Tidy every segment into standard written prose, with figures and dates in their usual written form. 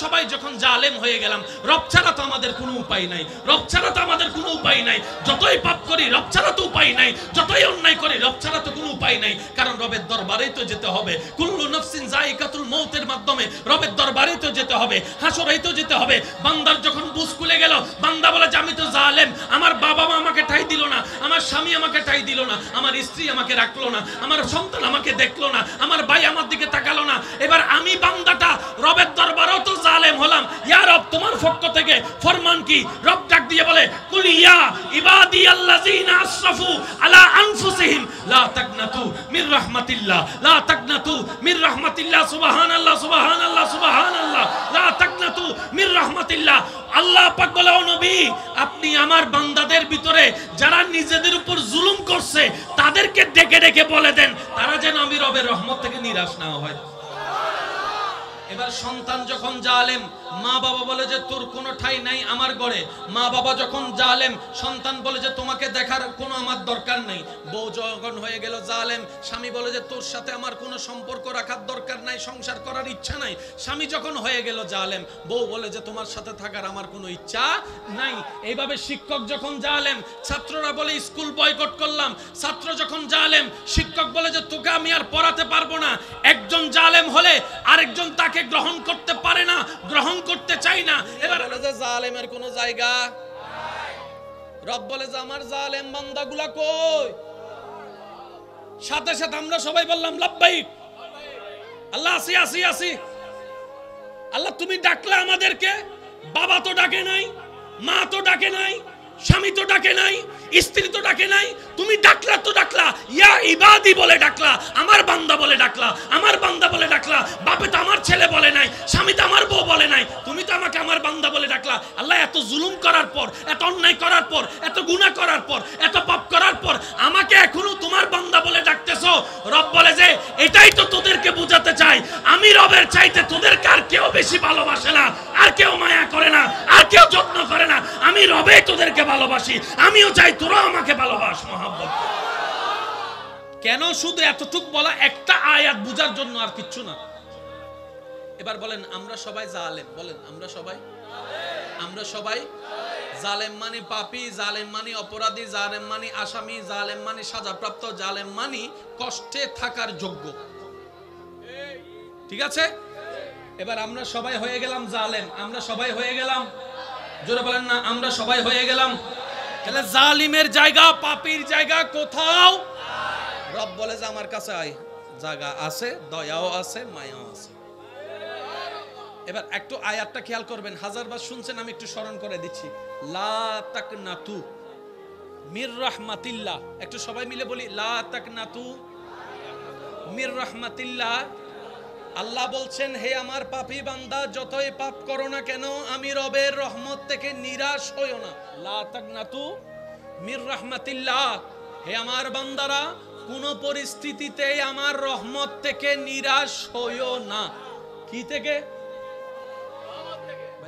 সবাই যখন জালেম হয়ে গেলাম, রব ছাড়া তো আমাদের কোনো উপায় নাই, রব ছাড়া তো আমাদের কোনো উপায় নাই। যতই পাপ করি রব ছাড়া তো উপায় নাই, যতই অন্যায় করি রব ছাড়া তো কোনো উপায় নাই। কারণ রবের দরবারেই তো যেতে হবে। কুল্লু নাফসিন যায়িকাতুল মউতের মাধ্যমে রবের দরবারেই তো যেতে হবে, হাসরেই তো যেতে হবে। বান্দার যখন বুঝ খুলে গেল, বান্দা বলে যে আমি তো জালেম, আমার বাবা মা আমাকে ঠাঁই দিল না, আমার স্বামী আমাকে ঠাঁই দিল না, আমার স্ত্রী আমাকে রাখলো না, আমার সন্তান আমাকে দেখলো না, আমার ভাই আমার দিকে তাকালো না। এবার আমি বান্দাটা রবের দরবারেও তো জালেম হলাম। ইয়া রব, তোমার পক্ষ থেকে ফরমান কি? রব ডাক দিয়ে বলে, কুল ইয়া ইবাদিয়াল্লাযিনা আসরাফু আলা আনফুসিহিম লা তাকনাতু মির রাহমাতিল্লাহ, লা তাকনাতু মির রাহমাতিল্লাহ। সুবহানাল্লাহ, সুবহানাল্লাহ, সুবহানাল্লাহ। লা তাকনাতু মির রাহমাতিল্লাহ। আল্লাহ পাক বলে, ও নবী, আপনি আমার বান্দাদের ভিতরে যারা নিজেদের উপর জুলুম করছে তাদেরকে ডেকে ডেকে বলে দেন তারা যেন আমি রবের রহমত থেকে নিরাশ না হয়। এবার সন্তান যখন জালেম, মা বাবা বলে যে তোর কোনো ঠাঁই নাই আমার ঘরে। মা বাবা যখন জালেম, সন্তান বলে যে তোমাকে দেখার কোনো আমার দরকার নেই। বউ যখন হয়ে গেল জালেম, স্বামী বলে যে তোর সাথে আমার কোনো সম্পর্ক রাখার দরকার নাই, সংসার করার ইচ্ছা নাই। স্বামী যখন হয়ে গেল জালেম, বউ বলে যে তোমার সাথে থাকার আমার কোনো ইচ্ছা নাই। এইভাবে শিক্ষক যখন জালেম, ছাত্ররা বলে স্কুল বয়কট করলাম। ছাত্র যখন জালেম, শিক্ষক বলে যে তোকে আমি আর পড়াতে পারবো না। একজন জালেম হলে আরেকজন তাকে গ্রহণ করতে পারে না, গ্রহণ করতে চাই না। এবার বলে যে জালেমের কোনো জায়গা নাই। রব বলে যে আমার জালেম বান্দাগুলা কই? সাথে সাথে আমরা সবাই বললাম লাব্বাইক, আল্লাহ আসি আসি আসি। আল্লাহ তুমি ডাকলা আমাদেরকে, বাবা তো ডাকে নাই, মা তো ডাকে নাই, স্বামী তো ডাকে নাই, স্ত্রী তো ডাকে নাই, তুমি ডাকলা তো ডাকলা, ইয়া ইবাদি বলে ডাকলা, আমার বান্দা বলে ডাকলা, আমার বান্দা বলে ডাকলা। বাপে তো আমার ছেলে বলে নাই, স্বামী তো আমার বউ বলে নাই, তুমি তো আমাকে আমার বান্দা বলে ডাকলা। আল্লাহ এত জুলুম করার পর, এত অন্যায় করার পর, এত গুনাহ করার পর, এত পাপ করার পর আমাকে এখনো তোমার বান্দা বলে ডাকতেছো। রব বলে যে এটাই তো তোদেরকে বোঝাতে চাই, আমি রবের চাইতে তোদেরকে আর কেউ বেশি ভালোবাসে না, আর কেউ মায়া করে না, আর কেউ যত্ন করে না। আমি রবে তোদেরকে ভালোবাসি, আমিও চাই তোরা আমাকে ভালোবাস। মহব্বত কেন? শুধু এতটুক বলা, একটা আয়াত বুঝার জন্য, আর কিচ্ছু না। এবার বলেন আমরা সবাই জালেম, বলেন আমরা সবাই, আমরা সবাই জালেম মানে পাপী, জালেম মানে অপরাধী, জালেম মানে আসামি, জালেম মানে সাজাপ্রাপ্ত, জালেম মানে কষ্টে থাকার যোগ্য। ঠিক আছে? এবার আমরা সবাই হয়ে গেলাম জালেম, আমরা সবাই হয়ে গেলাম, জোরে বলেন না, আমরা সবাই হয়ে গেলাম। তাহলে জালিমের জায়গা, পাপীর জায়গা কোথাও? রব বলে যে আমার কাছে আয়, জায়গা আছে, দয়াও আছে, মায়াও আছে। এবার একটু আয়াতটা খেয়াল করবেন, হাজারবার শুনছেন, আমি একটু স্মরণ করে দিচ্ছি। লা তাকনাতু মির রাহমাতিল্লাহ, একটু সবাই মিলে বলি, লা তাকনাতু মির রাহমাতিল্লাহ। আল্লাহ বলছেন, হে আমার পাপী বান্দা, যতই পাপ করো না কেন আমি রবের রহমত থেকে নিরাশ হইও না। লা তাকনাতু মির রাহমাতিল্লাহ, হে আমার বান্দারা, কোন পরিস্থিতিতেই আমার রহমত থেকে নিরাশ হইও না। কি থেকে?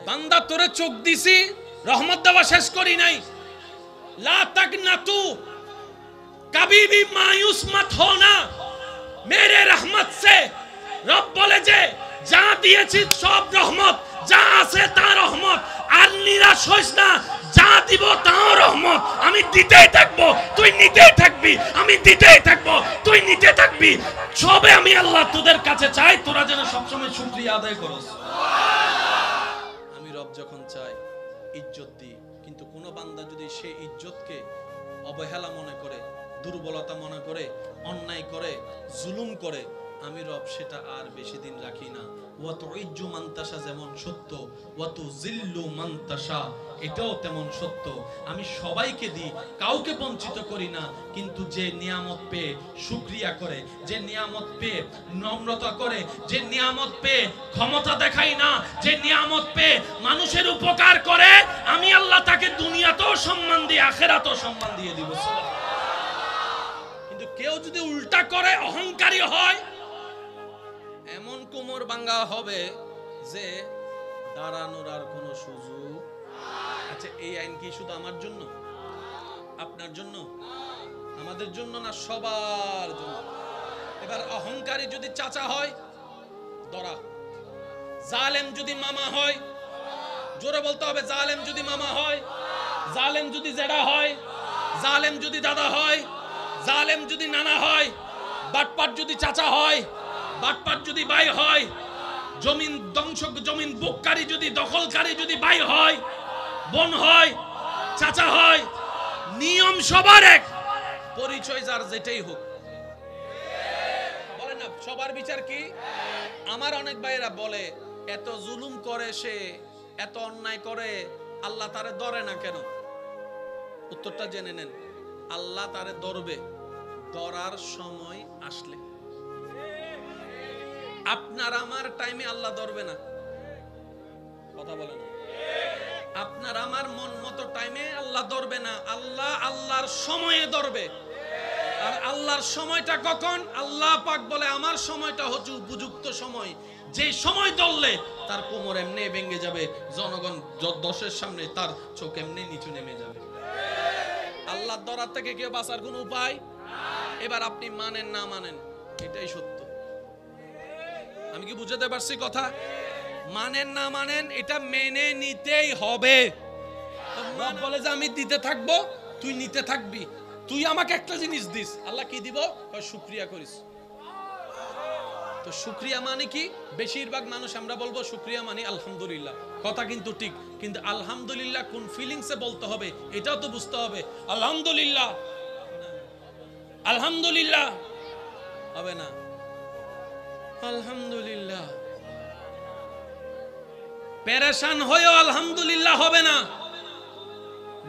বান্দা তোরে চোখ দিছি, রহমত দেওয়া শেষ করি নাই। লা তাকনাতু, কবি ভি মায়ুস মত হোনা মেরে রহমত সে। রব বলে যে যা দিয়েছি সব রহমত, যা আছে তা রহমত, আর নিরাশ হইস না, যা দিব তাও রহমত। আমি দিতেই থাকবো, তুই নিতেই থাকবি, আমি দিতেই থাকবো, তুই নিতে থাকবি। সবে আমি আল্লাহ তোদের কাছে চাই তোরা যেন সবসময় শুকরিয়া আদায় করস। আমি রব যখন চাই ইজ্জত দিই, কিন্তু কোন বান্দা যদি সে ইজ্জতকে অবহেলা মনে করে, দুর্বলতা মনে করে, অন্যায় করে, জুলুম করে, আমি রব সেটা আর বেশি দিন রাখি না। ওয়াতু ইজ্জু মানতাশা যেমন সত্য, ওয়াতু জিল্লু মানতাশা এটাও তেমন সত্য। আমি সবাইকে দিই, কাউকে বঞ্চিত করি না, কিন্তু যে নিয়ামত পেয়ে শুকরিয়া করে, যে নিয়ামত পেয়ে নম্রতা করে, যে নিয়ামত পেয়ে ক্ষমতা দেখায় না, যে নিয়ামত পেয়ে মানুষের উপকার করে, আমি আল্লাহ তাকে দুনিয়াতেও সম্মান দিয়ে আখিরাতেও সম্মান দিয়ে দিব। কিন্তু কেউ যদি উল্টা করে, অহংকারী হয়, এমন কোমর ভাঙা হবে যে দাঁড়ানোর আর কোনো সুযোগ। আচ্ছা, এই আইন কি শুধু আমার জন্য, আপনার জন্য, আমাদের জন্য না? সবার জন্য। এবার অহংকারী যদি চাচা হয়, ধরা, জালেম যদি মামা হয়, জোরে বলতে হবে, জালেম যদি মামা হয়, জালেম যদি জেঠা হয়, জালেম যদি দাদা হয়, জালেম যদি নানা হয়, বাটপাট যদি চাচা হয়, বাটপাট যদি ভাই হয়, জমিন ধ্বংস, জমিন বুককারী যদি, দখলকারী যদি ভাই হয়, বোন হয়, চাচা হয়, নিয়ম সবার এক, পরিচয় যার যেটাই হোক। বলে না সবার বিচার কি? আমার অনেক ভাইয়েরা বলে এত জুলুম করে সে, এত অন্যায় করে, আল্লাহ তারে ধরে না কেন? উত্তরটা জেনে নেন। আল্লাহ তারে ধরবে ধরার সময় আসলে। আপনার আমার টাইমে আল্লাহ ধরবে না। কথা বলে না। আপনার আমার মন মতো টাইমে আল্লাহ ধরবে না। আল্লাহ আল্লাহর সময়ে ধরবে। আর আল্লাহর সময়টা কখন? আল্লাহ পাক বলে আমার সময়টা হচ্ছে উপযুক্ত সময়, যে সময় ধরলে তার কোমর এমনি ভেঙে যাবে, জনগণ দশের সামনে তার চোখ এমনি নিচু নেমে যাবে। আল্লাহর ধরার থেকে কেউ বাঁচার কোন উপায়? এবার আপনি মানেন না মানেন, এটাই সত্য। আমি কি বুঝাতে পারছি কথা? মানেন না মানেন, এটা মেনে নিতেই হবে। রব বলে যে আমি দিতে থাকবো, তুই নিতে থাকবি। তুই আমাকে একটা জিনিস দিস, আল্লাহ কি দিব? শুকরিয়া করিস। তো শুকরিয়া মানে কি? বেশিরভাগ মানুষ আমরা বলবো শুকরিয়া মানে আলহামদুলিল্লাহ, কথা কিন্তু ঠিক, কিন্তু আলহামদুলিল্লাহ কোন ফিলিংসে বলতে হবে এটাও তো বুঝতে হবে। আলহামদুলিল্লাহ আলহামদুলিল্লাহ হবে না, আলহামদুলিল্লাহ পেরেশান হয়েও আলহামদুলিল্লাহ হবে না,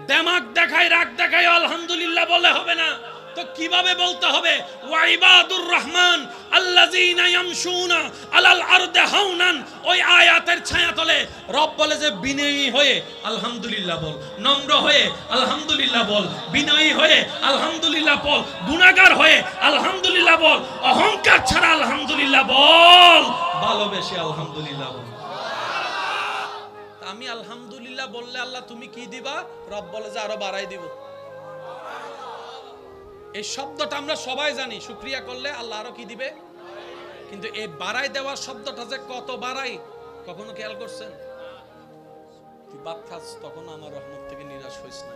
দেমাগ দেখায় রাগ দেখায় আলহামদুলিল্লাহ বলে হবে না। তো কিভাবে বলতে হবে? ওয়া ইবাদুর রহমান আল্লাযীনা ইয়ামশুনা আলাল আরদি হাওনান, ওই আয়াতের ছায়াতলে রব বলে যে বিনয়ী হয়ে আলহামদুলিল্লাহ বল, নম্র হয়ে আলহামদুলিল্লাহ বল, বিনয়ী হয়ে আলহামদুলিল্লাহ বল, গুনাহগার হয়ে আলহামদুলিল্লাহ বল, অহংকার ছাড়া আলহামদুলিল্লাহ বল, ভালোবেসে আলহামদুলিল্লাহ বল। আমি আলহামদুলিল্লাহ বললে আল্লাহ তুমি কি দিবা? রব বলে যে আরো বাড়াই দিব। এই শব্দটা আমরা সবাই জানি, শুকরিয়া করলে আল্লাহ আরো কি দিবে। কিন্তু এই বাড়াই দেওয়ার শব্দটা যে কত বাড়াই, কখনো খেয়াল করছেন? তুই ভাত খাস তখন আমার রহমত থেকে নিরাশ হইস না।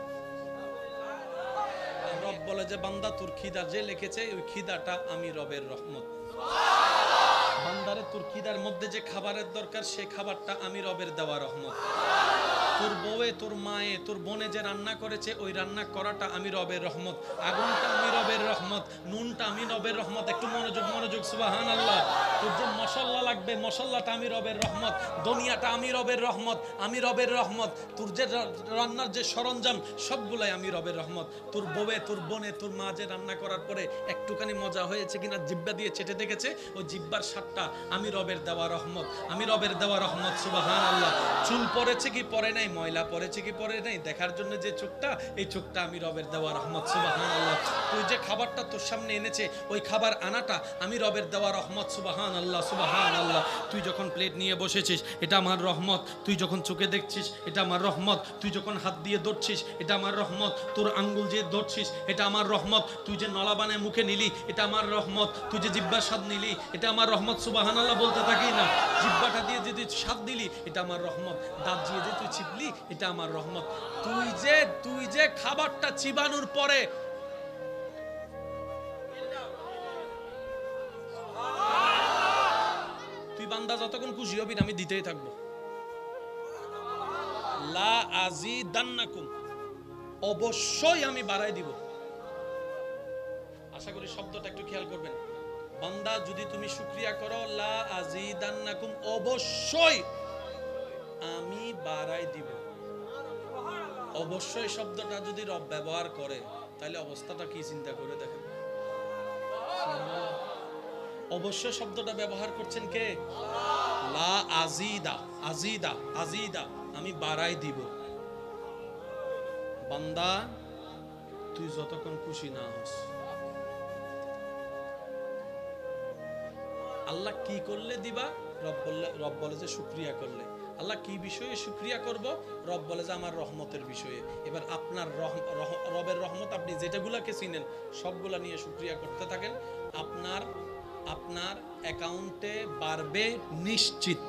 রব বলে যে বান্দা তোর খিদা যে লিখেছে ওই খিদাটা আমি রবের রহমত। বান্দারে তোর খিদার মধ্যে যে খাবারের দরকার সেই খাবারটা আমি রবের দেওয়া রহমত। তোর বউয়ে, তোর মায়ে, তোর বোনে যে রান্না করেছে ওই রান্না করাটা আমি রবের রহমত। আগুনটা আমি রবের রহমত, নুনটা আমি রবের রহমত। একটু মনোযোগ মনোযোগ, সুবহানাল্লাহ। তোর যে মশলা লাগবে মশলাটা আমি রবের রহমত, দুনিয়াটা আমি রবের রহমত, আমি রবের রহমত। তোর যে রান্নার যে সরঞ্জাম সবগুলাই আমি রবের রহমত। তোর বউয়ে, তোর বোনে, তোর মা যে রান্না করার পরে একটুখানি মজা হয়েছে কিনা জিহ্বা দিয়ে চেটে দেখেছে, ওই জিহ্বার স্বাদটা আমি রবের দেওয়া রহমত, আমি রবের দেওয়া রহমত। সুবহানাল্লাহ। চুল পড়েছে কি পড়ে নাই, ময়লা পড়েছে কি পড়ে নাই দেখার জন্য যে চোখটা, এই চোখটা আমি রবের দেওয়া রহমত। সুবহানাল্লাহ। তুই যে খাবারটা তোর সামনে এনেছে ওই খাবার আনাটা আমি রবের দেওয়া রহমত। সুবহানাল্লাহ সুবহানাল্লাহ। তুই যখন প্লেট নিয়ে বসেছিস এটা আমার রহমত, তুই যখন চোখে দেখছিস এটা আমার রহমত, তুই যখন হাত দিয়ে ধরছিস এটা আমার রহমত, তোর আঙ্গুল যে ধরছিস এটা আমার রহমত, তুই যে নলা বানায় মুখে নিলি এটা আমার রহমত, তুই যে জিহ্বার স্বাদ নিলি এটা আমার রহমত। সুবহানাল্লাহ বলতে থাকি না? জিহ্বাটা দিয়ে যে তুই স্বাদ দিলি এটা আমার রহমত, দাঁত দিয়ে যে তুই চিপলি এটা আমার রহমত। তুই যে খাবারটা চিবানোর পরে তুই বান্দা যতক্ষণ খুশি হবি না আমি দিতেই থাকবো। লা আজিদান্নাকুম, অবশ্যই আমি বাড়াই দিব। আশা করি শব্দটা একটু খেয়াল করবেন। বান্দা যদি তুমি শুকরিয়া করো, লা আজিদান্নাকুম, অবশ্যই আমি বাড়াই দিব। অবশ্যই শব্দটা যদি রব ব্যবহার করে তাহলে অবস্থাটা কি চিন্তা করে দেখেন। অবশ্যই শব্দটা ব্যবহার করছেন কে? লা আজিদা, আজিদা, আজিদা, আমি বাড়াই দিব। বান্দা তুই যতক্ষণ খুশি না হস, আল্লাহ কি করলে দিবা? রব বলে যে শুকরিয়া করলে। আল্লাহ কি বিষয়ে শুকরিয়া করব? রব বলে যে আমার রহমতের বিষয়ে। এবার আপনার রবের রহমত আপনি যেটাগুলাকে চিনেন সবগুলা নিয়ে শুকরিয়া করতে থাকেন, আপনার অ্যাকাউন্টে বাড়বে নিশ্চিত।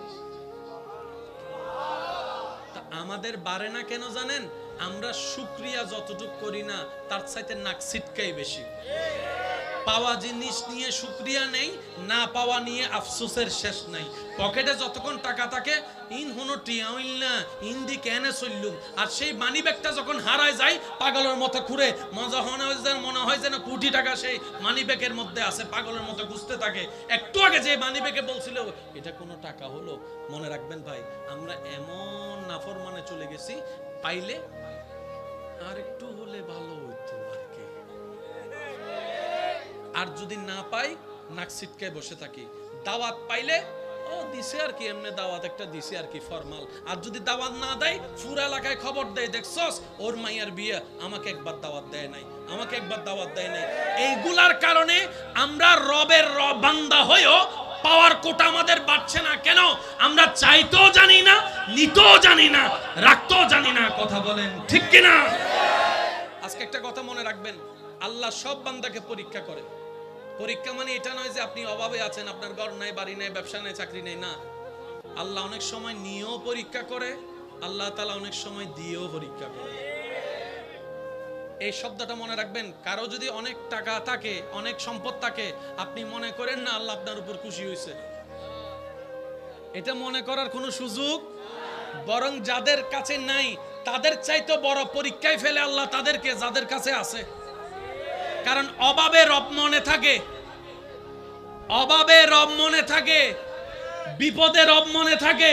আমাদের বাড়ে না কেন জানেন? আমরা শুকরিয়া যতটুকু করি না তার চাইতে নাক ছিটকাই বেশি। পাওয়া জিনিস নিয়ে শুকরিয়া নেই, না পাওয়া নিয়ে আফসোসের শেষ নাই। পকেটে যতক্ষণ টাকা থাকে ইন হনো টিয়াইল না ইন্দি কেনে চললুম, আর সেই মানি ব্যাগটা যখন হারায় যায় পাগলের মতো ঘুরে মজা মনে হয় যেন কোটি টাকা সেই মানি ব্যাগের মধ্যে আছে, পাগলের মতো খুঁজতে থাকে। একটু আগে যে মানি ব্যাগে বলছিল এটা কোনো টাকা হলো? মনে রাখবেন ভাই, আমরা এমন নাফরমানে চলে গেছি, পাইলে আর একটু হলে ভালো হইতো আর কি, আর যদি না পাই নাক ছিটকায় বসে থাকি। দাওয়াত পাইলে ও দিছে আর কি, এমনি দাওয়াত একটা দিছে আর কি ফরমাল, আর যদি দাওয়াত না দেয় পুরা এলাকায় খবর দেয়, দেখছস ওর মাইয়ার বিয়ে, আমাকে একবার দাওয়াত দেয় নাই, আমাকে একবার দাওয়াত দেয় নাই। এইগুলার কারণে আমরা রবের বান্দা হয়েও পাওয়ার কোটা আমাদের বাড়ছে না। কেন? আমরা চাইতেও জানি না, নিতেও জানি না, রাখতেও জানি না। কথা বলেন ঠিক কিনা? আজকে একটা কথা মনে রাখবেন, আল্লাহ সব বান্দাকে পরীক্ষা করে। পরীক্ষা মানে এটা নয় যে আপনি অভাবে আছেন, আপনার ঘর নাই, বাড়ি নাই, ব্যবসা নাই, চাকরি নেই, না। আল্লাহ অনেক সময় নিয়েও পরীক্ষা করে, আল্লাহ তাআলা অনেক সময় দিয়েও পরীক্ষা করে। এই শব্দটা মনে রাখবেন। কারো যদি অনেক টাকা থাকে, অনেক সম্পদ থাকে, আপনি মনে করেন না আল্লাহ আপনার উপর খুশি হয়েছে, এটা মনে করার কোনো সুযোগ। বরং যাদের কাছে নাই তাদের চাইতে বড় পরীক্ষায় ফেলে আল্লাহ তাদেরকে, যাদের কাছে আছে। কারণ অভাবে রব মনে থাকে, অভাবে রব মনে থাকে, বিপদে রব মনে থাকে,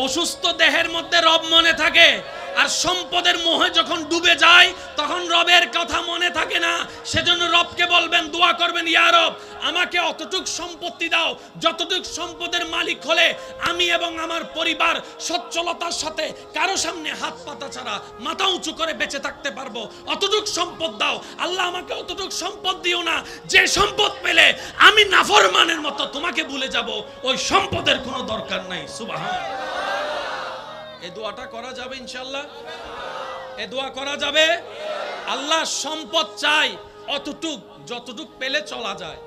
অসুস্থ দেহের মধ্যে রব মনে থাকে। আর সম্পদের মোহে যখন ডুবে যায় তখন রবের কথা মনে থাকে না। সেজন্য রবকে বলবেন, দোয়া করবেন, ইয়া রব আমাকে অতটুক সম্পত্তি দাও যতটুক সম্পদের মালিক হলে আমি এবং আমার পরিবার সচ্ছলতার সাথে কারো সামনে হাত পাতা ছাড়া মাথা উঁচু করে বেঁচে থাকতে পারবো, অতটুক সম্পদ দাও। আল্লাহ আমাকে অতটুক সম্পদ দিও না যে সম্পদ পেলে আমি নাফরমানের মতো তোমাকে ভুলে যাব, ওই সম্পদের কোনো দরকার নাই। সুবহানাল্লাহ। এই দোয়াটা করা যাবে ইনশাআল্লাহ? এই দোয়া করা যাবে? আল্লাহ সম্পদ চাই অতটুক যতটুক পেলে চলা যায়,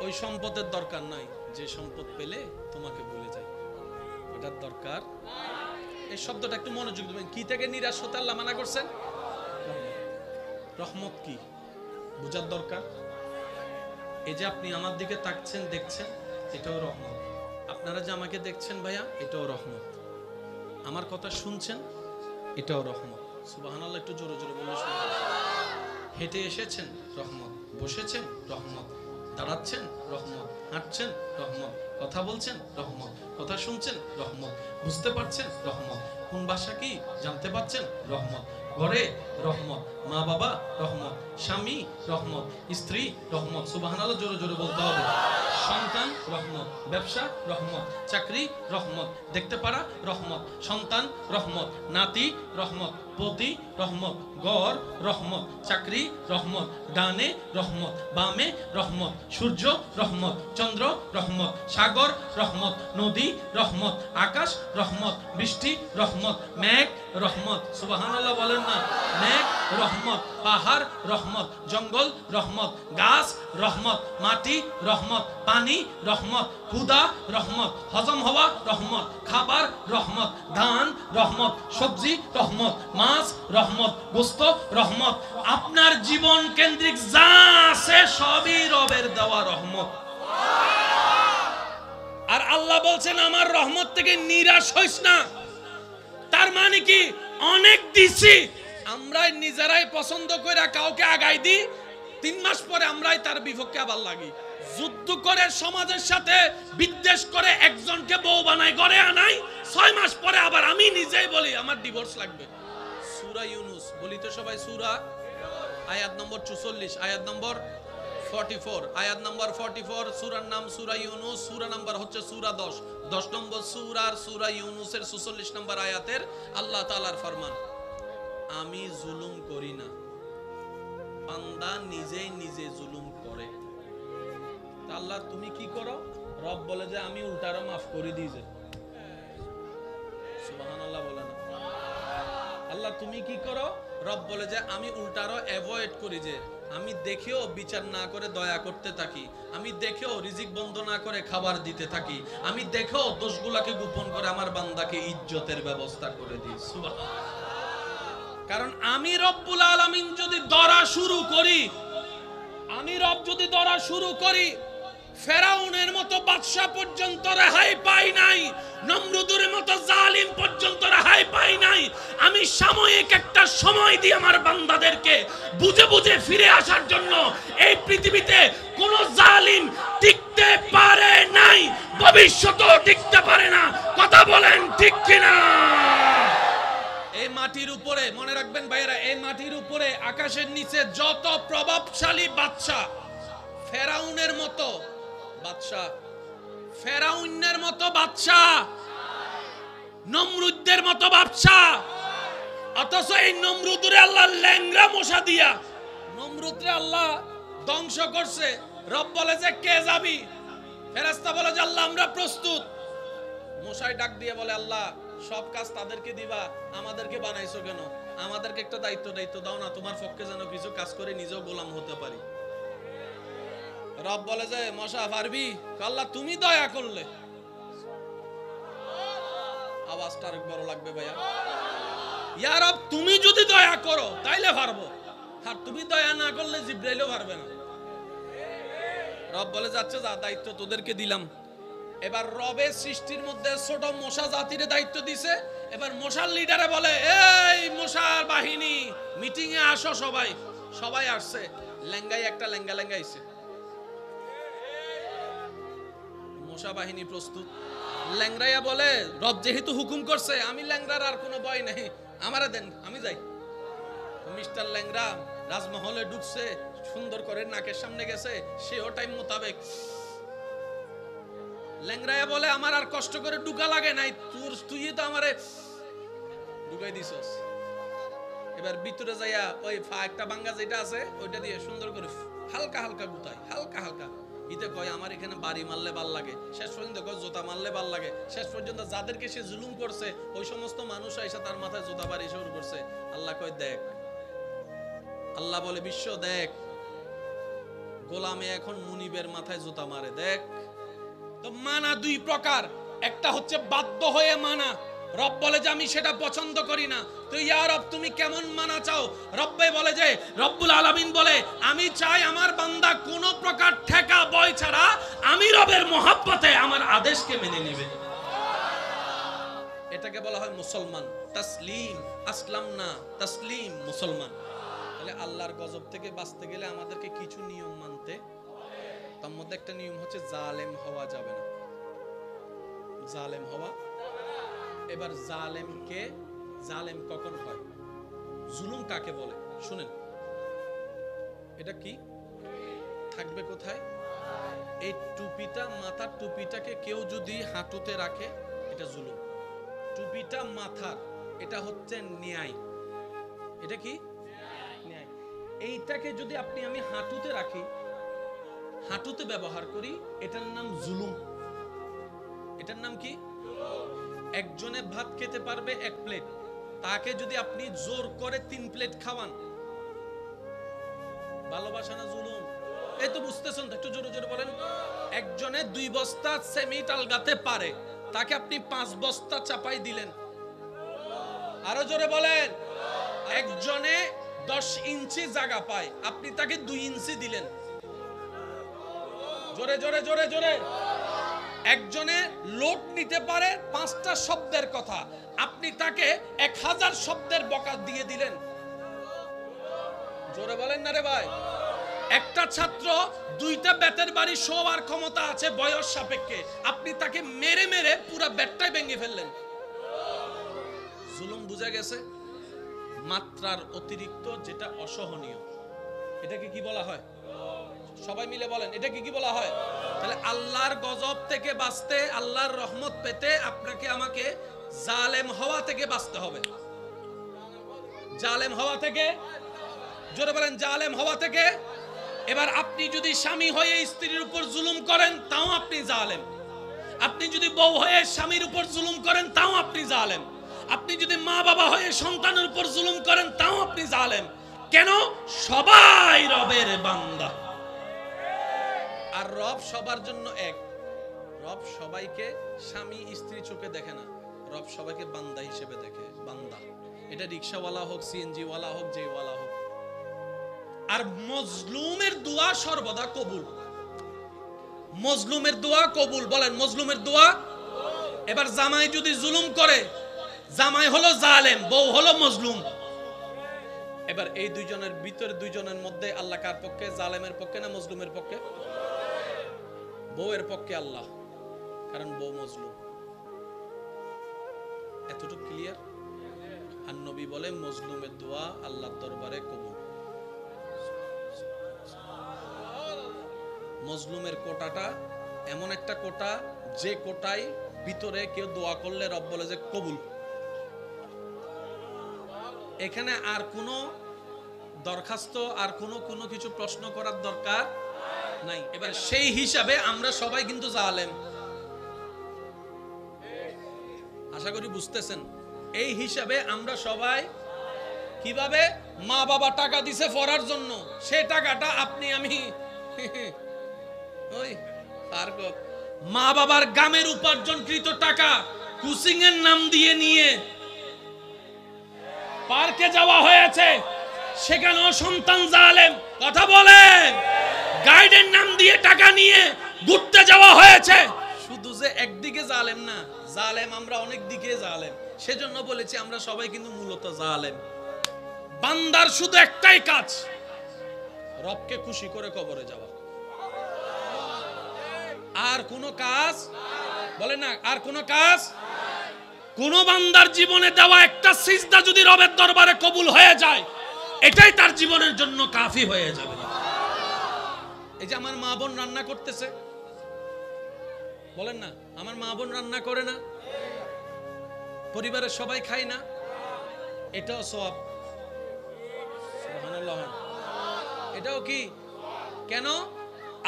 ওই সম্পদের দরকার নাই যে সম্পদ পেলে তোমাকে ভুলে যায়, ওটার দরকার। এই শব্দটা একটু মনোযোগ দিবেন। কি থেকে নিরাশ হতে আল্লাহ মানা করছেন? রহমত কি বুঝার দরকার। এই যে আপনি আমার দিকে তাকছেন, দেখছেন, এটাও রহমত। আপনারা যে আমাকে দেখছেন ভাইয়া, এটাও রহমত। আমার কথা শুনছেন, এটাও রহমত। সুবহানাল্লাহ একটু জোরে জোরে বলে শুনুন। হেঁটে এসেছেন, রহমত। বসেছেন, রহমত। দাঁড়াচ্ছেন, রহমত। হাঁটছেন, রহমত। কথা বলছেন, রহমত। কথা শুনছেন, রহমত। বুঝতে পারছেন, রহমত। কোন ভাষা কি জানতে পারছেন, রহমত। ঘরে রহমত, মা বাবা রহমত, স্বামী রহমত, স্ত্রী রহমত। সুবহানাল্লাহ জোরে জোরে বলতে হবে। সন্তান রহমত, ব্যবসা রহমত, চাকরি রহমত, দেখতে পারা রহমত, সন্তান রহমত, নাতি রহমত, পতি রহমত, ঘর রহমত, চাকরি রহমত, ডানে রহমত, বামে রহমত, সূর্য রহমত, চন্দ্র রহমত, সাগর রহমত, নদী রহমত, আকাশ রহমত, বৃষ্টি রহমত, মেঘ রহমত। সুবহানাল্লাহ বলেন না? মেঘ রহমত, পাহাড় রহমত, জঙ্গল রহমত, গাছ রহমত, মাটি রহমত, পানি রহমত, ক্ষুধা রহমত, হজম হওয়া রহমত, খাবার রহমত, ধান রহমত, সবজি রহমত, মাছ রহমত, গোস্ত রহমত। আপনার জীবন কেন্দ্রিক যা আছে সবই রবের দেওয়া রহমত। আর আল্লাহ বলছেন আমার রহমত থেকে নিরাশ হইস না। তার মানে কি? অনেক দিছি, আমরাই নিজেরাই পছন্দ করে কাউকে আগাই দিই, 3 মাস পরে আমরাই তার বিপক্ষে আবার লাগি। যুদ্ধ করে সমাজের সাথে বিদ্বেষ করে একজনকে বউ বানাই, ঘরে আনাই, 6 মাস পরে আবার আমি নিজেই বলি আমার ডিভোর্স লাগবে। সূরা ইউনূস বলি তো সবাই, সূরা আয়াত নম্বর 44, আয়াত নম্বর 44, আয়াত নম্বর 44। সূরার নাম সূরা ইউনূস, সূরা নাম্বার হচ্ছে সূরা 10 নম্বর সূরার সূরা ইউনূসের 44 নম্বর আয়াতের আল্লাহ তাআলার ফরমান, আমি জুলুম করি না, বান্দা নিজেই নিজে জুলুম করে। আল্লাহ তুমি কি করো? রব বলে যে আমি উল্টারও মাফ করে দিই। যে সুবহানাল্লাহ বলে না? আল্লাহ তুমি কি করো? রব বলে যে আমি উল্টারও অ্যাভয়েড করি, যে আমি দেখেও বিচার না করে দয়া করতে থাকি, আমি দেখেও রিজিক বন্ধ না করে খাবার দিতে থাকি, আমি দেখেও দোষগুলাকে গোপন করে আমার বান্দাকে ইজ্জতের ব্যবস্থা করে দিই। সুবহানাল্লাহ। কারণ আমি রব্বুল আলামিন যদি ধরা শুরু করি, আমি রব যদি ধরা শুরু করি, ফেরাউনের মতো বাদশা পর্যন্ত রেহাই পাই নাই, নমরুদের মতো জালিম পর্যন্ত রেহাই পাই নাই। আমি সাময়িক একটা সময় দিয়ে আমার বান্দাদেরকে বুঝে বুঝে ফিরে আসার জন্য এই পৃথিবীতে কোন জালিম টিকতে পারে নাই, ভবিষ্যতেও টিকতে পারে না। কথা বলেন ঠিক কিনা? এই মাটির উপরে মনে রাখবেন ভাইয়েরা, এই মাটির উপরে আকাশের নিচে যত প্রভাবশালী বাদশা, ফেরাউনের মতো বাদশা, ফেরাউনের মতো বাদশা, নমরুদের মতো বাদশা, অথচ এই নমরুদরে আল্লাহ ল্যাংড়া মশা দিয়া নমরুদরে আল্লাহ ধ্বংস করছে। রব বলে যে কে যাবি? ফেরেশতা বলে যে আল্লাহ আমরা প্রস্তুত। মশাই ডাক দিয়ে বলে আল্লাহ সব কাজ তাদেরকে দিবা, আমাদেরকে বানাইছো কেন? আমাদেরকে একটা দায়িত্ব দাও না, তোমার পক্ষে যেন কিছু কাজ করে নিজেও গোলাম হতে পারি। রব বলে যে মশা পারবি? আল্লাহ তুমি দয়া করলে। আওয়াজটা আরেক বড় লাগবে ভাইয়া। ইয়া রব তুমি যদি দয়া করো তাইলে পারবো, আর তুমি দয়া না করলে জিবরাইলও পারবে না। রব বলে যাচ্ছে যা, দায়িত্ব তোদেরকে দিলাম। এবার রবের সৃষ্টির মধ্যে ছোট মশা জাতির দায়িত্ব দিছে। এবার মশার লিডারে বলে এই মশার বাহিনী মিটিং এ আসো সবাই। সবাই আসছে, লেঙ্গাই একটা লেঙ্গাইছে। মশা বাহিনী প্রস্তুত। ল্যাংড়াইয়া বলে রব যেহেতু হুকুম করছে, আমি ল্যাংড়ার আর কোনো ভয় নেই, আমারে দেন, আমি যাই। মিস্টার ল্যাংড়া রাজমহলে ঢুকছে, সুন্দর করে নাকের সামনে গেছে, সেও টাইম মোতাবেক। ল্যাংড়াইয়া বলে আমার আর কষ্ট করে ঢুকা লাগে নাই, তুই তো আমারে ঢুকাই দিছস। এবার ভিতরে যাইয়া ওই একটা বাঙ্গা যেটা আছে ওইটা দিয়ে সুন্দর করে হালকা হালকা গুতাই, হালকা হালকা। ইতে কয় আমার এখানে বাড়ি মারলে ভাল লাগে, শেষ পর্যন্ত কয় জোতা মারলে ভাল লাগে। শেষ পর্যন্ত যাদেরকে সে জুলুম করছে ওই সমস্ত মানুষ এসে তার মাথায় জোতা বাড়ি শুরু করছে। আল্লাহ কয় দেখ, আল্লাহ বলে বিশ্ব দেখ, গোলামে এখন মুনিবের মাথায় জোতা মারে, দেখ। তো মানা দুই প্রকার, একটা হচ্ছে বাধ্য হয়ে মানা। রব বলে যে আমি সেটা পছন্দ করি না, তো ইয়া রব তুমি কেমন মানা চাও? রব্বে বলে যে রব্বুল আলামিন বলে আমি চাই আমার বান্দা কোন প্রকার ঠেকা ভয় ছাড়া আমি রবের মহব্বতে আমার আদেশকে মেনে নেবে। এটাকে বলা হয় মুসলমান। তাসলিম, আসলাম না, তাসলিম মুসলমান। তাহলে আল্লাহর গজব থেকে বাঁচতে গেলে আমাদেরকে কিছু নিয়ম মানতে, তার মধ্যে একটা নিয়ম হচ্ছে জালেম হওয়া যাবে না। জালেম হওয়া। এবার জালেম কখন হয়? জুলুম কাকে বলে শুনেন। এটা কি থাকবে কোথায়? এই টুপিটা, মাথার টুপিটাকে কেউ যদি হাঁটুতে রাখে এটা জুলুম। টুপিটা মাথার, এটা হচ্ছে ন্যায়। এটা কি ন্যায়। এইটাকে যদি আমি হাঁটুতে রাখি, হাঁটুতে ব্যবহার করি, এটার নাম জুলুম। এটার নাম কি? একজনে ভাত খেতে পারবে 1 প্লেট, তাকে যদি আপনি জোর করে 3 প্লেট খাওয়ান, ভালোবাসা না জুলুম? এই তো বুঝতেছেন, একটু জোরে জোরে বলেন। একজনে 2 বস্তা সিমেন্ট আলগাতে পারে, তাকে আপনি 5 বস্তা চাপাই দিলেন। আরো জোরে বলেন। একজনে 10 ইঞ্চি জায়গা পায়, আপনি তাকে 2 ইঞ্চি দিলেন। জোরে জোরে জোরে জোরে। একজনে লোড নিতে পারে 5টা শব্দের কথা, আপনি তাকে 1000 শব্দের বকা দিয়ে দিলেন। জোরে বলেন না রে ভাই। একটা ছাত্র 2টা ব্যাটের বাড়ি শোয়ার ক্ষমতা আছে বয়স সাপেক্ষে, আপনি তাকে মেরে মেরে পুরো ব্যাটটাই ভেঙে ফেললেন। জুলুম বুঝা গেছে? মাত্রার অতিরিক্ত যেটা অসহনীয়, এটাকে কি বলা হয়? সবাই মিলে বলেন, এটাকে কি বলা হয়? তাহলে আল্লাহর গজব থেকে বাঁচতে, আল্লাহর রহমত পেতে আপনাকে আমাকে জালেম হওয়া থেকে বাঁচতে হবে। জালেম হওয়া থেকে, জোরে বলেন, জালেম হওয়া থেকে। এবার আপনি যদি স্বামী হয়ে স্ত্রীর উপর জুলুম করেন তাও আপনি জালেম। আপনি যদি বউ হয়ে স্বামীর উপর জুলুম করেন তাও আপনি জালেম। আপনি যদি মা বাবা হয়ে সন্তানের উপর জুলুম করেন তাও আপনি জালেম। কেন? সবাই রবের বান্দা। আর রব সবার জন্য এক। রব সবাইকে স্বামী স্ত্রী চোখে দেখে না, রব সবাইকে বান্দা হিসেবে দেখে। বান্দা, এটা রিকশাওয়ালা হোক, সিএনজি ওয়ালা হোক, যে ওয়ালা হোক। আর মজলুমের দোয়া সর্বদা কবুল। মজলুমের দোয়া কবুল। বলেন মজলুমের দোয়া। এবার জামাই যদি জুলুম করে, জামাই হলো জালেম, বউ হলো মজলুম। এবার এই দুইজনের ভিতরে, দুইজনের মধ্যে আল্লাহ কার পক্ষে? জালেমের পক্ষে না মজলুমের পক্ষে? বউয়ের পক্ষে আল্লাহ, কারণ বউ মজলুম। এতটুকু ক্লিয়ার? আর নবী বলে মজলুমের দোয়া আল্লাহর দরবারে কবুল। মজলুমের কোটাটা এমন একটা কোটা, যে কোটায় ভিতরে কেউ দোয়া করলে রব বলে যে কবুল। এখানে আর কোনো দরখাস্ত, আর কোনো কিছু প্রশ্ন করার দরকার নাই। এবার সেই হিসাবে আমরা সবাই কিন্তু জালেম, আশা করি বুঝতেছেন। এই হিসাবে আমরা সবাই কিভাবে? মা বাবা টাকা দিছে পড়ার জন্য, সে টাকাটা আপনি আমি ওই মা বাবার গামের উপার্জনকৃত টাকা কোচিং এর নাম দিয়ে নিয়ে পার্কে যাওয়া হয়েছে, সেখানেও সন্তান জালেম। কথা বলেন। গাইডের নাম দিয়ে টাকা নিয়ে ঘুরতে যাওয়া হয়েছে। শুধু যে একদিকে জালেম না, জালেম আমরা অনেক দিকে জালেম। সেজন্য বলেছি আমরা সবাই কিন্তু মূলত জালেম। বান্দার শুধু একটাই কাজ, রবকে খুশি করে কবরে যাওয়া। আর কোনো কাজ, বলে না, আর কোনো কাজ। কোন বান্দার জীবনে দেওয়া একটা সিজদা যদি রবের দরবারে কবুল হয়ে যায়, এটাই তার জীবনের জন্য কাফি হয়ে যাবে। এই যে আমার মা বোন রান্না করতেছে, বলেন না, আমার মা বোন রান্না করে না, পরিবারের সবাই খায় না, এটাও সওয়াব। সুবহানাল্লাহ। এটাও কি? কেন?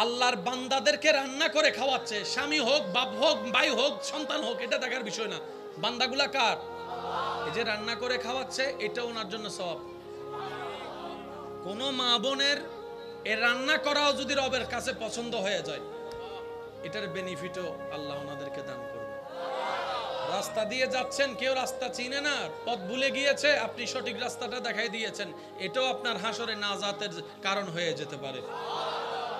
আল্লাহর বান্দাদেরকে রান্না করে খাওয়াচ্ছে। স্বামী হোক, বাপ হোক, ভাই হোক, সন্তান হোক, এটা দেখার বিষয় না। বান্দাগুলা কার? এই যে রান্না করে খাওয়াচ্ছে, এটা ওনার জন্য সওয়াব। কোন মা বোনের এ রান্না করাও যদি রবের কাছে পছন্দ হয়ে যায়, এটার বেনিফিটও আল্লাহ ওনাদেরকে দান করবে। রাস্তা দিয়ে যাচ্ছেন, কেউ রাস্তা চিনে না, পথ ভুলে গিয়েছে, আপনি সঠিক রাস্তাটা দেখাই দিয়েছেন, এটাও আপনার হাসরে নাজাতের কারণ হয়ে যেতে পারে।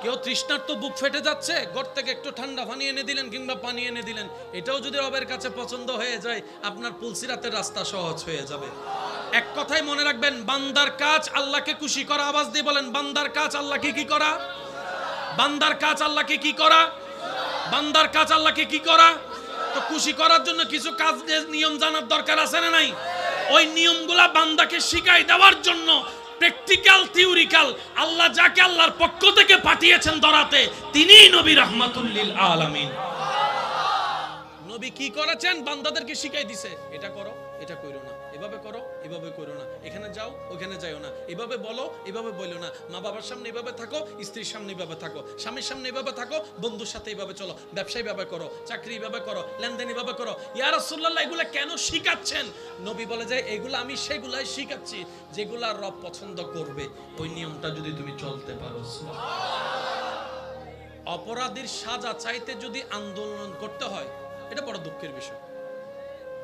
কেউ তৃষ্ণার্ত, বুক ফেটে যাচ্ছে, ঘর থেকে একটু ঠান্ডা পানি এনে দিলেন কিংবা পানি এনে দিলেন, এটাও যদি রবের কাছে পছন্দ হয়ে যায়, আপনার পুলসিরাতের রাস্তা সহজ হয়ে যাবে। এক কথাই মনে রাখবেন, বান্দার কাজ আল্লাহকে খুশি করা। আওয়াজ দিয়ে বলেন, বান্দার কাজ আল্লাহকে কি করা? বান্দার কাজ আল্লাহকে কি করা? বান্দার কাজ আল্লাহকে কি করা? তো খুশি করার জন্য কিছু কাজ, নিয়ম জানার দরকার আছে না নাই? ওই নিয়মগুলা বান্দাকে শিখাই দেওয়ার জন্য প্র্যাকটিক্যাল, থিওরিক্যাল, আল্লাহ যাকে আল্লাহর পক্ষ থেকে পাঠিয়েছেন ধরাতে, তিনিই নবী রাহমাতুল লিল আলামিন। নবী কি করেছেন? বান্দাদেরকে শিখাই দিছে, এটা করো, এটা কইরো না, এভাবে করো, এভাবে কইরো না, এখানে যাও, ওখানে যাইও না, এভাবে বলো, এভাবে বইলো না, মা বাবার সামনে এভাবে থাকো, স্ত্রীর সামনে এভাবে থাকো, স্বামীর সামনে এভাবে থাকো, বন্ধুর সাথে এভাবে চলো, ব্যবসা এভাবে করো, চাকরি এভাবে করো, লেনদেন এভাবে করো। ইয়া রাসূলুল্লাহ, এগুলো কেন শিখাচ্ছেন? নবী বলে যে এগুলো আমি সেগুলাই শিখাচ্ছি যেগুলা রব পছন্দ করবে। ওই নিয়মটা যদি তুমি চলতে পারো। অপরাধীর সাজা চাইতে যদি আন্দোলন করতে হয়, এটা বড় দুঃখের বিষয়।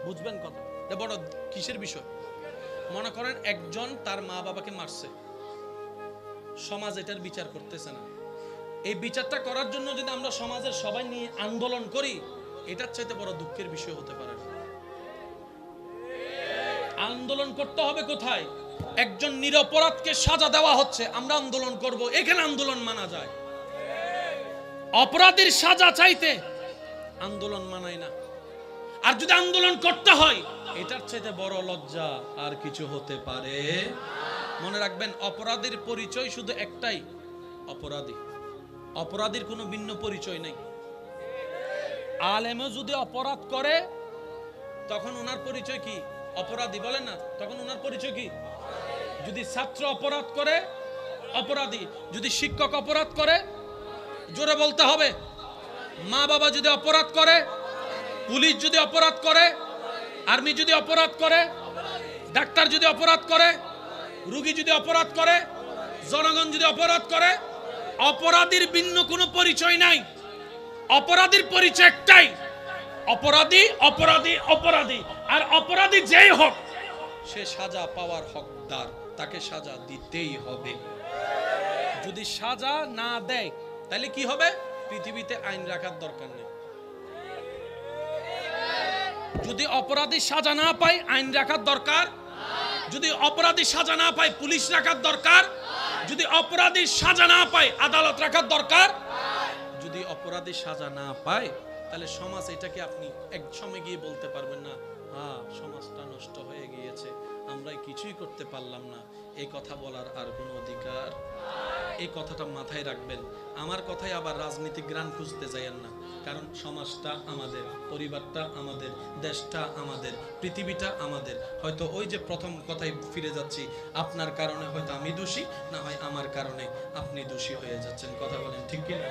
বুঝবেন কথা? এটা বড় কিসের বিষয়? মনে করেন একজন তার মা বাবাকে মারছে, সমাজ এটার বিচার করতেছে না। এই বিচারটা করার জন্য যদি আমরা সমাজের সবাই নিয়ে আন্দোলন করি, এটার চাইতে বড় দুঃখের বিষয় হতে পারে না। আন্দোলন করতে হবে কোথায়? একজন নিরপরাধকে সাজা দেওয়া হচ্ছে, আমরা আন্দোলন করব, এখানে আন্দোলন মানা যায়। অপরাধীর সাজা চাইতে আন্দোলন মানায় না। আর যদি আন্দোলন করতে হয়, এটার চাইতে বড় লজ্জা আর কিছু হতে পারে? মনে রাখবেন, অপরাধীর পরিচয় শুধু একটাই, অপরাধী। অপরাধীর কোনো ভিন্ন পরিচয় নেই। আলেমও যদি অপরাধ করে, তখন ওনার পরিচয় কি? অপরাধী। বলেন না, তখন ওনার পরিচয় কি? যদি ছাত্র অপরাধ করে, অপরাধী। যদি শিক্ষক অপরাধ করে, জোরে বলতে হবে। মা বাবা যদি অপরাধ করে, পুলিশ যদি অপরাধ করে, আর্মি যদি অপরাধ করে, ডাক্তার যদি অপরাধ করে, রোগী যদি অপরাধ করে, জনগণ যদি অপরাধ করে, অপরাধীর ভিন্ন কোনো পরিচয় নাই। অপরাধীর পরিচয় একটাই, অপরাধী অপরাধী অপরাধী। আর অপরাধী যেই হোক সে সাজা পাওয়ার হকদার, তাকে সাজা দিতেই হবে। যদি সাজা না দেয় তাহলে কি হবে? পৃথিবীতে আইন রাখার দরকার নেই। যদি অপরাধী সাজা না পায় আইন রাখার দরকার, যদি অপরাধী সাজা না পায় পুলিশ রাখার দরকার, যদি অপরাধী সাজা না পায় আদালত রাখার দরকার। যদি অপরাধী সাজা না পায় তাহলে সমাজ, এটাকে আপনি এক সময় গিয়ে বলতে পারবেন না, হ্যাঁ সমাজটা নষ্ট হয়ে গিয়েছে, আমরা কিছুই করতে পারলাম না। এই কথা বলার আর কোনো অধিকার। এই কথাটা মাথায় রাখবেন। আমার কথায় আবার রাজনীতিক গ্রান খুঁজতে যাইয়েন না, কারণ সমাজটা আমাদের, পরিবারটা আমাদের, দেশটা আমাদের, পৃথিবীটা আমাদের। হয়তো ওই যে প্রথম কথায় ফিরে যাচ্ছি, আপনার কারণে হয়তো আমি দোষী, না হয় আমার কারণে আপনি দোষী হয়ে যাচ্ছেন। কথা বলেন ঠিক কিনা?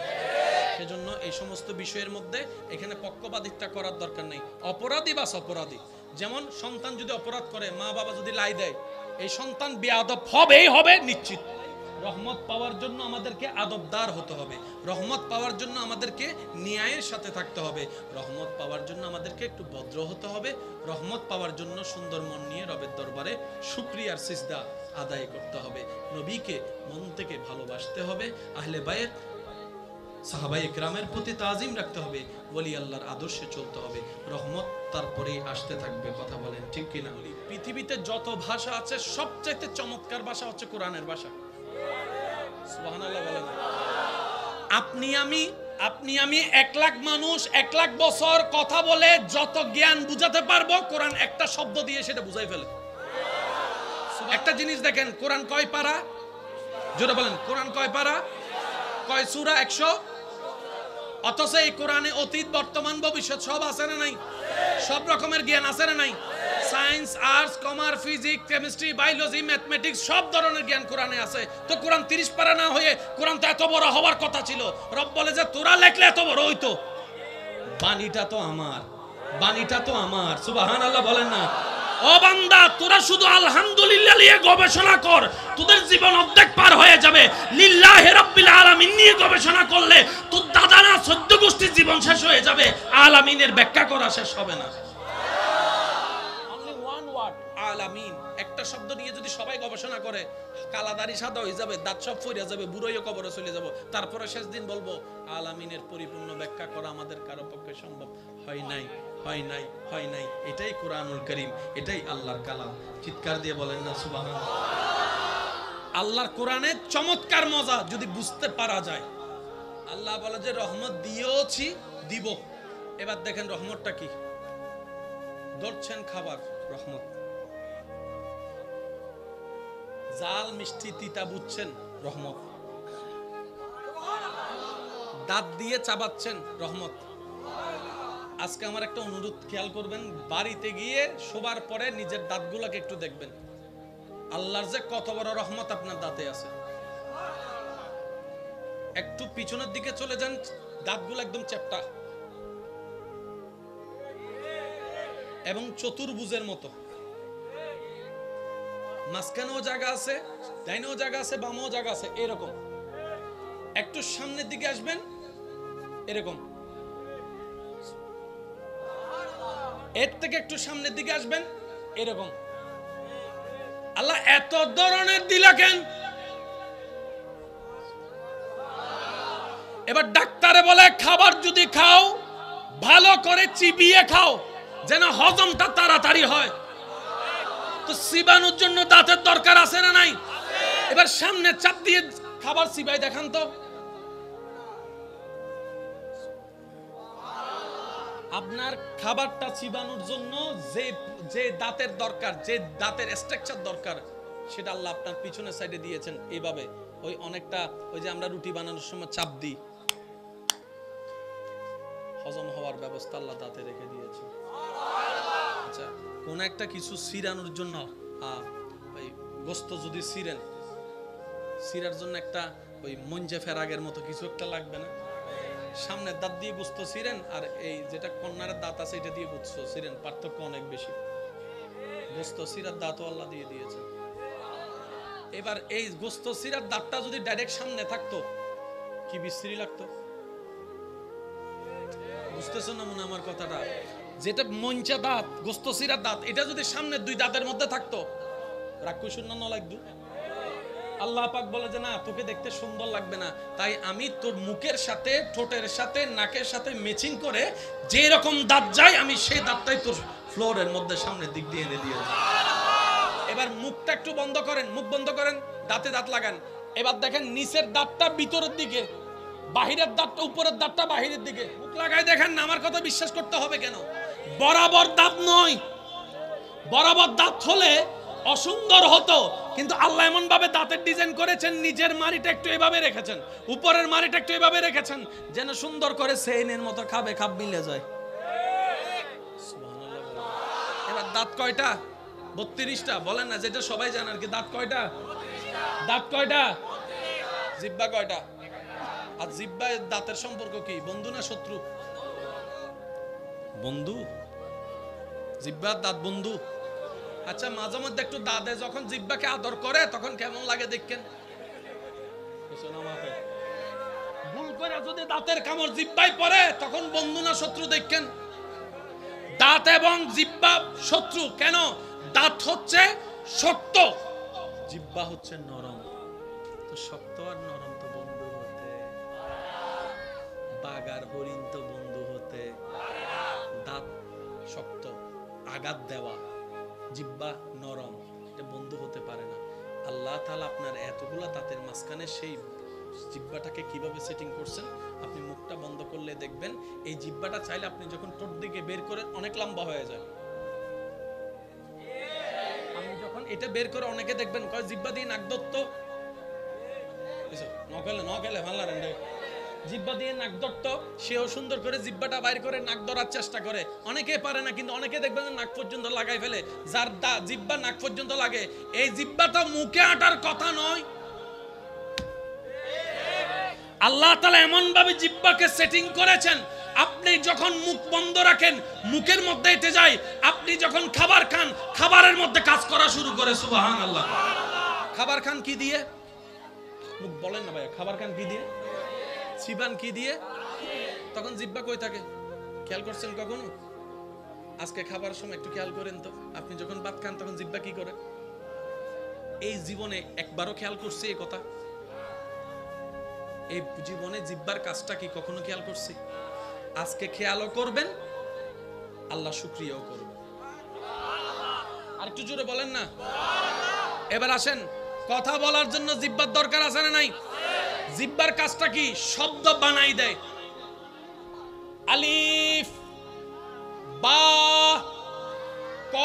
সেজন্য এই সমস্ত বিষয়ের মধ্যে এখানে পক্ষপাতিত্ব করার দরকার নেই। অপরাধী বা অপরাধী, যেমন সন্তান যদি অপরাধ করে, মা বাবা যদি লাই দেয়, এই সন্তান বেয়াদব হবেই হবে নিশ্চিত। রহমত পাওয়ার জন্য আমাদেরকে আদবদার হতে হবে, রহমত পাওয়ার জন্য আমাদেরকে ন্যায়ের সাথে থাকতে হবে, রহমত পাওয়ার জন্য আমাদেরকে একটু ভদ্র হতে হবে, রহমত পাওয়ার জন্য সুন্দর মন নিয়ে রবের দরবারে শুকরিয়ার সিজদা আদায় করতে হবে, নবীকে মন থেকে ভালোবাসতে হবে, আহলে বায়ত সাহাবায়ে কেরামের প্রতি তাজিম রাখতে হবে, ওলি আল্লাহর আদর্শে চলতে হবে, রহমত তারপরে আসতে থাকবে। কথা বলেন ঠিক কিনা? পৃথিবীতে যত ভাষা আছে সবচেয়ে চমৎকার ভাষা হচ্ছে কোরআনের ভাষা। সুবহানাল্লাহ বলেন। আপনি আমি 1 লাখ মানুষ 1 লাখ বছর কথা বলে যত জ্ঞান বুঝাতে পারবো, কোরআন একটা শব্দ দিয়ে সেটা বুঝাই ফেলে। একটা জিনিস দেখেন, কোরআন কয় পারা? জোরে বলেন, কোরআন কয় পারা? কয় সূরা? 100। অথচ এই কোরআনে অতীত, বর্তমান, ভবিষ্যৎ সব আছে না নাই? সব রকমের জ্ঞান আছে না নাই? Science, arts, commerce, physics, chemistry, biology, mathematics সব ধরনের জ্ঞান কোরআনে আছে। তো কোরআন 30 পারা না হয়ে কোরআন তো এত বড় হওয়ার কথা ছিল। রব বলে যে তোরা লেখলে এত বড় হইতো। বাণীটা তো আমার, বাণীটা তো আমার। সুবহানাল্লাহ বলেন না? ও বান্দা, তোরা শুধু আলহামদুলিল্লাহ নিয়ে গবেষণা কর, তোদের জীবন অর্ধেক পার হয়ে যাবে। লিল্লাহি রাব্বিল আলামিন নিয়ে গবেষণা করলে তোর দাদা না 14 গোষ্ঠীর জীবন শেষ হয়ে যাবে, আলামিনের ব্যাখ্যা করা শেষ হবে না। অনলি ওয়ান ওয়ার্ড, আলামিন। একটা শব্দ নিয়ে যদি সবাই গবেষণা করে, কালাদারি সাদা হয়ে যাবে, দাঁত সব ফইরা যাবে, বুড়োইও কবরে চলে যাব। তারপরে শেষ দিন বলবো আলামিনের পরিপূর্ণ ব্যাখ্যা করা আমাদের কারো পক্ষে সম্ভব হয় নাই, হয় নাই, হয় নাই। এটাই কোরআনুল কারীম, এটাই আল্লাহর কালাম। চিৎকার দিয়ে বলেন না সুবহানাল্লাহ। আল্লাহর কোরআনের চমৎকার মজা যদি বুঝতে পারা যায়। আল্লাহ বলে যে রহমত দিয়েওছি, দিব। এবার দেখেন রহমতটা কি। ধরছেন খাবার, রহমত। জাল মিষ্টি তিতা বুঝছেন, রহমত। দাঁত দিয়ে চাবাচ্ছেন, রহমত। আজকে আমার একটা অনুরোধ, খেয়াল করবেন, বাড়িতে গিয়ে শোবার পরে নিজের দাঁতগুলোকে একটু দেখবেন। আল্লাহর যে কত বড় রহমত আপনার দাঁতে আছে। একটু পিছনের দিকে চলে যান, দাঁতগুলো একদম চ্যাপ্টা এবং চতুর্ভুজের মতো। মাঝখানেও জায়গা আছে, ডাইনেও জায়গা আছে, বামেও জায়গা আছে, এরকম। একটু সামনের দিকে আসবেন, এরকম। এর থেকে একটু সামনের দিকে আসবেন, এরকম। আল্লাহ এত ধরনের দিলা কেন? এবার ডাক্তারে বলে খাবার যদি খাও ভালো করে চিবিয়ে খাও, যেন হজমটা তাড়াতাড়ি হয়। তো চিবানোর জন্য দাঁতের দরকার আছে না নাই? এবার সামনে চাপ দিয়ে খাবার চিবাই দেখান তো। আপনার খাবারটা চিবানোর জন্য যে দাঁতের দরকার, যে দাঁতের স্ট্রাকচার দরকার, সেটা আল্লাহ আপনার পিছনের সাইডে দিয়েছেন এইভাবে। ওই অনেকটা, ওই যে আমরা রুটি বানানোর সময় চাপ দিই, হজম হওয়ার ব্যবস্থা আল্লাহ দাঁতে রেখে দিয়েছে। আচ্ছা, কোন একটা কিছু ছিরানোর জন্য, ওই গোস্ত যদি ছিরার জন্য একটা ওই মঞ্জে ফেরাগের মতো কিছু একটা লাগবে না? সামনের দাঁত দিয়ে গোস্ত ছিরেন, আর এই যেটা কর্নারের দাঁত আছে এটা দিয়ে গোস্ত ছিরেন, পার্থক্য অনেক বেশি। গোস্ত ছিরার দাঁতও আল্লাহ দিয়ে দিয়েছে। এবার এই গোস্ত সিরার দাঁতটা যদি ডাইরেক্ট সামনে থাকতো কি বিশ্রী লাগতো, বুঝতেছো না মনে আমার কথাটা? যেটা মঞ্চা দাঁত, গোস্ত সিরার দাঁত, এটা যদি সামনে দুই দাঁতের মধ্যে থাকতো রাক্ষু শূন্য না লাগতো। আল্লাহ পাক বলে যে না, তোকে দেখতে সুন্দর লাগবে না, তাই আমি তোর মুখের সাথে, ঠোঁটের সাথে, নাকের সাথে ম্যাচিং করে যে রকম দাঁত যায় আমি সেই দাঁতটাই তোর ফ্লোরের মধ্যে সামনের দিক দিয়ে এনে দিয়ে। এবার মুখটা একটু বন্ধ করেন, মুখ বন্ধ করেন, দাঁতে দাঁত লাগান। এবার দেখেন নিচের দাঁতটা ভিতরের দিকে, বাহিরের দাঁতটা উপরের দাঁতটা বাহিরের দিকে। মুখ লাগাই দেখেন না, আমার কথা বিশ্বাস করতে হবে কেন? বরাবর দাঁত নয়, বরাবর দাঁত হলে অসুন্দর হতো, কিন্তু আল্লাহ এমন ভাবে দাঁতের ডিজাইন করেছেন, নিচের মাড়িটা একটু এভাবে রেখেছেন, উপরের মাড়িটা একটু এভাবে রেখেছেন, যেন সুন্দর করে সেইনের মতো খাবে খাপ মিলে যায়। এবার দাঁত কয়টা? 32টা। বলেন না, যেটা সবাই জানে আর কি। দাঁত কয়টা? দাঁত কয়টা? জিহ্বা কয়টা? আর জিহ্বা দাঁতের সম্পর্ক কি? বন্ধু না শত্রু? বন্ধু। জিহ্বার দাঁত বন্ধু। আচ্ছা, মাঝে মধ্যে একটু দাঁতে যখন জিহ্বাকে আদর করে তখন কেমন লাগে দেখেন? ভুল করে যদি দাঁতের কামড় জিহ্বায় পড়ে তখন বন্ধু না শত্রু দেখেন? দাঁত এবং জিহ্বা শত্রু কেন? দাঁত হচ্ছে শক্ত, জিহ্বা হচ্ছে নরম। তো শক্ত আর নরম তো বন্ধু হতে, বাঘ আর হরিণ তো বন্ধু হতে। দাঁত শক্ত, আঘাত দেওয়া, জিহ্বা নরম, এটা বন্ধু হতে পারে না। আল্লাহ তাআলা আপনার এতগুলা দাঁতের মাঝখানে সেই জিহ্বাটাকে কিভাবে সেটিং করছেন, আপনি মুখটা বন্ধ করলে দেখবেন এই জিহ্বাটা চাইলে আপনি যখন ঠোঁট দিকে বের করেন অনেক লম্বা হয়ে যায়। আমি যখন এটা বের করে অনেকে দেখবেন কয় জিহ্বা দিয়ে নাক ধরত, নকলে ভালো রে, জিহ্বা দিয়ে নাক ধরত, সেও সুন্দর করে জিহ্বাটা বাইর করে নাক ধরার চেষ্টা করে। অনেকে পারে না, কিন্তু অনেকে দেখবেন নাক পর্যন্ত লাগাই ফেলে। যার জিহ্বা নাক পর্যন্ত লাগে, এই জিহ্বাটা মুখে আটার কথা নয়। আল্লাহ তাআলা এমন ভাবে জিহ্বাকে সেটিং করেছেন, আপনি যখন মুখ বন্ধ রাখেন মুখের মধ্যে এটে যায়, আপনি যখন খাবার খান খাবারের মধ্যে কাজ করা শুরু করে। সুবহানাল্লাহ। খাবার খান কি দিয়ে? মুখ বলেন না ভাইয়া, খাবার খান কি দিয়ে? চিবান কি দিয়ে? তখন জিহ্বা কই থাকে? খেয়াল করছেন কখনো? আজকে খাবার সময় একটু খেয়াল করেন তো, আপনি যখন ভাত খান তখন জিহ্বা কি করে? এই জীবনে একবারও খেয়াল করছি এই কথা? এই জীবনে জিহ্বার কাজটা কি কখনো খেয়াল করছি? আজকে খেয়ালও করবেন, আল্লাহ শুকরিয়াও করবেন। আর একটু জোরে বলেন না। এবার আসেন, কথা বলার জন্য জিহ্বার দরকার আছে না নাই? জিহ্বার কাজটা কি? শব্দ বানাই দেয়। আলিফ, বা, ক,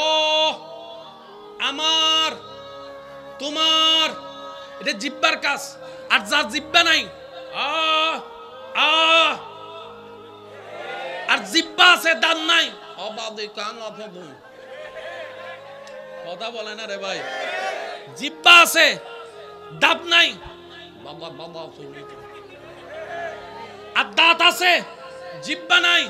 আমার, তোমার, এটা জিহ্বার কাজ। আর যার জিহ্বা নাই, আ আ, আর জিহ্বা আছে দাঁত নাই, অবাদে কান অভাবু। কথা বলে না রে ভাই। জিহ্বা আছে দাঁত নাই, বাবা বাবা। আর দাঁত আছে জিহ্বা নাই,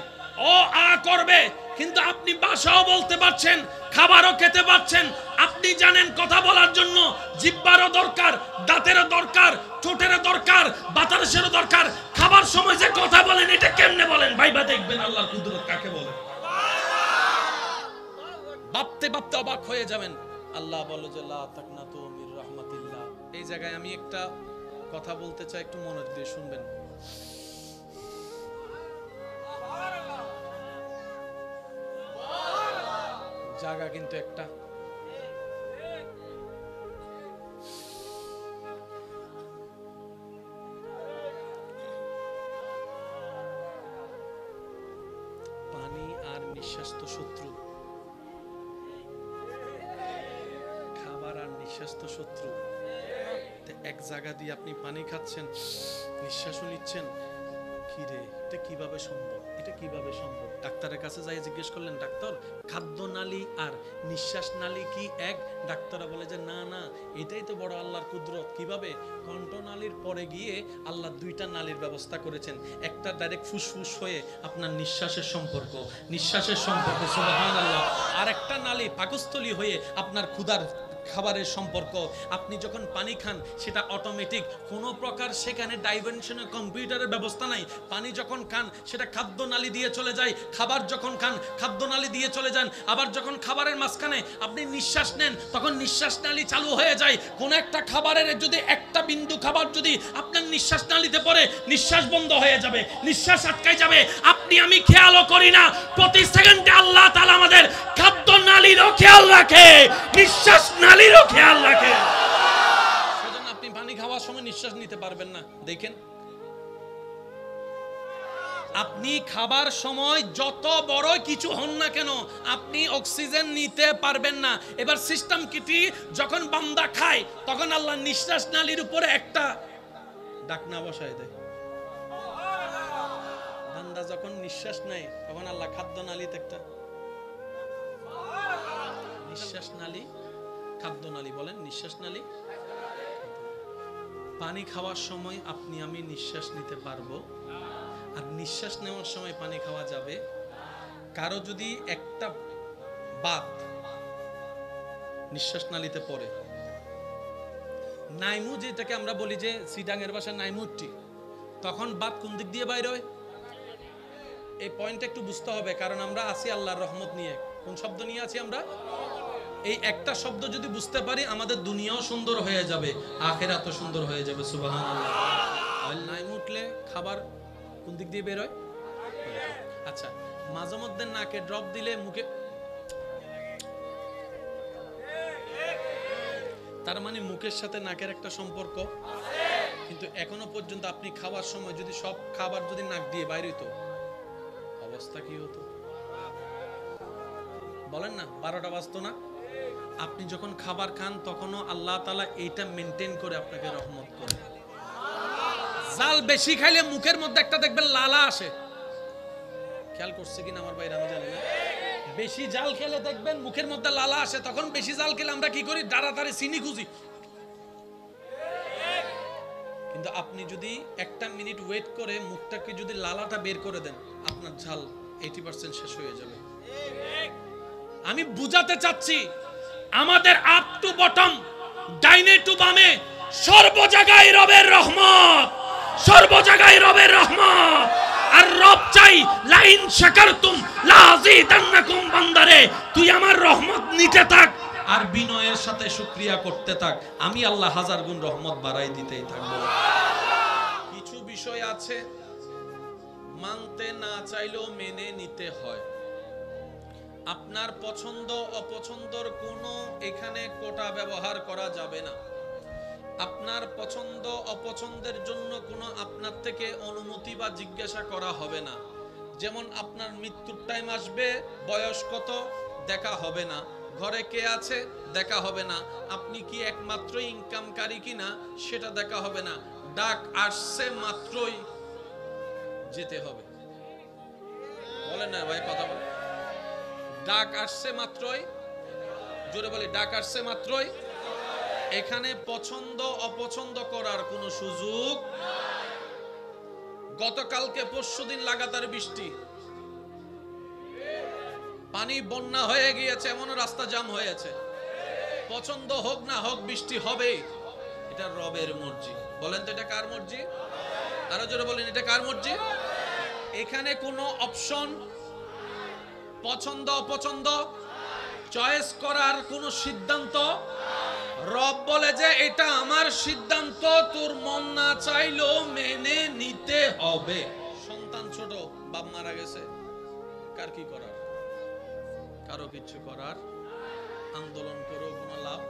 ও আ করবে, কিন্তু আপনি ভাষাও বলতে পারছেন, খাবারও খেতে পারছেন। আপনি জানেন কথা বলার জন্য জিহ্বারও দরকার, দাঁতেরও দরকার, ঠোঁটেরও দরকার, বাতাসেরও দরকার। খাবার সময় যে কথা বলেন এটা কেমনে বলেন ভাইবা দেখবেন আল্লাহর কুদরত কাকে বলে। ভাবতে ভাবতে অবাক হয়ে যাবেন। আল্লাহ বলে যে লা তাকনাতু মির রাহমাতিল্লাহ। এই জায়গায় আমি একটা কথা বলতে চাই, একটু মনোযোগ দিয়ে শুনবেন। জায়গা কিন্তু একটা, পানি আর নিঃশ্বাস তো শত্রু, খাবার আর নিঃশ্বাস তো শত্রু। এক জায়গা দিয়ে আপনি পানি খাচ্ছেন, নিঃশ্বাসও নিচ্ছেন, কি রে এটা কিভাবে সম্ভব? এটা কিভাবে সম্ভব? ডাক্তারের কাছে যাই জিজ্ঞেস করলেন, ডাক্তার খাদ্য নালী আর নিঃশ্বাস নালী কি এক? ডাক্তাররা বলে যে না না, এটাই তো বড় আল্লাহর কুদরত। কিভাবে? কণ্ঠনালীর পরে গিয়ে আল্লাহ দুইটা নালীর ব্যবস্থা করেছেন, একটা ডাইরেক্ট ফুসফুস হয়ে আপনার নিঃশ্বাসের সম্পর্ক, নিঃশ্বাসের সম্পর্ক সুবহানাল্লাহ, আর একটা নালী পাকস্থলী হয়ে আপনার ক্ষুধার খাবারের সম্পর্ক। আপনি যখন পানি খান সেটা অটোমেটিক, কোনো প্রকার সেখানে ডাইমেনশনের কম্পিউটারের ব্যবস্থা নাই। পানি যখন খান সেটা খাদ্যনালী দিয়ে চলে যায়, খাবার যখন খান খাদ্যনালী দিয়ে চলে যান। আবার যখন খাবারের মাঝখানে আপনি নিঃশ্বাস নেন তখন নিঃশ্বাস নালী চালু হয়ে যায়। কোন একটা খাবারের যদি একটা বিন্দু খাবার যদি আপনার নিঃশ্বাস নালীতে পড়ে, নিঃশ্বাস বন্ধ হয়ে যাবে, নিঃশ্বাস আটকায় যাবে। আপনি আমি খেয়ালও করি না, প্রতি সেকেন্ডে আল্লাহ তাআলা আমাদের খাদ্যনালীরও খেয়াল রাখে, নিঃশ্বাস নালীরও খেয়াল রাখে। সেজন্য আপনি পানি খাওয়ার সময় নিঃশ্বাস নিতে পারবেন না। দেখেন, আপনি খাবার সময় যত বড় কিছু হন না কেন আপনি অক্সিজেন নিতে পারবেন না। এবার সিস্টেম কিটি, যখন বান্দা খায় তখন আল্লাহ নিঃশ্বাস নালীর উপরে একটা ঢাকনা বসায় দেয়। বান্দা যখন নিঃশ্বাস নেয় তখন আল্লাহ খাদ্য নালীতে একটা নিঃশ্বাস নালী, খাদ্য নালী বলেন, নিঃশ্বাস নালী। পানি খাওয়ার সময় আপনি আমি নিঃশ্বাস নিতে পারবো, আর নিঃশ্বাস নেওয়ার সময় পানি খাওয়া যাবে। কারো যদি একটা বাত নিঃশ্বাস নালীতে পড়ে, নাইমু যেটাকে আমরা বলি যে সিডাঙের ভাষায় নাইমুটি, তখন বাত কোন দিক দিয়ে বাইরে হয়? এই পয়েন্টটা একটু বুঝতে হবে, কারণ আমরা আছি আল্লাহর রহমত নিয়ে। কোন শব্দ নিয়ে আছি আমরা? এই একটা শব্দ যদি বুঝতে পারি আমাদের দুনিয়াও সুন্দর হয়ে যাবে, আখিরাতও সুন্দর হয়ে যাবে। সুবহানাল্লাহ। নাইম উঠলে খাবার কোন দিক দিয়ে বের হয়? আচ্ছা, মাঝে মধ্যে নাকে ড্রপ দিলে মুখে, তার মানে মুখের সাথে নাকের একটা সম্পর্ক। কিন্তু এখনো পর্যন্ত আপনি খাওয়ার সময় যদি সব খাবার যদি নাক দিয়ে বাইরে হতো, অবস্থা কি হতো বলেন না? 12টা বাজতো না? আপনি যখন খাবার খান তখনও আল্লাহ তাআলা এইটা মেনটেন করে আপনাকে রহমত করে। জাল বেশি খাইলে মুখের মধ্যে একটা দেখবেন লালা আসে, খেয়াল করছে কিনা আমার ভাইরা আমি জানি না। বেশি জাল খেলে দেখবেন মুখের মধ্যে লালা আসে। তখন বেশি জাল খেলে আমরা কি করি? তাড়াতাড়ি চিনি খুঁজি। কিন্তু আপনি যদি একটা মিনিট ওয়েট করে মুখটাকে যদি লালাটা বের করে দেন, আপনার ঝাল 80% শেষ হয়ে যাবে। আমি বুঝাতে চাচ্ছি, আমাদের আপ টু বটম, ডাইনে টু বামে, সর্ব জায়গায় রবের রহমত, সর্ব জায়গায় রবের রহমত। আর রব চাই লাইন শাকারতুম লাযিদান্নাকুম, বান্দারে তুই আমার রহমত নিতে থাক আর বিনয়ের সাথে শুকরিয়া করতে থাক, আমি আল্লাহ হাজার গুণ রহমত বাড়াই দিতেই থাকবো। কিছু বিষয় আছে মানতে না চাইলেও মেনে নিতে হয়। আপনার পছন্দ অপছন্দর কোনো এখানে কোটা ব্যবহার করা যাবে না। আপনার পছন্দ অপছন্দের জন্য কোনো আপনার থেকে অনুমতি বা জিজ্ঞাসা করা হবে না। যেমন আপনার মৃত্যুর টাইম আসবে, বয়স কত দেখা হবে না, ঘরে কে আছে দেখা হবে না, আপনি কি একমাত্র ইনকামকারী কিনা সেটা দেখা হবে না। ডাক আসছে মাত্রই যেতে হবে। বলেন না ভাই, কথা বলেন। ডাক আসছে মাত্রই, জোরে বলি, ডাক আসছে মাত্রই। এখানে পছন্দ অপছন্দ করার কোনো সুযোগ। গতকালকে পরশুদিন লাগাতার বৃষ্টি, পানি বন্যা হয়ে গিয়েছে, এমন রাস্তা জাম হয়েছে। পছন্দ হোক না হোক বৃষ্টি হবে, এটা রবের মর্জি। বলেন তো এটা কার মর্জি? আরো জোরে বলেন, এটা কার মর্জি? এখানে কোনো অপশন, পছন্দ অপছন্দ, চয়েস করার কোনো সিদ্ধান্ত। রব বলে যে এটা আমার সিদ্ধান্ত, তোর মন না চাইলেও মেনে নিতে হবে। সন্তান ছোট, বাপ মারা গেছে, কার কি করার? কারো কিছু করার। আন্দোলন করেও কোনো লাভ,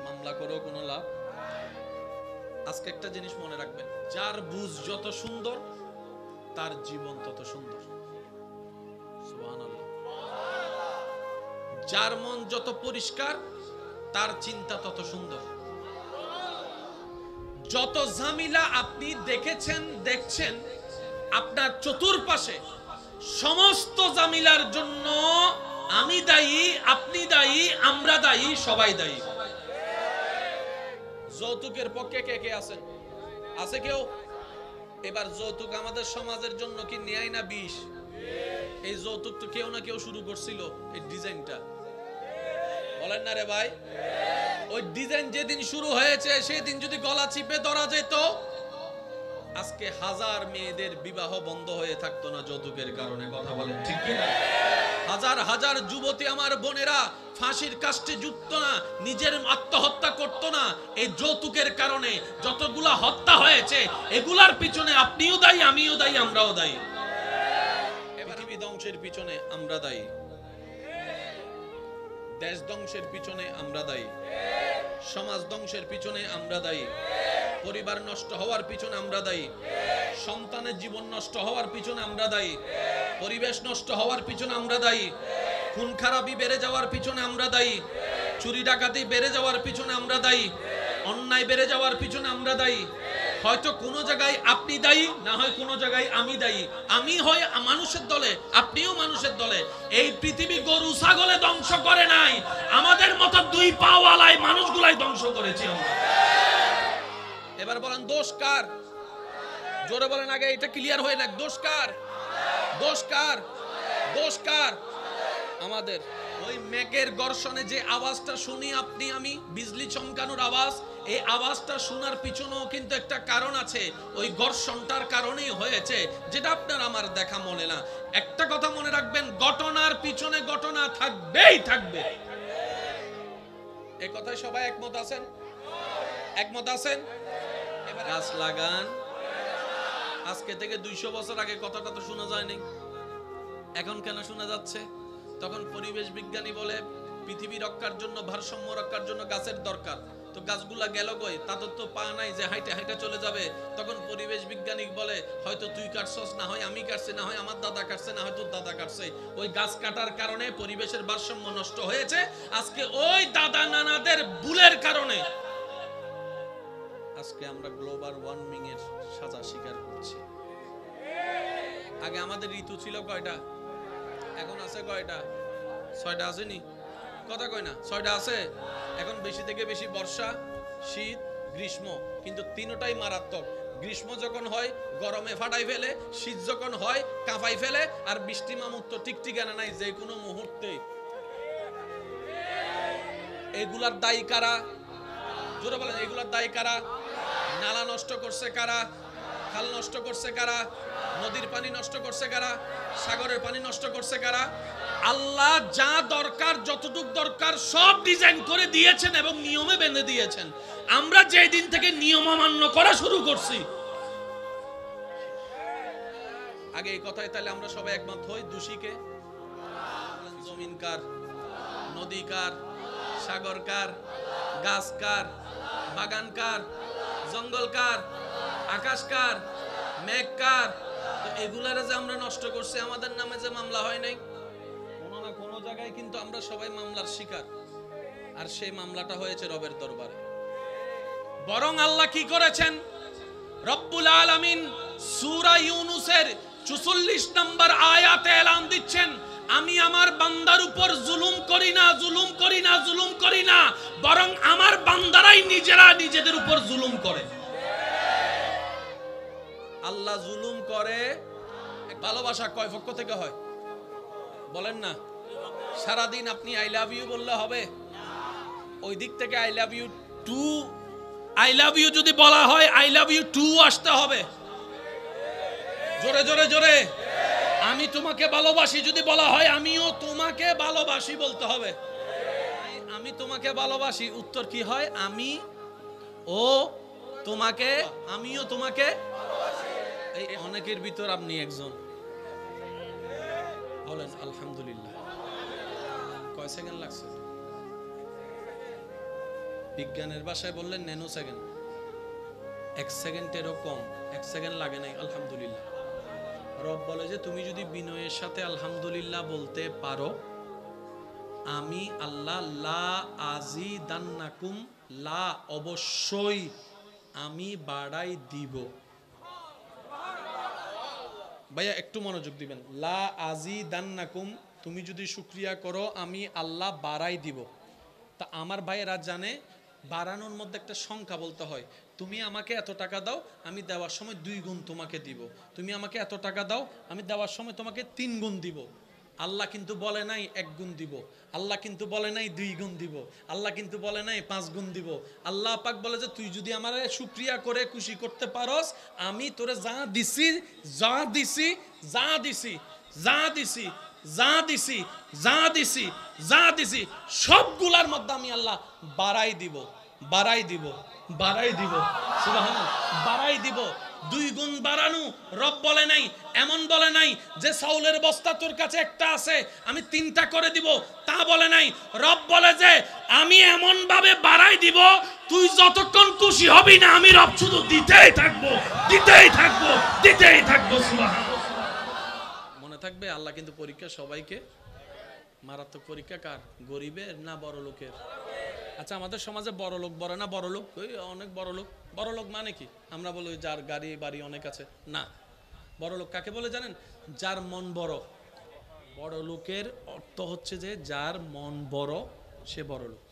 মামলা করেও কোনো লাভ। আজকে একটা জিনিস মনে রাখবেন, যার বুঝ যত সুন্দর তার জীবন তত সুন্দর। সুবহানাল্লাহ। যার মন যত পরিষ্কার তার চিন্তা তত সুন্দর। যত ঝামেলা আপনি দেখেছেন দেখছেন আপনার চতুর্পাশে, সমস্ত ঝামেলার জন্য আমি দায়ী, আপনি দায়ী, আমরা দায়ী, সবাই দায়ী। যৌতুকের পক্ষে কে কে আছেন? আছে কেউ? এবার যৌতুক আমাদের সমাজের জন্য কি ন্যায় না বিষ? এই যৌতুক তো কেউ না কেউ শুরু করছিল, এই ডিজাইনটা। বলেন না রে ভাই? ওই ডিজাইন যেদিন শুরু হয়েছে সেদিন যদি গলা চিপে ধরা যেত, আজকে হাজার মেয়েদের বিবাহ বন্ধ হয়ে থাকতো না যৌতুকের কারণে। কথা বলেন ঠিক কি না? হাজার হাজার যুবতী আমার বোনেরা ফাঁসির কাস্টে যুক্ত না, নিজের আত্মহত্যা করতো না এই যৌতুকের কারণে। যতগুলা হত্যা হয়েছে এগুলার পিছনে আপনিও দায়ী, আমিও দায়ী, আমরাও দায়ী। পৃথিবী ধ্বংসের পিছনে আমরা দায়ী, দেশ ধ্বংসের পিছনে আমরা দায়ী, সমাজ ধ্বংসের পিছনে আমরা দায়ী, পরিবার নষ্ট হওয়ার পিছনে আমরা দায়ী, সন্তানের জীবন নষ্ট হওয়ার পিছনে আমরা দায়ী, পরিবেশ নষ্ট হওয়ার পিছনে আমরা দায়ী, খুন খারাপি বেড়ে যাওয়ার পিছনে আমরা দায়ী, চুরি ডাকাতি বেড়ে যাওয়ার পিছনে আমরা দায়ী, অন্যায় বেড়ে যাওয়ার পিছনে আমরা দায়ী। হয়তো কোনো জায়গায় আপনি দায়ী, না হয় কোনো জায়গায় আমি দায়ী। আমি হয় মানুষের দলে, আপনিও মানুষের দলে। এই পৃথিবী গরু ছাগলে ধ্বংস করে নাই, আমাদের মতো দুই পাওয়ালাই মানুষগুলাই ধ্বংস করেছি আমরা। এবার বলেন দোষ কার? জোরে বলেন, আগে এটা ক্লিয়ার হয়ে যাক। দোষ কার? দোষ কার? দোষ কার? আমাদের। ওই মেঘের গর্ষণে যে আওয়াজটা শুনি আপনি আমি, বিজলি চমকানোর আওয়াজ, এই আওয়াজটা শোনার পিছনেও কিন্তু একটা কারণ আছে। ওই গর্ষণটার কারণেই হয়েছে, যেটা আপনার আমার দেখা মনে না। একটা কথা মনে রাখবেন, ঘটনার পিছনে ঘটনা থাকবেই থাকবে। এই কথায় সবাই একমত আছেন? একমত আছেন? এবার গাছ লাগান। আজকে থেকে 200 বছর আগে কথাটা তো শোনা যায়নি, এখন কেন শোনা যাচ্ছে? তখন পরিবেশ বিজ্ঞানী বলে পৃথিবী রক্ষার জন্য, ভারসাম্য রক্ষার জন্য গাছের দরকার। তো গাছগুলা গেল কই? তাদের তো পা নাই যে হাইটে হাইটে চলে যাবে। তখন পরিবেশ বিজ্ঞানী বলে হয়তো তুই কাটছস, না হয় আমি কাটছি, না হয় আমার দাদা কাটছে, না হয় তোর দাদা কাটছে। ওই গাছ কাটার কারণে পরিবেশের ভারসাম্য নষ্ট হয়েছে। আজকে ওই দাদা নানাদের ভুলের কারণে আজকে আমরা গ্লোবাল ওয়ার্মিং এর সাজা স্বীকার করছি। আগে আমাদের ঋতু ছিল কয়টা? এখন আছে কয়টা? 6টা আসেনি? কথা কয় না? 6টা আছে। এখন বেশি থেকে বেশি বর্ষা, শীত, গ্রীষ্ম, কিন্তু তিনটাই মারাত্মক। গ্রীষ্ম যখন হয় গরমে ফাটাই ফেলে, শীত যখন হয় কাঁপাই ফেলে, আর বৃষ্টি মামুত্ব ঠিক ঠিকানা নাই, যে কোনো মুহূর্তে। এগুলার দায়ী কারা? জোরে বলেন, এগুলার দায়ী কারা? নালা নষ্ট করছে কারা? খাল নষ্ট করছে কারা? নদীর পানি নষ্ট করছে কারা? সাগরের পানি নষ্ট করছে কারা? আল্লাহ যা দরকার, যতটুক দরকার সব ডিজাইন করে দিয়েছেন এবং নিয়মে বেঁধে দিয়েছেন। আমরা যেই দিন থেকে নিয়ম অমান্য করা শুরু করছি, আগে এই কথাই তাহলে আমরা সবাই একমত হই, দোষীকে? জমিন কার? নদী কার? সাগর কার? গাছ কার? বাগান কার? জঙ্গল কার? আকাশ কার? মেঘ কার? তো এগুলারে যে আমরা নষ্ট করছি, আমাদের নামে যে মামলা হয় নাই, কোনো না কোনো জায়গায় কিন্তু আমরা সবাই মামলার শিকার। আর সেই মামলাটা হয়েছে রবের দরবারে। বরং আল্লাহ কি করেছেন? রব্বুল আলামিন সূরা ইউনূসের 44 নম্বর আয়াতে এলান দিচ্ছেন, আমি আমার বান্দার উপর জুলুম করি না, জুলুম করি না, জুলুম করি না, বরং আমার বান্দারাই নিজেরা নিজেদের উপর জুলুম করে। আল্লাহ জুলুম করে। ভালোবাসা কয় পক্ষ থেকে হয় বলেন না? সারাদিন আপনি আই লাভ ইউ বললে হবে? ওই দিক থেকে I love you too, I love you যদি বলা হয় আই লাভ ইউ টু আসতে হবে। জোরে জোরে জোরে। আমি তোমাকে ভালোবাসি যদি বলা হয়, আমিও তোমাকে ভালোবাসি বলতে হবে। আমি তোমাকে ভালোবাসি, উত্তর কি হয়? আমি ও তোমাকে, আমিও তোমাকে। এই অনেকের ভিতর আপনি একজন। বলেন আলহামদুলিল্লাহ। কয় সেকেন্ড লাগছে? বিজ্ঞানের ভাষায় বললেন ন্যানো সেকেন্ড। 1 সেকেন্ডেরও কম, 1 সেকেন্ড লাগে নাই। আলহামদুলিল্লাহ। রব বলে যে তুমি যদি বিনয়ের সাথে আলহামদুলিল্লাহ বলতে পারো, আমি আল্লাহ লা আজিদান্নাকুম, লা অবশ্যই আমি বাড়াই দিব। ভাইয়া একটু মনোযোগ দিবেন। লা আজিদান্নাকুম, তুমি যদি শুকরিয়া করো আমি আল্লাহ বাড়াই দিব। তা আমার ভাইয়েরা জানে বাড়ানোর মধ্যে একটা সংখ্যা বলতে হয়। তুমি আমাকে এত টাকা দাও, আমি দেওয়ার সময় 2 গুণ তোমাকে দিব। তুমি আমাকে এত টাকা দাও, আমি দেওয়ার সময় তোমাকে 3 গুণ দিব। আল্লাহ কিন্তু বলে নাই 1 গুণ দিব, আল্লাহ কিন্তু বলে নাই 2 গুণ দিব, আল্লাহ কিন্তু বলে নাই 5 গুণ দিব। আল্লাহ পাক বলে যে তুই যদি আমারে শুকরিয়া করে খুশি করতে পারস, আমি তোরে যা দিছি যা দিছি যা দিছি যা দিছি যা দিছি যা দিছি যা দিছি সবগুলার মধ্যে আমি আল্লাহ বাড়াই দিব বাড়াই দিব বাড়াই দিব। সুবহানাল্লাহ, বাড়াই দিব। 2 গুণ বাড়ানো রব বলে নাই, এমন বলে নাই যে চাউলের বস্তা তোর কাছে একটা আছে আমি 3টা করে দিব, তা বলে নাই। রব বলে যে আমি এমন ভাবে বাড়াই দিব তুই যতক্ষণ খুশি হবি না আমি রব শুধু দিতেই থাকবো দিতেই থাকবো দিতেই থাকবো। সুবহানাল্লাহ। মনে থাকবে আল্লাহ কিন্তু পরীক্ষা সবাইকে, মারাত্মক পরীক্ষা কার? গরিবের না বড় লোকের? আচ্ছা, আমাদের সমাজে বড় লোক বলে না, বড় লোক ওই অনেক বড় লোক। বড় লোক মানে কি? আমরা বলি যার গাড়ি বাড়ি অনেক আছে না। বড় লোক কাকে বলে জানেন? যার মন বড়। বড় লোকের অর্থ হচ্ছে যে যার মন বড় সে বড় লোক।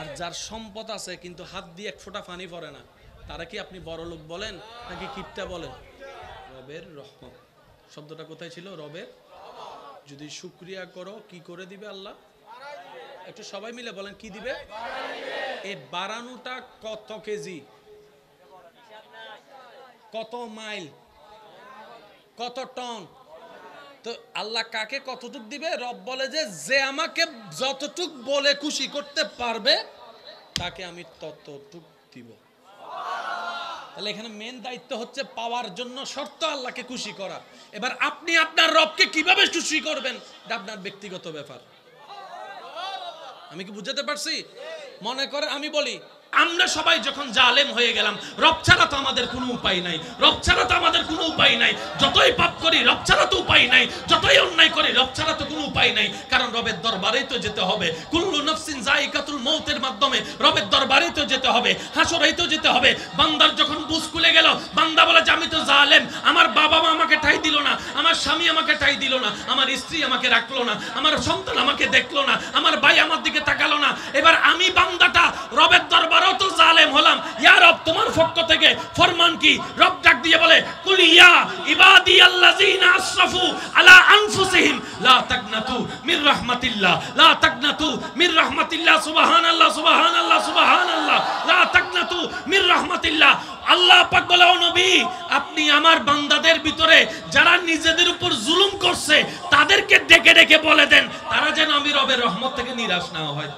আর যার সম্পদ আছে কিন্তু হাত দিয়ে 1 ফোঁটা পানি পড়ে না, তারা কি আপনি বড় লোক বলেন নাকি কিপটা বলেন? রবের রহমত শব্দটা কোথায় ছিল? রবের। যদি শুকরিয়া করো কি করে দিবে আল্লাহ? একটু সবাই মিলে বলেন কি দিবে? এই বাড়ানোটা কত কেজি, কত মাইল, কত টন? তো আল্লাহ কাকে কতটুক দিবে? রব বলে যে আমাকে যতটুক বলে খুশি করতে পারবে তাকে আমি ততটুক দিব। তাহলে এখানে মেন দায়িত্ব হচ্ছে পাওয়ার জন্য শর্ত আল্লাহকে খুশি করা। এবার আপনি আপনার রবকে কিভাবে খুশি করবেন এটা আপনার ব্যক্তিগত ব্যাপার। আমি কি বুঝাতে পারছি? মনে করে আমি বলি আমরা সবাই যখন জালেম হয়ে গেলাম, রব ছাড়া তো আমাদের কোনো উপায় নাই, রব ছাড়া তো আমাদের কোনো উপায় নাই। যতই পাপ করি রব ছাড়া তো উপায় নাই, যতই অন্যায় করি রব ছাড়া তো কোনো উপায় নাই। কারণ রবের দরবারেই তো যেতে হবে। কুল্লু নাফসিন যায়িকাতুল মউতের মাধ্যমে রবের দরবারেই তো যেতে হবে, হাসরেই তো যেতে হবে। বান্দার যখন বুঝ খুলে গেল, বান্দা বলে যে আমি তো জালেম, আমার বাবা মা আমাকে ঠাঁই দিল না, আমার স্বামী আমাকে ঠাঁই দিল না, আমার স্ত্রী আমাকে রাখলো না, আমার সন্তান আমাকে দেখলো না, আমার ভাই আমার দিকে তাকালো না। এবার আমি বান্দাটা রবের দরবারেও তো জালেম হলাম। ইয়া রব তোমার পক্ষ থেকে ফরমান কি? রব ডাক দিয়ে বলে কুল ইয়া ইবাদিয়াল্লাযিনা আসরাফু আলা আনফুসিহিম লা তাকনাতু মির রাহমাতিল্লাহ লা তাকনাতু মির রাহমাতিল্লাহ। সুবহানাল্লাহ সুবহানাল্লাহ সুবহানাল্লাহ। লা তাকনাতু মির রাহমাতিল্লাহ। আল্লাহ পাক বলে ও নবী আপনি আমার বান্দাদের ভিতরে যারা নিজেদের উপর জুলুম করছে তাদেরকে ডেকে ডেকে বলে দেন তারা যেন আমি রবের রহমত থেকে নিরাশ না হয়।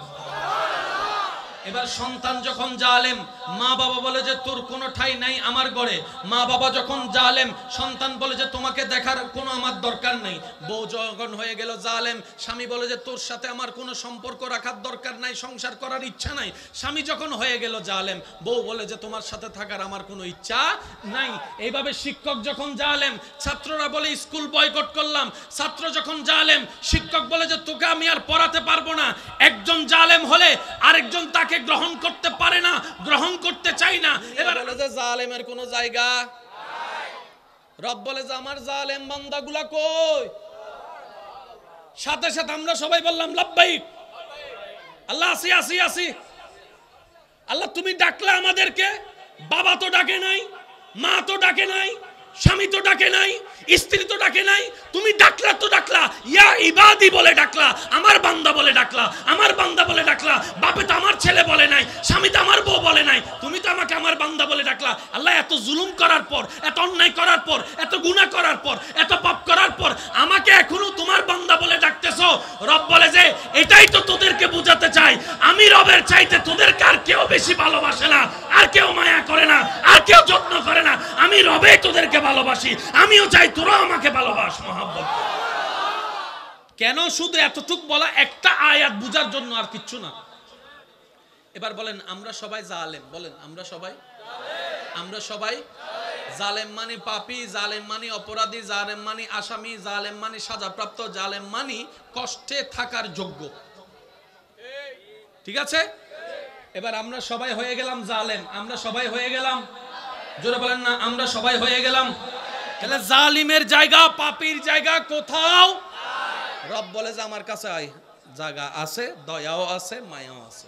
এবার সন্তান যখন জালেম, মা বাবা বলে যে তোর কোনো ঠাঁই নাই আমার ঘরে। মা বাবা যখন জালেম, সন্তান বলে যে তোমাকে দেখার কোনো আমার দরকার নেই। বউ যখন হয়ে গেল জালেম, স্বামী বলে যে তোর সাথে আমার কোনো সম্পর্ক রাখার দরকার নাই, সংসার করার ইচ্ছা নাই। স্বামী যখন হয়ে গেল জালেম, বউ বলে যে তোমার সাথে থাকার আমার কোনো ইচ্ছা নাই। এইভাবে শিক্ষক যখন জালেম, ছাত্ররা বলে স্কুল বয়কট করলাম। ছাত্র যখন জালেম, শিক্ষক বলে যে তোকে আমি আর পড়াতে পারবো না। একজন জালেম হলে আরেকজন তাকে গ্রহণ করতে পারে না, গ্রহণ করতে চাই না। এবার বলে যে জালেমের কোনো জায়গা নাই। রব বলে যে আমার জালেম বান্দাগুলা কই? সাথে সাথে আমরা সবাই বললাম লাব্বাইক। আল্লাহ আসি আসি আসি। আল্লাহ তুমি ডাকলে আমাদেরকে, বাবা তো ডাকে নাই, মা তো ডাকে নাই, স্বামী তো ডাকে নাই, স্ত্রী তো ডাকে নাই, তুমি ডাকলা তো ডাকলা, ইয়া ইবাদি বলে ডাকলা, আমার বান্দা বলে ডাকলা, আমার বান্দা বলে ডাকলা। বাপে তো আমার ছেলে বলে নাই, স্বামী তো আমার বউ বলে নাই, তুমি তো আমাকে আমার বান্দা বলে ডাকলা। আল্লাহ এত জুলুম করার পর, এত অন্যায় করার পর, এত গুনাহ করার পর, এত পাপ করার পর আমাকে এখনো তোমার বান্দা বলে ডাকতেছো। রব বলে যে এটাই তো তোদেরকে বোঝাতে চাই, আমি রবের চাইতে তোদেরকে আর কেউ বেশি ভালোবাসে না, আর কেউ মায়া করে না, আর কেউ যত্ন করে না। আমি রবে তোদেরকে ভালোবাসি, আমিও চাই তোরা আমাকে ভালোবাস। মহব্বত কেন? শুধু এতটুক বলা, একটা আয়াত বুঝার জন্য, আর কিচ্ছু না। এবার বলেন আমরা সবাই জালেম, বলেন আমরা সবাই, আমরা সবাই জালেম মানে পাপী, জালেম মানে অপরাধী, জালেম মানে আসামি, জালেম মানে সাজাপ্রাপ্ত, জালেম মানে কষ্টে থাকার যোগ্য। ঠিক আছে? এবার আমরা সবাই হয়ে গেলাম জালেম, আমরা সবাই হয়ে গেলাম, জোরে বলেন না, আমরা সবাই হয়ে গেলাম। তাহলে জালিমের জায়গা, পাপীর জায়গা কোথাও? রব বলে যে আমার কাছে আয়, জায়গা আছে, দয়াও আছে, মায়াও আছে।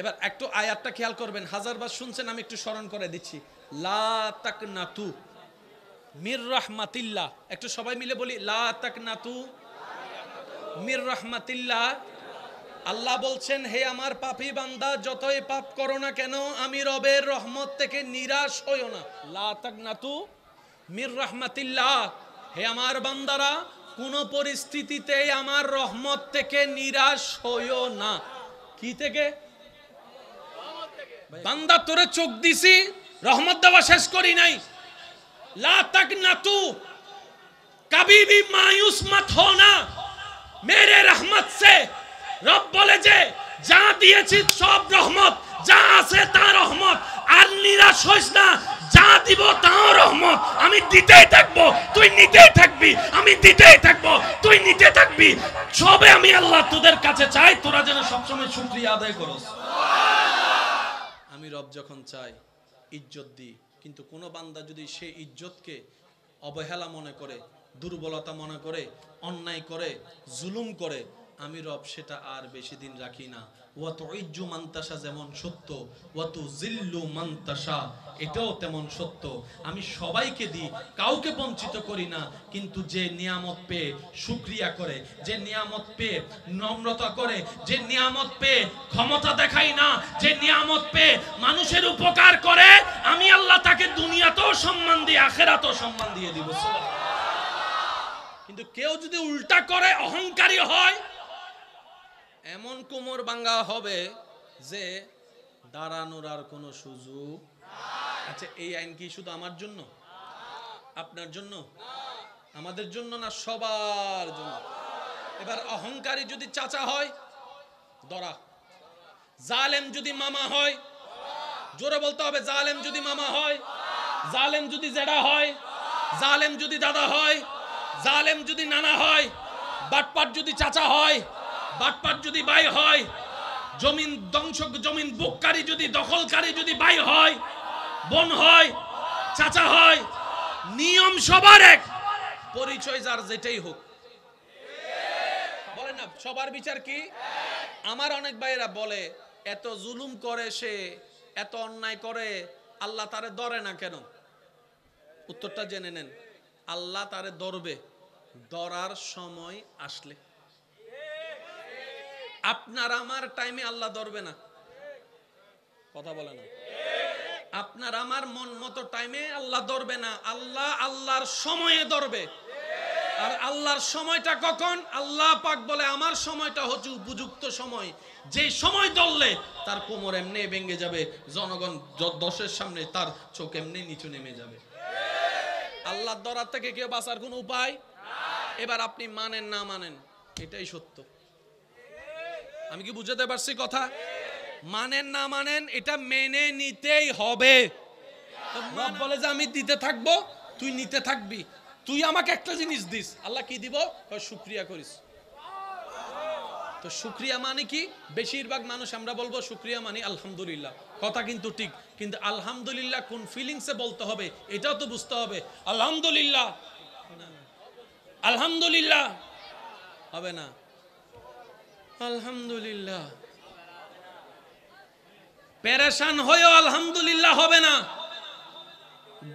এবার একটু আয়াতটা খেয়াল করবেন, হাজারবার শুনছেন, আমি একটু স্মরণ করে দিচ্ছি। লা তাকনাতু, মির রাহমাতিল্লাহ। একটু সবাই মিলে বলি, লা তাকনাতু মির রাহমাতিল্লাহ। আল্লাহ বলছেন, হে আমার পাপী বান্দা, যতই পাপ করো না কেন আমি রবের রহমত থেকে নিরাশ হইও না। লা তাকনাতু মির রাহমাতিল্লাহ। হে আমার বান্দারা, কোন পরিস্থিতিতে আমার রহমত থেকে নিরাশ হইও না। কি থেকে? বান্দা তোরে চোখ দিছি, রহমত দেওয়া শেষ করি নাই। লা তাকনাতু, কবি ভি মায়ুস মত হোনা মেরে রহমত সে। রব বলে যে যা দিয়েছি সব রহমত, যা আছে তা রহমত, আর নিরাশ হইস না। যা দিব তাও রহমত, আমি দিতেই থাকবো, তুই নিতেই থাকবি, আমি দিতেই থাকবো, তুই নিতে থাকবি। সবে আমি আল্লাহ তোদের কাছে চাই, তোরা যেন সবসময় শুকরিয়া আদায় করস। আমি রব যখন চাই ইজ্জত দিই, কিন্তু কোন বান্দা যদি সেই ইজ্জতকে অবহেলা মনে করে, দুর্বলতা মনে করে, অন্যায় করে, জুলুম করে, আমি রব সেটা আর বেশি দিন রাখি না। ওয়াতু ইজ্জু মান্তাসা যেমন সত্য, ওয়াতু জিল্লু মান্তাসা এটাও তেমন সত্য। আমি সবাইকে দিই, কাউকে বঞ্চিত করি না। কিন্তু যে নিয়ামত পেয়ে শুকরিয়া করে, যে নিয়ামত পেয়ে নম্রতা করে, যে নিয়ামত পেয়ে ক্ষমতা দেখাই না, যে নিয়ামত পেয়ে মানুষের উপকার করে, আমি আল্লাহ তাকে দুনিয়াতেও সম্মান দিই, আখিরাতেও সম্মান দিয়ে দিব। কিন্তু কেউ যদি উল্টা করে, অহংকারী হয়, এমন কোমর ভাঙা হবে যে দাঁড়ানোর আর কোনো সুযোগ। আচ্ছা, এই আইন কি শুধু আমার জন্য, আপনার জন্য, আমাদের জন্য না? সবার জন্য। এবার অহংকারী যদি চাচা হয়, ধরা। জালেম যদি মামা হয়, জোরে বলতে হবে, জালেম যদি মামা হয়, জালেম যদি জেঠা হয়, জালেম যদি দাদা হয়, জালেম যদি নানা হয়, বাটপাট যদি চাচা হয়, বাটপাট যদি ভাই হয়, জমিন ধ্বংস, জমিন বুককারী যদি, দখলকারী যদি ভাই হয়, বোন হয়, চাচা হয়, নিয়ম সবার এক, পরিচয় যার যেটাই হোক। বলে না সবার বিচার কি? আমার অনেক ভাইরা বলে, এত জুলুম করে সে, এত অন্যায় করে, আল্লাহ তারে ধরে না কেন? উত্তরটা জেনে নেন। আল্লাহ তারে ধরবে ধরার সময় আসলে। আপনার আমার টাইমে আল্লাহ ধরবে না। কথা বলে না। আপনার আমার মন মতো টাইমে আল্লাহ ধরবে না। আল্লাহ আল্লাহর সময়ে ধরবে। আর আল্লাহর সময়টা কখন? আল্লাহ পাক বলে আমার সময়টা হচ্ছে উপযুক্ত সময়, যে সময় ধরলে তার কোমর এমনি ভেঙে যাবে, জনগণ দশের সামনে তার চোখ এমনি নিচু নেমে যাবে। আল্লাহর ধরার থেকে কেউ বাঁচার কোনো উপায়? এবার আপনি মানেন না মানেন, এটাই সত্য। আমি কি বুঝাতে পারছি কথা? মানেন না মানেন, এটা মেনে নিতেই হবে। রব বলে যে আমি দিতে থাকবো, তুই নিতে থাকবি। তুই আমাকে একটা জিনিস দিস, আল্লাহ কি দিব? শুকরিয়া করিস। তো শুকরিয়া মানে কি? বেশিরভাগ মানুষ আমরা বলবো শুকরিয়া মানে আলহামদুলিল্লাহ, কথা কিন্তু ঠিক, কিন্তু আলহামদুলিল্লাহ কোন ফিলিংসে বলতে হবে এটাও তো বুঝতে হবে। আলহামদুলিল্লাহ, আলহামদুলিল্লাহ হবে না। আলহামদুলিল্লাহ পেরেশান হয়েও আলহামদুলিল্লাহ হবে না।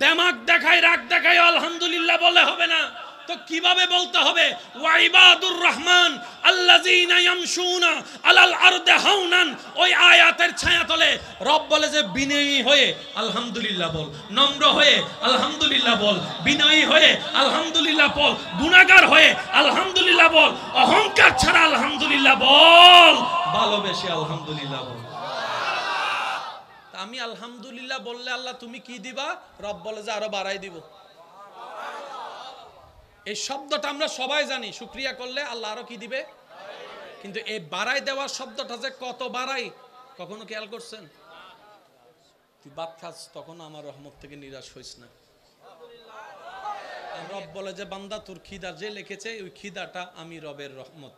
দেমাগ দেখায়, রাগ দেখায় আলহামদুলিল্লাহ বলে হবে না। তো কিভাবে বলতে হবে? ওয়া ইবাদুর রহমান আল্লাযীনা ইয়ামশুনা আলাল আরদি হাওনান। ওই আয়াতের ছায়াতলে রব বলে যে বিনয়ী হয়ে আলহামদুলিল্লাহ বল, নম্র হয়ে আলহামদুলিল্লাহ বল, বিনয়ী হয়ে আলহামদুলিল্লাহ বল, গুনাহগার হয়ে আলহামদুলিল্লাহ বল, অহংকার ছাড়া আলহামদুলিল্লাহ বল, ভালোবেসে আলহামদুলিল্লাহ বল। আমি আলহামদুলিল্লাহ বললে আল্লাহ তুমি কি দিবা? রব বলে যে আরো বাড়াই দিব। এই শব্দটা আমরা সবাই জানি, শুকরিয়া করলে আল্লাহ আরো কি দিবে। কিন্তু এই বাড়াই দেওয়ার শব্দটা যে কত বাড়াই, কখনো খেয়াল করছেন? তুই ভাত খাস, তখন আমার রহমত থেকে নিরাশ হইস না। রব বলে যে বান্দা তোর খিদা যে লিখেছে, ওই খিদাটা আমি রবের রহমত।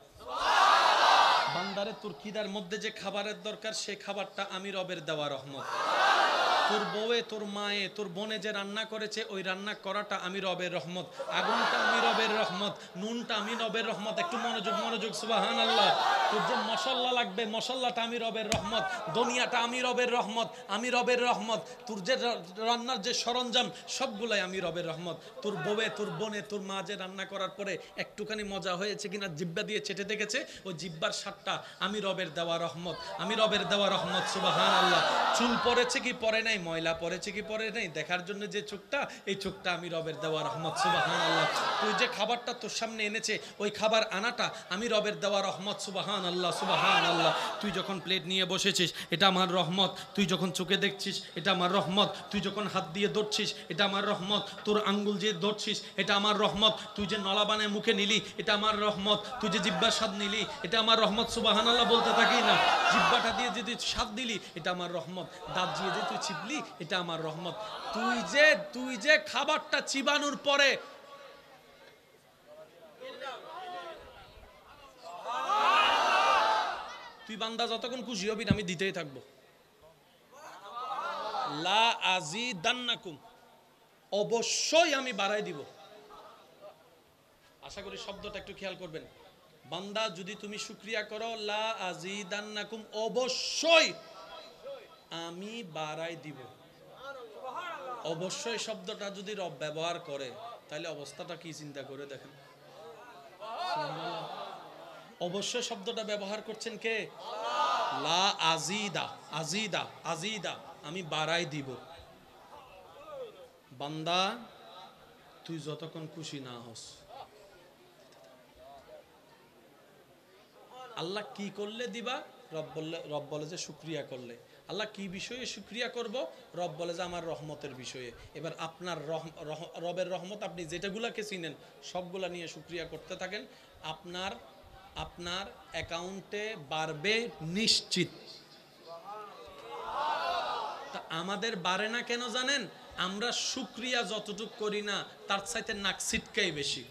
বান্দারে তোর খিদার মধ্যে যে খাবারের দরকার, সে খাবারটা আমি রবের দেওয়া রহমত। তোর বউয়ে, তোর মায়ে, তোর বোনে যে রান্না করেছে, ওই রান্না করাটা আমি রবের রহমত। আগুনটা আমি রবের রহমত, নুনটা আমি রবের রহমত। একটু মনোযোগ, মনোযোগ, সুবহানাল্লাহ। তোর যে মশল্লা লাগবে, মশল্লাটা আমি রবের রহমত, দুনিয়াটা আমি রবের রহমত, আমি রবের রহমত। তোর যে রান্নার যে সরঞ্জাম সবগুলাই আমি রবের রহমত। তোর বউয়ে, তোর বোনে, তোর মা যে রান্না করার পরে একটুখানি মজা হয়েছে কিনা জিব্বা দিয়ে চেটে দেখেছে, ওই জিব্বার স্বাদটা আমি রবের দেওয়া রহমত, আমি রবের দেওয়া রহমত। সুবহানাল্লাহ। চুল পড়েছে কি পরে নাই, ময়লা পড়েছে কি পরে নাই দেখার জন্য যে চোখটা, এই চোখটা আমি রবের দেওয়া রহমত। সুবহানাল্লাহ। তুই যে খাবারটা তোর সামনে এনেছে, ওই খাবার আনাটা আমি রবের দেওয়া রহমত। সুবহানাল্লাহ, সুবহানাল্লাহ। তুই যখন প্লেট নিয়ে বসেছিস, এটা আমার রহমত। তুই যখন চোখে দেখছিস, এটা আমার রহমত। তুই যখন হাত দিয়ে ধরছিস, এটা আমার রহমত। তোর আঙ্গুল যে ধরছিস, এটা আমার রহমত। তুই যে নলা বানে মুখে নিলি, এটা আমার রহমত। তুই যে জিব্বার স্বাদ নিলি, এটা আমার রহমত। সুবহানাল্লাহ বলতে থাকি না? জিব্বাটা দিয়ে যদি স্বাদ দিলি, এটা আমার রহমত। দাঁত দিয়ে যে তুই চিপলি, এটা আমার রহমত। তুই যে খাবারটা চিবানোর পরে তুই বান্দা যতক্ষণ খুশি হবি না, আমি দিতেই থাকবো। লা আজিদান্নাকুম, অবশ্যই আমি বাড়াই দিব। আশা করি শব্দটা একটু খেয়াল করবেন। বান্দা যদি তুমি শুকরিয়া করো, লা আজিদান্নাকুম, অবশ্যই আমি বাড়াই দিব। অবশ্যই শব্দটা যদি রব ব্যবহার করে, তাহলে অবস্থাটা কি চিন্তা করে দেখেন। অবশ্যই শব্দটা ব্যবহার করছেন কে? লা আজিদা, আজিদা, আজিদা, আমি বাড়াই দিব। বান্দা তুই যতক্ষণ খুশি না হস, আল্লাহ কি করলে দিবা? রব বলে যে শুকরিয়া করলে। আল্লাহ কি বিষয়ে শুকরিয়া করব? রব বলে যে আমার রহমতের বিষয়ে। এবার আপনার রবের রহমত আপনি যেটাগুলাকে চিনেন সবগুলা নিয়ে শুকরিয়া করতে থাকেন, আপনার অ্যাকাউন্টে বাড়বে নিশ্চিত। তা আমাদের বাড়ে না কেন জানেন? আমরা শুকরিয়া যতটুকু করি না, তার চাইতে নাক ছিটকাই বেশি।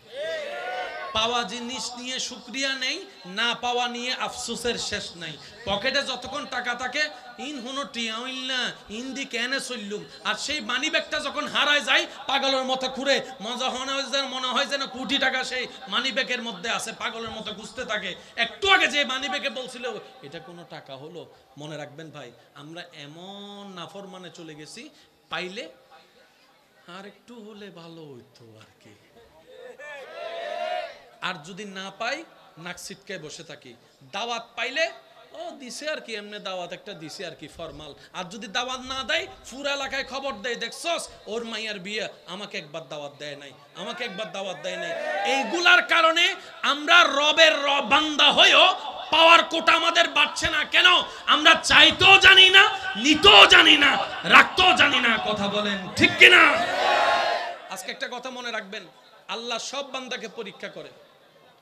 পাওয়া জিনিস নিয়ে শুকরিয়া নেই, না পাওয়া নিয়ে আফসোসের শেষ নাই। পকেটে যতক্ষণ টাকা থাকে, ইন হুনো টিয়া হইল না, ইন্দি কেনে চললুম। আর সেই মানি ব্যাগটা যখন হারায় যায়, পাগলের মতো ঘুরে, মনে হয় যেন কোটি টাকা সেই মানি ব্যাগের মধ্যে আছে, পাগলের মতো খুঁজতে থাকে। একটু আগে যে মানি ব্যাগে বলছিল এটা কোনো টাকা হলো? মনে রাখবেন ভাই, আমরা এমন নাফরমানে চলে গেছি, পাইলে আর একটু হলে ভালো হইতো আর কি। আর যদি না পাই, নাক ছিটকায় বসে থাকি। দাওয়াত পাইলে ও দিছে আর কি, এমনি দাওয়াত একটা দিছে আর কি, ফরমাল। আর যদি দাওয়াত না দেয়, পুরা এলাকায় খবর দেয়, দেখছস ওর মাইয়ার বিয়ে, আমাকে একবার দাওয়াত দেয় নাই, আমাকে একবার দাওয়াত দেয় নাই। এইগুলার কারণে আমরা রবের বান্দা হয়েও পাওয়ার কোটা আমাদের বাড়ছে না। কেন? আমরা চাইতেও জানি না, নিতেও জানি না, রাখতেও জানি না। কথা বলেন ঠিক কিনা? আজকে একটা কথা মনে রাখবেন, আল্লাহ সব বান্দাকে পরীক্ষা করে।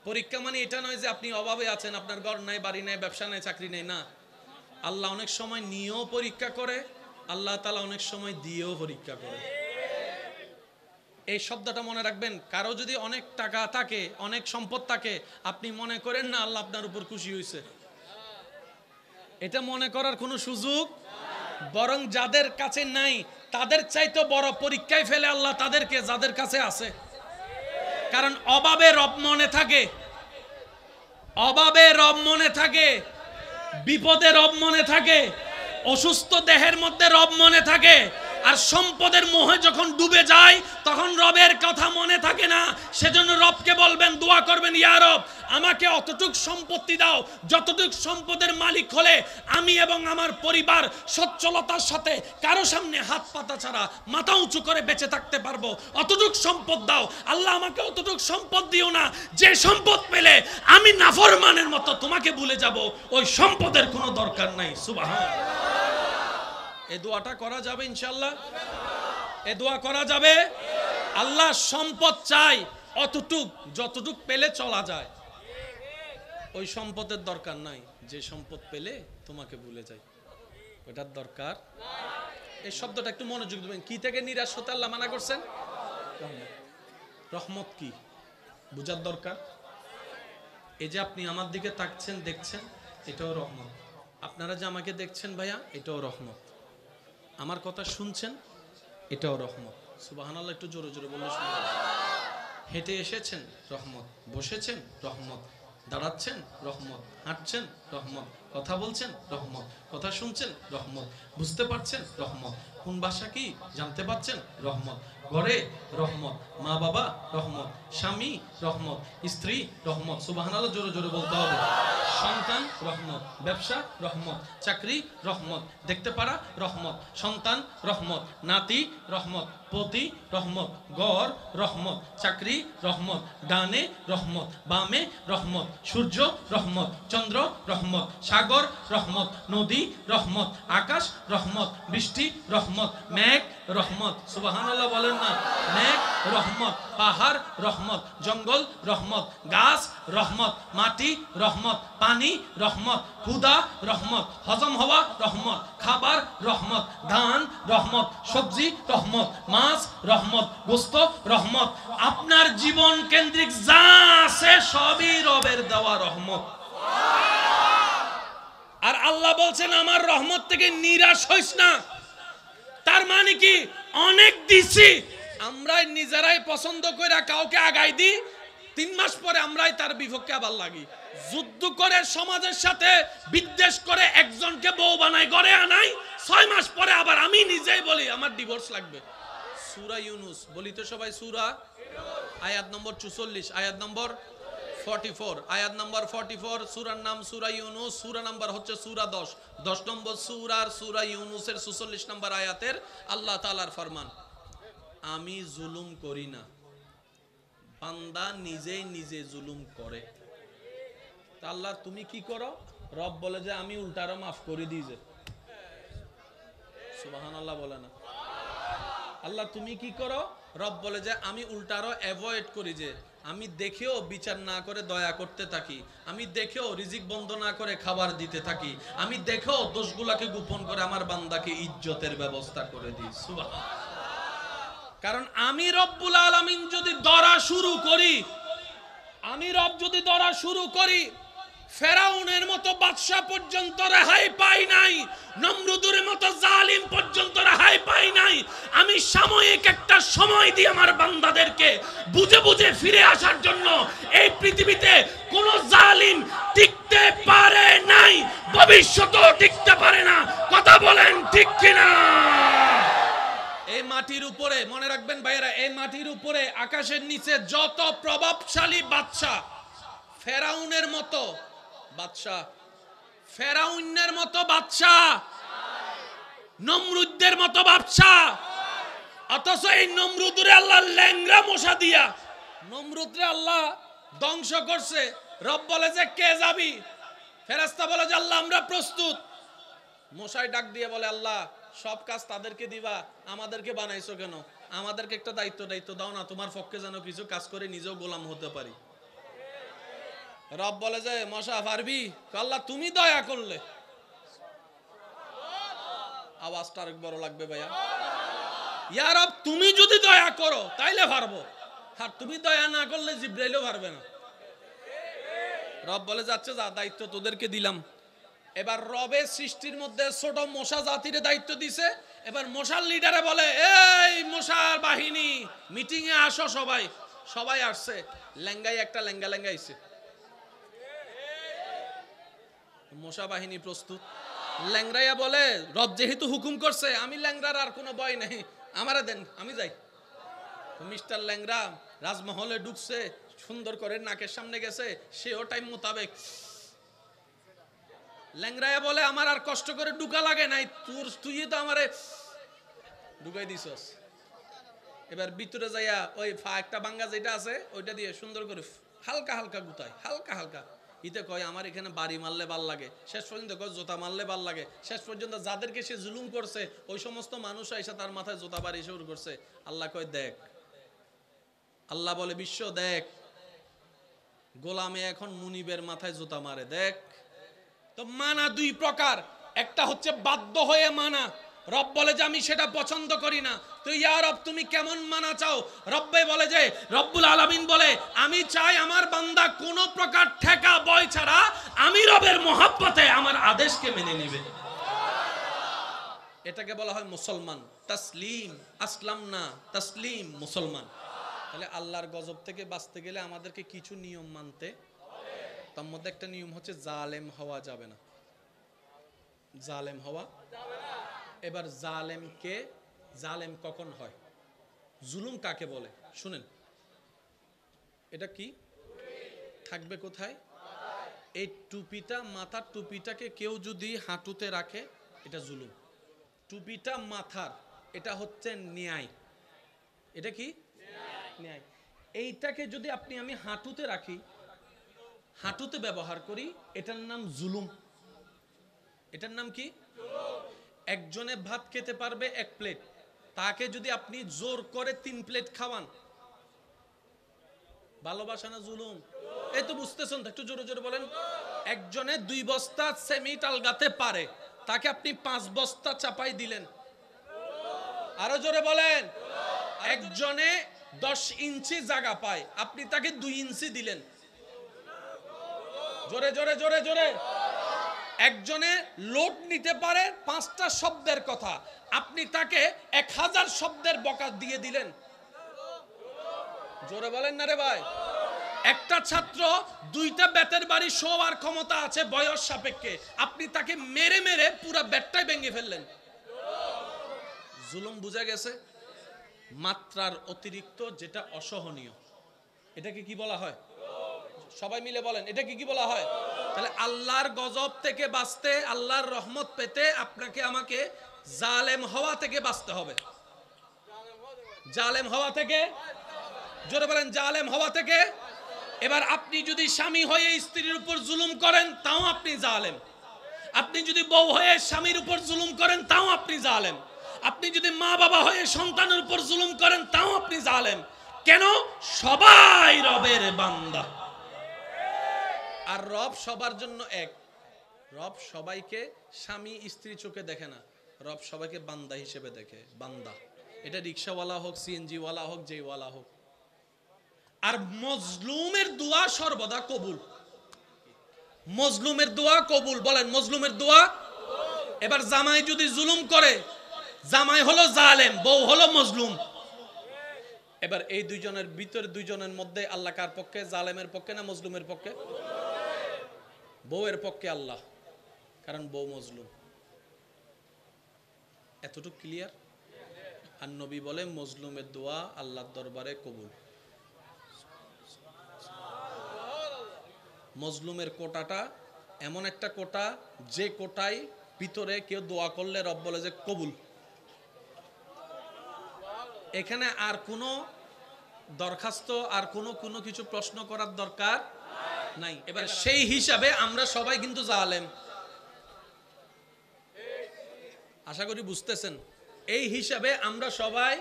পরীক্ষা মানে এটা নয় যে আপনি অভাবে আছেন, আপনার ঘর নাই, বাড়ি নাই, ব্যবসা নাই, চাকরি নেই, না। আল্লাহ অনেক সময় নিয়েও পরীক্ষা করে, আল্লাহ তাআলা অনেক সময় দিয়েও পরীক্ষা করে। এই শব্দটা মনে রাখবেন। কারো যদি অনেক টাকা থাকে, অনেক সম্পদ থাকে, আপনি মনে করেন না আল্লাহ আপনার উপর খুশি হয়েছে, এটা মনে করার কোনো সুযোগ। বরং যাদের কাছে নাই, তাদের চাইতে বড় পরীক্ষায় ফেলে আল্লাহ তাদেরকে, যাদের কাছে আছে। কারণ অভাবে রব মনে থাকে, অভাবে রব মনে থাকে, বিপদে রব মনে থাকে, অসুস্থ দেহের মধ্যে রব মনে থাকে। আর সম্পদের মোহে যখন ডুবে যায়, তখন রবের কথা মনে থাকে না। সেজন্য রবকে বলবেন, দোয়া করবেন, ইয়া রব আমাকে অতটুক সম্পত্তি দাও, যতটুক সম্পদের মালিক হলে আমি এবং আমার পরিবার সচ্ছলতার সাথে কারো সামনে হাত পাতা ছাড়া মাথা উঁচু করে বেঁচে থাকতে পারবো, অতটুক সম্পদ দাও। আল্লাহ আমাকে অতটুক সম্পদ দিও না যে সম্পদ পেলে আমি নাফরমানের মতো তোমাকে ভুলে যাব, ওই সম্পদের কোনো দরকার নাই। সুবহানাল্লাহ। এই দোয়াটা করা যাবে ইনশাআল্লাহ? এই দোয়া করা যাবে? আল্লাহ সম্পদ চাই অতটুক, যতটুক পেলে চলা যায়। ওই সম্পদের দরকার নাই যে সম্পদ পেলে তোমাকে ভুলে যায়, ওটার দরকার। এই শব্দটা একটু মনোযোগ দেবেন। কি থেকে নিরাশ হতে আল্লাহ মানা করছেন? রহমত কি বুঝার দরকার। এই যে আপনি আমার দিকে তাকছেন, দেখছেন, এটাও রহমত। আপনারা যে আমাকে দেখছেন ভাইয়া, এটাও রহমত। আমার কথা শুনছেন, এটাও রহমত। সুবহানাল্লাহ একটু জোরে জোরে বললে শুনবেন। হেঁটে এসেছেন, রহমত। বসেছেন, রহমত। দাঁড়াচ্ছেন রহমত, হাঁটছেন রহমত, কথা বলছেন রহমত, কথা শুনছেন রহমত, বুঝতে পারছেন রহমত, কোন ভাষা কি জানতে পারছেন রহমত, ঘরে রহমত, মা বাবা রহমত, স্বামী রহমত, স্ত্রী রহমত, সুবহানাল্লাহ জোরে জোরে বলতে হবে, সন্তান রহমত, ব্যবসা রহমত, চাকরি রহমত, দেখতে পারা রহমত, সন্তান রহমত, নাতি রহমত, পতি রহমত, গড় রহমত, চাকরি রহমত, ডানে রহমত, বামে রহমত, সূর্য রহমত, চন্দ্র রহমত, সাগর রহমত, নদী রহমত, আকাশ রহমত, বৃষ্টি রহমত, মেঘ রহমত, সুবহানাল্লাহ বলেন না, মেঘ রহমত, পাহাড় রহমত, জঙ্গল রহমত, গাছ রহমত, মাটি রহমত, পানি রহমত, ক্ষুধা রহমত, হজম হওয়া রহমত, খাবার রহমত, ধান রহমত, সবজি রহমত, মাছ রহমত, গোস্ত রহমত, আপনার জীবন কেন্দ্রিক যা আছে সবই রবের দেওয়া রহমত। আর আল্লাহ বলছেন আমার রহমত থেকে নিরাশ হইস না। তার মানে কি অনেক দিছি, আমরাই নিজেরাই পছন্দ করে কাউকে আগাই দিই, 3 মাস পরে আমরাই তার বিপক্ষে আবার লাগি, যুদ্ধ করে সমাজের সাথে বিদ্বেষ করে একজনকে বউ বানাই ঘরে আনাই, 6 মাস পরে আবার আমি নিজেই বলি আমার ডিভোর্স লাগবে। সূরা ইউনুস বলি তো সবাই, সূরা আয়াত নম্বর 44, আয়াত নম্বর 44, আয়াত নম্বর 44, সূরার নাম সূরা ইউনুস, সূরা নাম্বার হচ্ছে সূরা 10 নম্বর সূরার সূরা ইউনুসের 44 নম্বর আয়াতের আল্লাহ তাআলার ফরমান, আমি জুলুম করি না, বান্দা নিজেই নিজে জুলুম করে। তা আল্লাহ তুমি কি করো? রব বলে যে আমি উল্টারও মাফ করে দিই যে। সুবহানাল্লাহ বলে না? আল্লাহ তুমি কি করো? রব বলে যে আমি উল্টারও অ্যাভয়েড করি যে, আমি দেখেও বিচার না করে দয়া করতে থাকি, আমি দেখেও রিজিক বন্ধ না করে খাবার দিতে থাকি, আমি দেখেও দোষগুলাকে গোপন করে আমার বান্দাকে ইজ্জতের ব্যবস্থা করে দিই। সুবহানাল্লাহ। কারণ আমি রব্বুল আলামিন যদি ধরা শুরু করি, আমি রব যদি ধরা শুরু করি, ফেরাউনের মতো বাদশা পর্যন্ত রেহাই পাই নাই, নমরুদের মতো জালিম পর্যন্ত রেহাই পাই নাই। আমি সাময়িক একটা সময় দিই আমার বান্দাদেরকে বুঝে বুঝে ফিরে আসার জন্য। এই পৃথিবীতে কোন জালিম টিকতে পারে নাই, ভবিষ্যতেও টিকতে পারে না। কথা বলেন ঠিক কিনা? এই মাটির উপরে মনে রাখবেন ভাইয়েরা, এই মাটির উপরে আকাশের নিচে যত প্রভাবশালী বাদশা, ফেরাউনের মতো বাদশা, ফেরাউনের মতো বাদশা, নমরুদের মতো বাদশা, অথচ এই নমরুদরে আল্লাহ ল্যাংরা মশা দিয়া নমরুদরে আল্লাহ ধ্বংস করছে। রব বলে যে কে যাবি? ফেরেশতা বলে যে আল্লাহ আমরা প্রস্তুত। মশাই ডাক দিয়ে বলে আল্লাহ সব কাজ তাদেরকে দিবা, আমাদেরকে বানাইছো কেন? আমাদেরকে একটা দায়িত্ব দাও না, তোমার পক্ষে যেন কিছু কাজ করে নিজেও গোলাম হতে পারি। রব বলে যে মশা পারবি? আল্লাহ তুমি দয়া করলে। আওয়াজটা আরেক বড় লাগবে ভাইয়া। ইয়া রব তুমি যদি দয়া করো তাইলে পারবো, আর তুমি দয়া না করলে জিব্রাইলও পারবে না। রব বলে যাচ্ছে যা, দায়িত্ব তোদেরকে দিলাম। এবার রবের সৃষ্টির মধ্যে ছোট মশা জাতির দায়িত্ব দিছে। এবার মশার লিডারে বলে এই মশার বাহিনী মিটিং এ আসো, সবাই সবাই আসছে। লেঙ্গাই একটা লেঙ্গা আইছে, মশা বাহিনী প্রস্তুত। ল্যাংরাইয়া বলে রব যেহেতু হুকুম করছে, আমি ল্যাংরার আর কোনো ভয় নেই, আমারে দেন আমি যাই। মিস্টার ল্যাংরা রাজমহলে ঢুকছে, সুন্দর করে নাকের সামনে গেছে, সেও টাইম মোতাবেক। ল্যাংরাইয়া বলে আমার আর কষ্ট করে ঢুকা লাগে নাই, তুই তো আমারে ঢুকাই দিছস। এবার ভিতরে যাইয়া ওই একটা বাঙ্গা যেটা আছে ওইটা দিয়ে সুন্দর করে হালকা হালকা গুতায়, হালকা হালকা। ইতে কয় আমার এখানে বাড়ি মারলে ভাল লাগে, শেষ পর্যন্ত কয় জোতা মারলে ভাল লাগে। শেষ পর্যন্ত যাদেরকে সে জুলুম করছে ওই সমস্ত মানুষ এসে তার মাথায় জোতা বাড়ি শুরু করছে। আল্লাহ কয় দেখ, আল্লাহ বলে বিশ্ব দেখ, গোলামে এখন মুনিবের মাথায় জোতা মারে, দেখ। তো মানা দুই প্রকার, একটা হচ্ছে বাধ্য হয়ে মানা। রব বলে যে আমি সেটা পছন্দ করি না, তো ইয়া রব তুমি কেমন মানা চাও? রব্বে বলে যে রব্বুল আলামিন বলে আমি চাই আমার বান্দা কোন প্রকার ঠেকা বয় ছাড়া আমি রবের মহব্বতে আমার আদেশকে মেনে নেবে। এটাকে বলা হয় মুসলমান। তাসলিম, আসলাম না, তাসলিম মুসলমান। তাহলে আল্লাহর গজব থেকে বাঁচতে গেলে আমাদেরকে কিছু নিয়ম মানতে, তার মধ্যে একটা নিয়ম হচ্ছে জালেম হওয়া যাবে না, জালেম হওয়া যাবে না। এবার জালেম কখন হয়, জুলুম কাকে বলে শুনেন, এটা কি থাকবে কোথায়, এই টুপিটা, মাথার টুপিটাকে কেউ যদি হাঁটুতে রাখে এটা জুলুম। টুপিটা মাথার, এটা হচ্ছে ন্যায়, এটা কি ন্যায়। এইটাকে যদি আমি হাঁটুতে রাখি, হাঁটুতে ব্যবহার করি, এটার নাম জুলুম। এটার নাম কি? একজনে ভাত খেতে পারবে 1 প্লেট, তাকে যদি আপনি জোর করে 3 প্লেট খাওয়ান, ভালোবাসা না জুলুম? এই তো বুঝতেছেন, একটু জোরে জোরে বলেন। একজনে 2 বস্তা সিমেন্ট আলগাতে পারে, তাকে আপনি 5 বস্তা চাপাই দিলেন, আরো জোরে বলেন। একজনে 10 ইঞ্চি জায়গা পায়, আপনি তাকে 2 ইঞ্চি দিলেন, জোরে জোরে জোরে জোরে। একজনে লোড নিতে পারে 5টা শব্দের কথা, আপনি তাকে 1000 শব্দের বকা দিয়ে দিলেন, জোরে বলেন না রে ভাই। একটা ছাত্র 2টা বেতের বাড়ি শোয়ার ক্ষমতা আছে বয়স সাপেক্ষে, আপনি তাকে মেরে মেরে পুরো বেতটাই ভেঙে ফেললেন, জুলুম। বুঝা গেছে? মাত্রার অতিরিক্ত যেটা অসহনীয়, এটাকে কি বলা হয়? সবাই মিলে বলেন, এটাকে কি বলা হয়? তাহলে আল্লাহর গজব থেকে বাঁচতে, আল্লাহর রহমত পেতে আপনাকে আমাকে জালেম হওয়া থেকে বাঁচতে হবে। জালেম হওয়া থেকে, জোরে বলেন, জালেম হওয়া থেকে। এবার আপনি যদি স্বামী হয়ে স্ত্রীর উপর জুলুম করেন তাও আপনি জালেম, আপনি যদি বউ হয়ে স্বামীর উপর জুলুম করেন তাও আপনি জালেম, আপনি যদি মা বাবা হয়ে সন্তানের উপর জুলুম করেন তাও আপনি জালেম। কেন? সবাই রবের বান্দা, আর রব সবার জন্য এক। রব সবাইকে স্বামী স্ত্রী চোখে দেখে না, রব সবাইকে বান্দা হিসেবে দেখে, বান্দা। এটা রিক্সাওয়ালা হোক, সিএনজি ওয়ালা হোক, যেওয়ালা হোক। আর মজলুমের দোয়া সর্বদা কবুল, মজলুমের দোয়া কবুল, বলেন মজলুমের দোয়া। এবার জামাই যদি জুলুম করে, জামাই হলো জালেম, বউ হলো মজলুম। এবার এই দুইজনের ভিতরে, দুইজনের মধ্যে আল্লাহ কার পক্ষে, জালেমের পক্ষে না মজলুমের পক্ষে? বউয়ের পক্ষে আল্লাহ, কারণ বউ মজলুম। এতটুকু ক্লিয়ার? আর নবী বলে মজলুমের দোয়া আল্লাহর দরবারে কবুল। মজলুমের কোটাটা এমন একটা কোটা, যে কোটায় ভিতরে কেউ দোয়া করলে রব বলে যে কবুল। এখানে আর কোনো দরখাস্ত, আর কোনো কিছু প্রশ্ন করার দরকার নাই। এবার সেই হিসাবে আমরা সবাই কিন্তু জালেম, আশা করি বুঝতেছেন। এই হিসাবে আমরা সবাই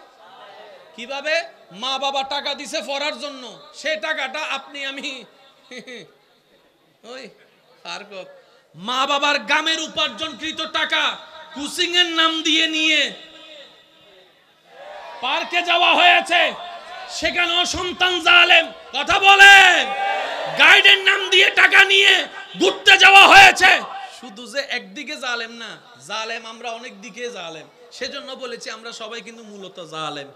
কিভাবে, মা বাবা টাকা দিছে পড়ার জন্য, সেই টাকাটা আপনি আমি ওই আর মা বাবার গামের উপার্জনকৃত টাকা কোচিং এর নাম দিয়ে নিয়ে পার্কে যাওয়া হয়েছে, সেখানেও সন্তান জালেম। কথা বলেন। গাইডের নাম দিয়ে টাকা নিয়ে ঘুরতে যাওয়া হয়েছে, শুধু যে একদিকে জালেম না, জালেম আমরা অনেক দিকে জালেম। সেজন্য বলেছি আমরা সবাই কিন্তু মূলত জালেম।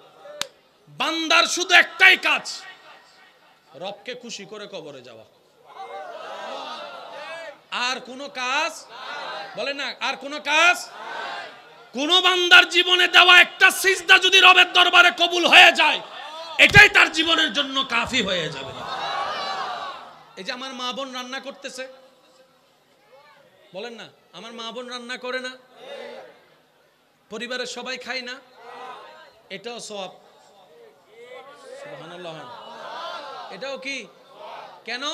বান্দার শুধু একটাই কাজ, রবকে খুশি করে কবরে যাওয়া, আর কোনো কাজ, বলে না, আর কোনো কাজ। কোন বান্দার জীবনে দেওয়া একটা সিজদা যদি রবের দরবারে কবুল হয়ে যায়, এটাই তার জীবনের জন্য কাফি হয়ে যাবে। এই যে আমার মা বোন রান্না করতেছে, বলেন না, আমার মা বোন রান্না করে না, পরিবারের সবাই খায় না, এটাও সওয়াব। সুবহানাল্লাহ। এটাও কি? কেন?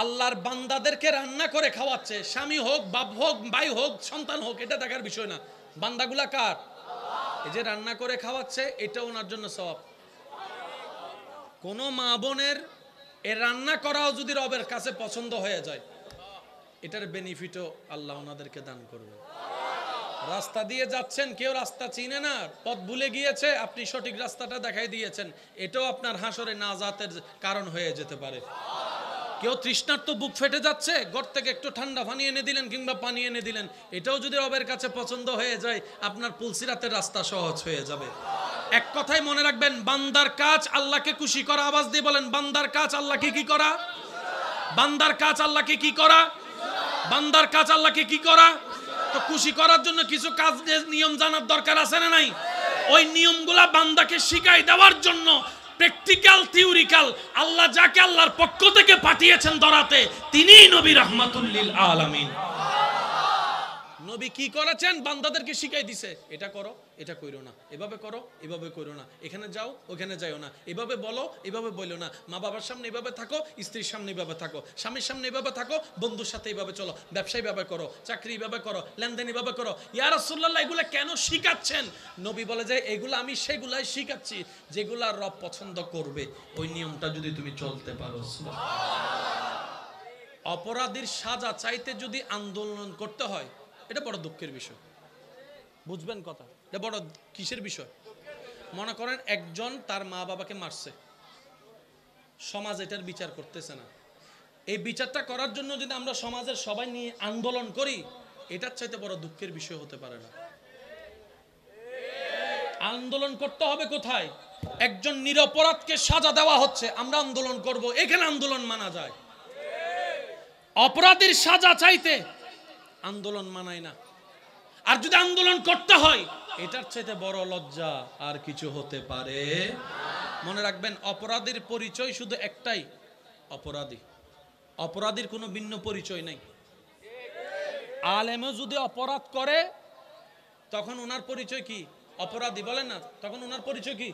আল্লাহর বান্দাদেরকে রান্না করে খাওয়াচ্ছে, স্বামী হোক, বাপ হোক, ভাই হোক, সন্তান হোক, এটা দেখার বিষয় না, বান্দাগুলা কার? এই যে রান্না করে খাওয়াচ্ছে, এটা ওনার জন্য সওয়াব। কোন মা বোনের এ রান্না করাও যদি রবের কাছে পছন্দ হয়ে যায়, এটার বেনিফিটও আল্লাহ ওনাদেরকে দান করবে। রাস্তা দিয়ে যাচ্ছেন, কেউ রাস্তা চিনে না, পথ ভুলে গিয়েছে, আপনি সঠিক রাস্তাটা দেখাই দিয়েছেন, এটাও আপনার হাসরে নাজাতের কারণ হয়ে যেতে পারে। কেউ তৃষ্ণার্ত, বুক ফেটে যাচ্ছে, ঘর থেকে একটু ঠান্ডা পানি এনে দিলেন কিংবা পানি এনে দিলেন, এটাও যদি রবের কাছে পছন্দ হয়ে যায়, আপনার পুলসিরাতের রাস্তা সহজ হয়ে যাবে। এক কথায় মনে রাখবেন, বান্দার কাজ আল্লাহকে খুশি করা। আওয়াজ দিয়ে বলেন, বান্দার কাজ আল্লাহকে কি করা? বান্দার কাজ আল্লাহকে কি করা, বান্দার কাজ আল্লাহকে কি করা। তো খুশি করার জন্য কিছু কাজ নিয়ম জানার দরকার আছে না নাই? ওই নিয়মগুলা বান্দাকে শিখাই দেওয়ার জন্য প্র্যাকটিক্যাল থিওরিক্যাল আল্লাহ যাকে আল্লাহর পক্ষ থেকে পাঠিয়েছেন ধরাতে তিনিই নবী রাহমাতুল লিল আলামিন। নবী কি করেছেন? বান্দাদেরকে শিখাই দিছে, এটা করো, এটা কইরো না, এভাবে করো, এভাবে কইরো না, এখানে যাও, ওখানে যাইও না, এভাবে বলো, এভাবে বইলো না, মা বাবার সামনে এভাবে থাকো, স্ত্রীর সামনে এভাবে থাকো, স্বামীর সামনে এভাবে থাকো, বন্ধুর সাথে এভাবে চলো, ব্যবসা এভাবে করো, চাকরি এভাবে করো, লেনদেন এভাবে করো। ইয়া রাসূলুল্লাহ, এগুলা কেন শিখাচ্ছেন? নবী বলে যে এগুলো আমি সেগুলাই শিখাচ্ছি যেগুলা রব পছন্দ করবে, ওই নিয়মটা যদি তুমি চলতে পারো। অপরাধীর সাজা চাইতে যদি আন্দোলন করতে হয়, এটা বড় দুঃখের বিষয়। বুঝবেন কথা, এটা বড় কিসের বিষয়? মনে করেন একজন তার মা বাবাকে মারছে, সমাজ এটার বিচার করতেছে না। এই বিচারটা করার জন্য যদি আমরা সমাজের সবাই নিয়ে আন্দোলন করি, এটার চাইতে বড় দুঃখের বিষয় হতে পারে না। আন্দোলন করতে হবে কোথায়? একজন নিরপরাধকে সাজা দেওয়া হচ্ছে, আমরা আন্দোলন করব, এখানে আন্দোলন মানা যায়। অপরাধীর সাজা চাইতে আন্দোলন মানায় না। আর যদি আন্দোলন করতে হয়, এটার চাইতে বড় লজ্জা আর কিছু হতে পারে? মনে রাখবেন, অপরাধীর পরিচয় শুধু একটাই, অপরাধী। অপরাধীর কোনো ভিন্ন পরিচয় নাই। আলেমও যদি অপরাধ করে, তখন ওনার পরিচয় কি? অপরাধী। বলেন না, তখন ওনার পরিচয় কি?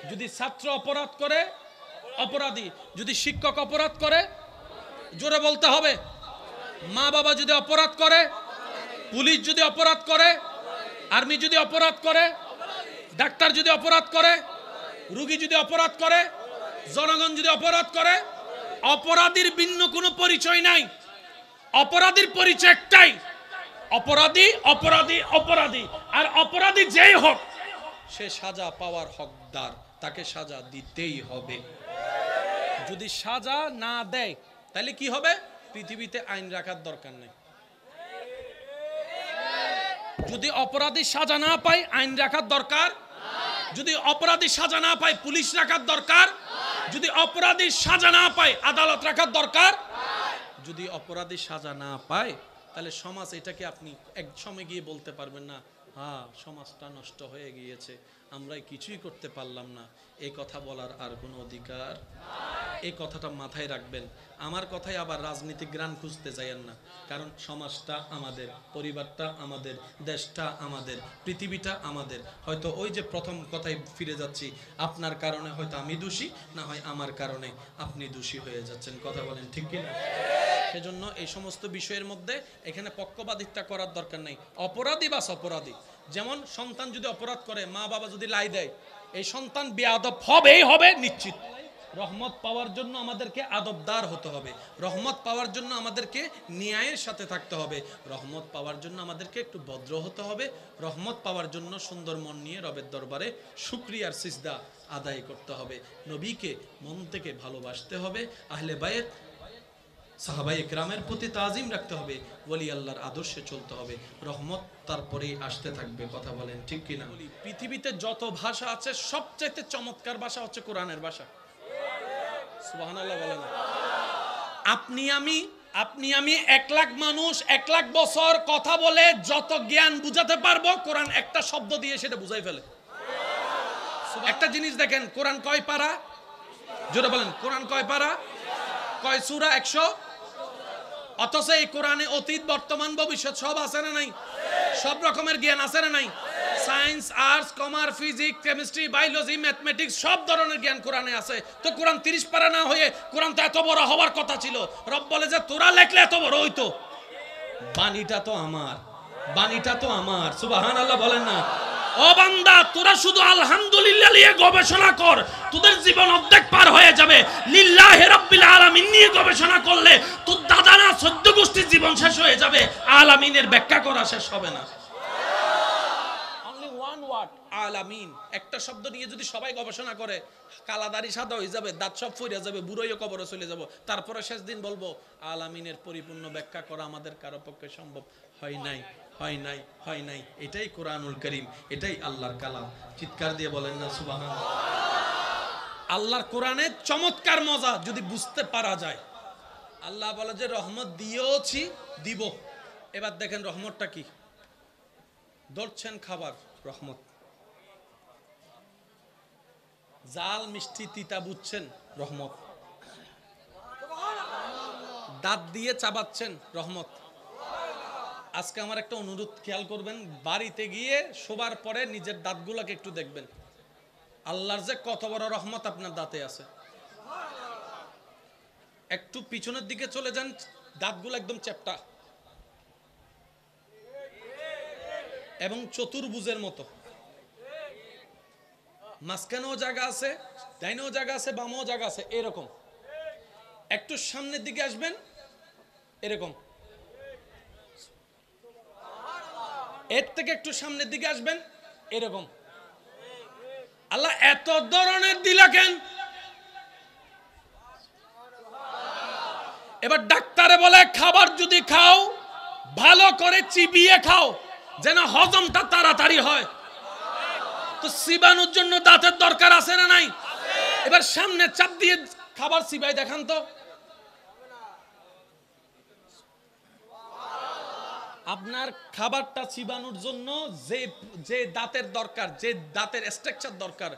যদি ছাত্র অপরাধ করে, অপরাধী। যদি শিক্ষক অপরাধ করে, জোরে বলতে হবে। মা বাবা যদি অপরাধ করে, পুলিশ যদি অপরাধ করে, আর্মি যদি অপরাধ করে, ডাক্তার যদি অপরাধ করে, রোগী যদি অপরাধ করে, জনগণ যদি অপরাধ করে, অপরাধীর ভিন্ন কোনো পরিচয় নাই। অপরাধীর পরিচয় একটাই, অপরাধী, অপরাধী, অপরাধী। আর অপরাধী যেই হোক, সে সাজা পাওয়ার হকদার, তাকে সাজা দিতেই হবে। যদি সাজা না দেয়, তাহলে কি হবে? পৃথিবীতে আইন রাখার দরকার নেই। যদি অপরাধী সাজা না পায়, আইন রাখার দরকার। যদি অপরাধী সাজা না পায়, পুলিশ রাখার দরকার। যদি অপরাধী সাজা না পায়, আদালত রাখার দরকার। যদি অপরাধী সাজা না পায়, তাহলে সমাজ, এটাকে আপনি এক সময় গিয়ে বলতে পারবেন না, হ্যাঁ সমাজটা নষ্ট হয়ে গিয়েছে, আমরাই কিছুই করতে পারলাম না। এই কথা বলার আর কোনো অধিকার। এই কথাটা মাথায় রাখবেন। আমার কথায় আবার রাজনীতিক গ্রান খুঁজতে যাইয়েন না, কারণ সমাজটা আমাদের, পরিবারটা আমাদের, দেশটা আমাদের, পৃথিবীটা আমাদের। হয়তো ওই যে প্রথম কথায় ফিরে যাচ্ছি, আপনার কারণে হয়তো আমি দোষী, না হয় আমার কারণে আপনি দোষী হয়ে যাচ্ছেন। কথা বলেন ঠিক কিনা? সেজন্য এই সমস্ত বিষয়ের মধ্যে এখানে পক্ষপাতিত্ব করার দরকার নেই। অপরাধী বাস অপরাধী। যেমন সন্তান যদি অপরাধ করে, মা বাবা যদি লাই দেয়, এই সন্তান বেয়াদব হবেই হবে নিশ্চিত। রহমত পাওয়ার জন্য আমাদেরকে আদবদার হতে হবে। রহমত পাওয়ার জন্য আমাদেরকে ন্যায়ের সাথে থাকতে হবে। রহমত পাওয়ার জন্য আমাদেরকে একটু ভদ্র হতে হবে। রহমত পাওয়ার জন্য সুন্দর মন নিয়ে রবের দরবারে শুকরিয়ার সিজদা আদায় করতে হবে। নবীকে মন থেকে ভালোবাসতে হবে। আহলে বায়ত, সাহাবায়ে কেরামের প্রতি তাজিম রাখতে হবে। ওলি আল্লাহর আদর্শে চলতে হবে। রহমত তারপরেই আসতে থাকবে। কথা বলেন ঠিক কিনা? পৃথিবীতে যত ভাষা আছে, সবচেয়ে চমৎকার ভাষা হচ্ছে কোরআনের ভাষা। সুবহানাল্লাহ বলেন। আপনি আমি 1 লাখ মানুষ 1 লাখ বছর কথা বলে যত জ্ঞান বুঝাতে পারবো, কোরআন একটা শব্দ দিয়ে সেটা বুঝাই ফেলে। একটা জিনিস দেখেন, কোরআন কয় পারা? জোরে বলেন, কোরআন কয় পারা? কয় সূরা? 100। অথচ এই কোরআনে অতীত, বর্তমান, ভবিষ্যৎ সব আছে না নাই? সব রকমের জ্ঞান আছে না নাই? Science, arts, commerce, physics, chemistry, biology, mathematics, সব ধরনের জ্ঞান কোরআনে আছে। তো কোরআন 30 পারা না হয়ে কোরআন তো এত বড় হওয়ার কথা ছিল। রব বলে যে তোরা লেখলে এত বড় হইতো। বাণীটা তো আমার, বাণীটা তো আমার। সুবহানাল্লাহ বলেন না? ও বান্দা, তোরা শুধু আলহামদুলিল্লাহ নিয়ে গবেষণা কর, তোদের জীবন অর্ধেক পার হয়ে যাবে। লিল্লাহি রাব্বিল আলামিন নিয়ে গবেষণা করলে তোর দাদা না 14 গোষ্ঠীর জীবন শেষ হয়ে যাবে, আলামিনের ব্যাখ্যা করা শেষ হবে না। অনলি ওয়ান ওয়ার্ড, আলামিন। একটা শব্দ নিয়ে যদি সবাই গবেষণা করে, কালাদারি সাদা হয়ে যাবে, দাঁত সব ফুইরা যাবে, বুড়োই কবরে চলে যাব। তারপরে শেষ দিন বলবো আলামিনের পরিপূর্ণ ব্যাখ্যা করা আমাদের কারো পক্ষে সম্ভব হয় নাই, হয় নাই, হয় নাই। এটাই কোরআনুল কারীম, এটাই আল্লাহর কালাম। চিৎকার দিয়ে বলেন না সুবহানাল্লাহ। আল্লাহর কোরআনের চমৎকার মজা যদি বুঝতে পারা যায়, আল্লাহ বলে যে রহমত দিয়েওছি, দিব। এবার দেখেন রহমতটা কি, ধরছেন খাবার রহমত, জাল মিষ্টি তিতা বুঝছেন রহমত, দাঁত দিয়ে চাবাচ্ছেন রহমত। আজকে আমার একটা অনুরোধ, খেয়াল করবেন, বাড়িতে গিয়ে শোবার পরে নিজের দাঁতগুলোকে একটু দেখবেন, আল্লাহর যে কত বড় রহমত আপনার দাঁতে আছে। একটু পিছনের দিকে চলে যান, দাঁতগুলো একদম চ্যাপ্টা এবং চতুর্ভুজের মতো, মাঝখানেও জায়গা আছে, ডাইনেও জায়গা আছে, বামেও জায়গা আছে, এরকম। একটু সামনের দিকে আসবেন, এরকম। এর থেকে একটু সামনের দিকে আসবেন, এরকম। আল্লাহ এত ধরনের দিলা কেন? এবার ডাক্তারে বলে খাবার যদি খাও ভালো করে চিবিয়ে খাও, যেন হজমটা তাড়াতাড়ি হয়। তো চিবানোর জন্য দাঁতের দরকার আছে না নাই? এবার সামনে চাপ দিয়ে খাবার চিবাই দেখান তো। আপনার খাবারটা চিবানোর জন্য যে যে দাঁতের দরকার, যে দাঁতের স্ট্রাকচার দরকার,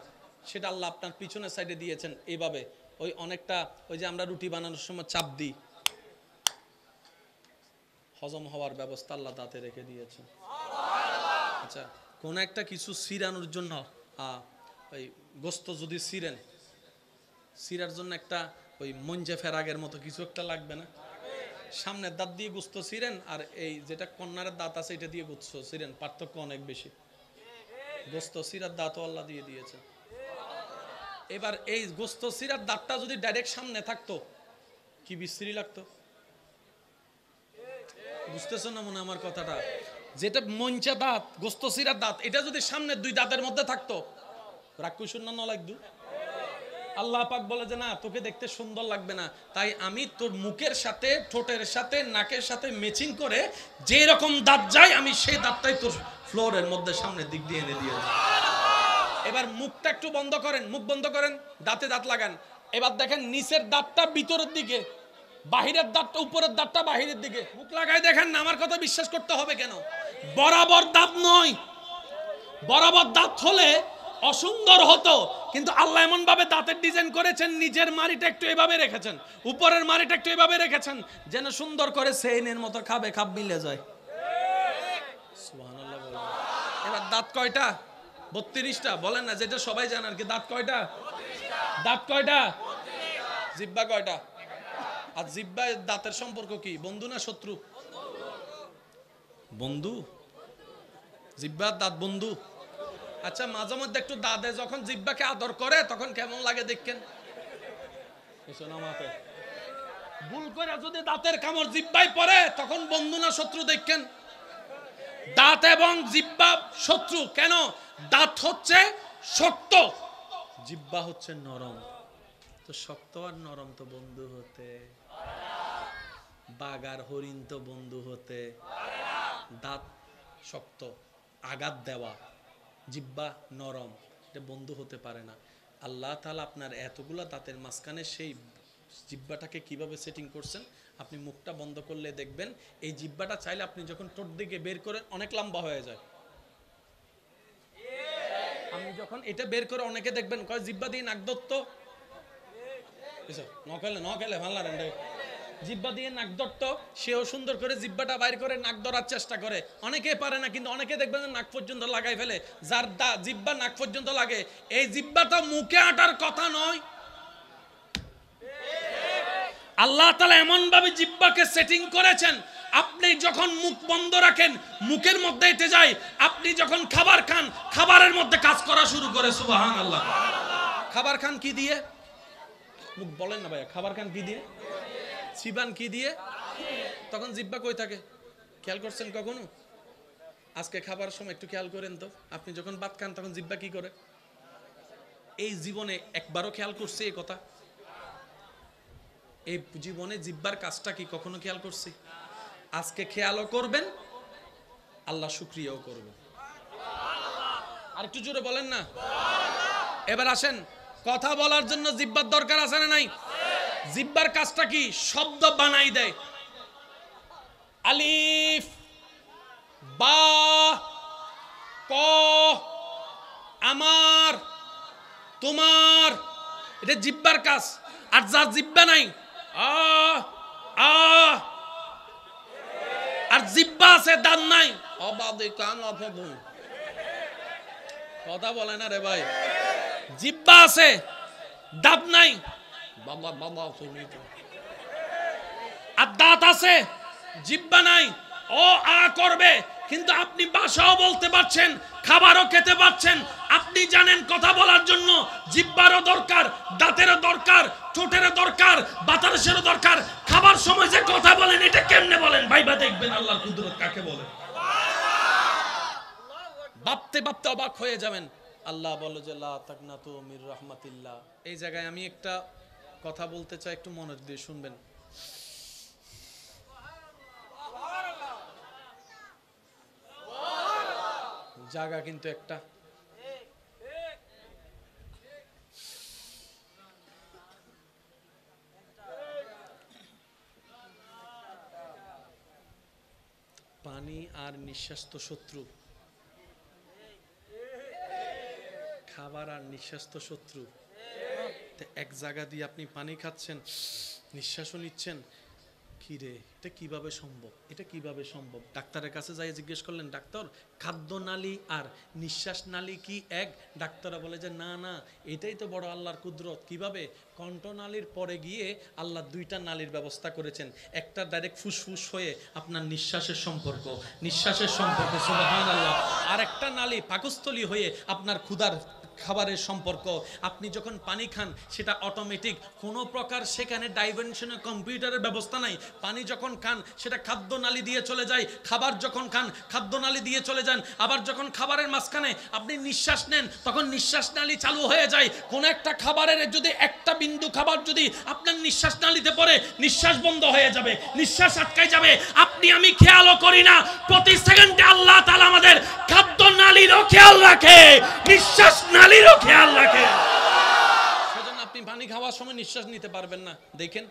সেটা আল্লাহ আপনার পিছনের সাইডে দিয়েছেন এইভাবে। ওই অনেকটা ওই যে আমরা রুটি বানানোর সময় চাপ দিই, হজম হওয়ার ব্যবস্থা আল্লাহ দাঁতে রেখে দিয়েছেন। আচ্ছা, কোন একটা কিছু ছিরানোর জন্য, ওই গোস্ত যদি ছিরেন, ছিরার জন্য একটা ওই মঞ্জে ফেরাগের মতো কিছু একটা লাগবে না? সামনের দাঁত দিয়ে গোস্ত ছিরেন আর এই যেটা কর্নারের দাঁত আছে এটা দিয়ে গোস্ত ছিরেন, পার্থক্য অনেক বেশি। গোস্ত ছিরার দাঁতও আল্লাহ দিয়ে দিয়েছে। এবার এই গোস্ত ছিরার দাঁতটা যদি ডাইরেক্ট সামনে থাকতো কি বিশ্রী লাগতো, বুঝতেছো না মনে আমার কথাটা? যেটা মঞ্চা দাঁত, গোস্ত ছিরার দাঁত, এটা যদি সামনে দুই দাঁতের মধ্যে থাকতো, রাক্ষসুর না লাগতো? আল্লাহ পাক বলে যে না, তোকে দেখতে সুন্দর লাগবে না, তাই আমি তোর মুখের সাথে, ঠোঁটের সাথে, নাকের সাথে ম্যাচিং করে যে রকম দাঁত যায়, আমি সেই দাঁতটাই তোর ফ্লোরের মধ্যে সামনের দিক দিয়ে এনে দিয়ে। এবার মুখটা একটু বন্ধ করেন, মুখ বন্ধ করেন, দাঁতে দাঁত লাগান। এবার দেখেন নিচের দাঁতটা ভিতরের দিকে, বাহিরের দাঁতটা, উপরের দাঁতটা বাহিরের দিকে। মুখ লাগাই দেখেন না, আমার কথা বিশ্বাস করতে হবে কেন? বরাবর দাঁত নয়, বরাবর দাঁত হলে অসুন্দর হতো, কিন্তু আল্লাহ এমন ভাবে দাঁতের ডিজাইন করেছেন, নিজের মাড়িটা একটু এভাবে রেখেছেন, উপরের মাড়িটা একটু এভাবে রেখেছেন, যেন সুন্দর করে সেইনের মতো খাবে খাপ মিলে যায়। সুবহানাল্লাহ বলেন। এবার দাঁত কয়টা? 32টা। বলেন না, যেটা সবাই জানে আর কি। দাঁত কয়টা? দাঁত কয়টা? জিহ্বা কয়টা? আর জিহ্বা দাঁতের সম্পর্ক কি? বন্ধু না শত্রু? বন্ধু। জিহ্বা দাঁত বন্ধু। আচ্ছা, মাঝে মধ্যে একটু দাঁতে যখন জিহ্বাকে আদর করে তখন কেমন লাগে দেখেন? ভুল করে যদি দাঁতের কামড় জিহ্বায় পড়ে তখন বন্ধু না শত্রু দেখেন? দাঁত এবং জিহ্বা শত্রু কেন? দাঁত হচ্ছে শক্ত, জিহ্বা হচ্ছে নরম। তো শক্ত আর নরম তো বন্ধু হতে, বাঘ আর হরিণ তো বন্ধু হতে। দাঁত শক্ত, আঘাত দেওয়া, জিহ্বা নরম, এটা বন্ধু হতে পারে না। আল্লাহ তাআলা আপনার এতগুলা দাঁতের মাঝখানে সেই জিহ্বাটাকে কিভাবে সেটিং করছেন, আপনি মুখটা বন্ধ করলে দেখবেন এই জিহ্বাটা চাইলে আপনি যখন ঠোঁট দিকে বের করেন অনেক লম্বা হয়ে যায়। আমি যখন এটা বের করে অনেকে দেখবেন কয় জিহ্বা দিয়ে নাক ধরতো, নকেলে ভালো রে, জিহ্বা দিয়ে নাক ধরতো, সেও সুন্দর করে জিহ্বাটা বাইর করে নাক ধরার চেষ্টা করে। অনেকে পারে না, কিন্তু অনেকে দেখবেন নাক পর্যন্ত লাগাই ফেলে। যার জিহ্বা নাক পর্যন্ত লাগে, এই জিহ্বাটা মুখে আটার কথা নয়। আল্লাহ তাআলা এমন ভাবে জিহ্বাকে সেটিং করেছেন, আপনি যখন মুখ বন্ধ রাখেন মুখের মধ্যে এটে যায়, আপনি যখন খাবার খান খাবারের মধ্যে কাজ করা শুরু করে। সুবহানাল্লাহ। খাবার খান কি দিয়ে? মুখ বলেন না ভাইয়া, খাবার খান কি দিয়ে? চিবান কি দিয়ে? তখন জিহ্বা কই থাকে? খেয়াল করছেন কখনো? আজকে খাবার সময় একটু খেয়াল করেন তো, আপনি যখন ভাত খান তখন জিহ্বা কি করে? এই জীবনে একবারও খেয়াল করছি এই কথা? এই জীবনে জিহ্বার কাজটা কি কখনো খেয়াল করছি? আজকে খেয়ালও করবেন, আল্লাহ শুকরিয়াও করবেন। আর একটু জোরে বলেন না। এবার আসেন, কথা বলার জন্য জিহ্বার দরকার আছে না নাই? জিহ্বার কাজটা কি? শব্দ বানাই দেয়। আলিফ, বা, ক, আমার, তোমার, এটা জিহ্বার কাজ। আর যার জিহ্বা নাই, আ আ, আর জিহ্বা আছে দাঁত নাই, অবাধে কান অবাধে। কথা বলে না রে ভাই। জিহ্বা আছে দাঁত নাই, বাবা বাবা শুনি তো। আর দাঁত আছে জিহ্বা নাই, ও আ করবে, কিন্তু আপনি ভাষাও বলতে পারছেন, খাবারও খেতে পারছেন। আপনি জানেন কথা বলার জন্য জিহ্বারও দরকার, দাঁতেরও দরকার, ঠোঁটেরও দরকার, বাতাসেরও দরকার। খাবার সময় যে কথা বলেন এটা কেমনে বলেন? ভাইবা দেখবেন আল্লাহর কুদরত কাকে বলে। ভাবতে ভাবতে অবাক হয়ে যাবেন। আল্লাহ বলে যে লা তাকনাতু মির রাহমাতিল্লাহ। এই জায়গায় আমি একটা কথা বলতে চাই, একটু মনোযোগ দিয়ে শুনবেন। জায়গা কিন্তু একটা, পানি আর নিঃশ্বাস তো শত্রু, খাবার আর নিঃশ্বাস তো শত্রু। এক জায়গা দিয়ে আপনি পানি খাচ্ছেন, নিঃশ্বাসও নিচ্ছেন, কি রে এটা কিভাবে সম্ভব? এটা কিভাবে সম্ভব? ডাক্তারের কাছে যাই জিজ্ঞেস করলেন, ডাক্তার খাদ্য নালী আর নিঃশ্বাস নালী কি এক? ডাক্তাররা বলে যে না না, এটাই তো বড় আল্লাহর কুদরত। কিভাবে? কণ্ঠনালীর পরে গিয়ে আল্লাহ দুইটা নালীর ব্যবস্থা করেছেন। একটা ডাইরেক্ট ফুসফুস হয়ে আপনার নিঃশ্বাসের সম্পর্ক, সুবহানাল্লাহ। আর একটা নালী পাকস্থলী হয়ে আপনার ক্ষুধার খাবারের সম্পর্ক। আপনি যখন পানি খান সেটা অটোমেটিক, কোনো প্রকার সেখানে ডাইভেনশনের কম্পিউটারের ব্যবস্থা নাই। পানি যখন খান সেটা খাদ্য নালী দিয়ে চলে যায়, খাবার যখন খান খাদ্য নালী দিয়ে চলে যান। আবার যখন খাবারের মাঝখানে আপনি নিঃশ্বাস নেন তখন নিঃশ্বাস নালী চালু হয়ে যায়। কোন একটা খাবারের যদি একটা বিন্দু খাবার যদি আপনার নিঃশ্বাস নালীতে পড়ে, নিঃশ্বাস বন্ধ হয়ে যাবে, নিঃশ্বাস আটকায় যাবে। আপনি আমি খেয়ালও করি না, প্রতি সেকেন্ডে আল্লাহ তাআলা আমাদের খাদ্য নালীরও খেয়াল রাখে, নিঃশ্বাস নালীরও খেয়াল রাখে। সেজন্য আপনি পানি খাওয়ার সময় নিঃশ্বাস নিতে পারবেন না। দেখেন,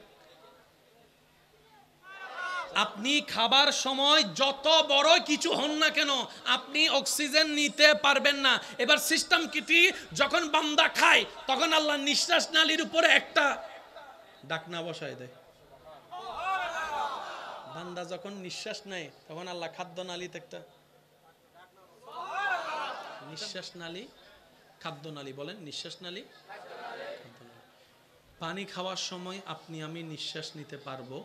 আপনি খাবার সময় যত বড় কিছু হন না কেন আপনি অক্সিজেন নিতে পারবেন না। এবার সিস্টেম কি? যখন বান্দা খায় তখন আল্লাহ নিঃশ্বাস নালীর উপরে একটা ঢাকনা বসায় দেয়। বান্দা যখন নিঃশ্বাস নেয় তখন আল্লাহ খাদ্য নালীতে একটা, নিঃশ্বাস নালী খাদ্য নালী বলেন, নিঃশ্বাস নালী খাদ্য নালী। পানি খাওয়ার সময় আপনি আমি নিঃশ্বাস নিতে পারবো,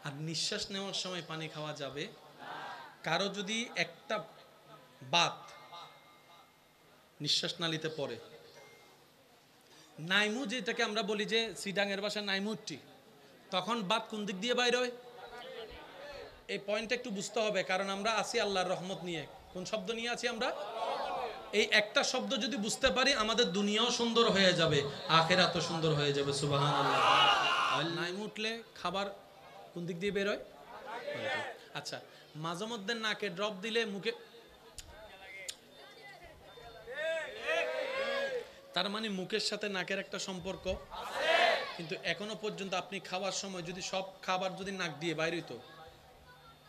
আর নিঃশ্বাস নেওয়ার সময় পানি খাওয়া যাবে। কারো যদি একটা বাত নিঃশ্বাস নালীতে পড়ে, নাইমু যেটাকে আমরা বলি যে সিডাঙের ভাষায় নাইমুটি, তখন বাত কোন দিক দিয়ে বাইরে হয়? এই পয়েন্টটা একটু বুঝতে হবে, কারণ আমরা আছি আল্লাহর রহমত নিয়ে। কোন শব্দ নিয়ে আছি আমরা? এই একটা শব্দ যদি বুঝতে পারি আমাদের দুনিয়াও সুন্দর হয়ে যাবে, আখিরাতও সুন্দর হয়ে যাবে। সুবহানাল্লাহ। নাইমু উঠলে খাবার কোন দিক দিয়ে বের হয়? আচ্ছা, মাঝে মধ্যে নাকে ড্রপ দিলে মুখে, তার মানে মুখের সাথে নাকের একটা সম্পর্ক আছে। কিন্তু এখনো পর্যন্ত আপনি খাওয়ার সময় যদি সব খাবার যদি নাক দিয়ে বাইর হইতো,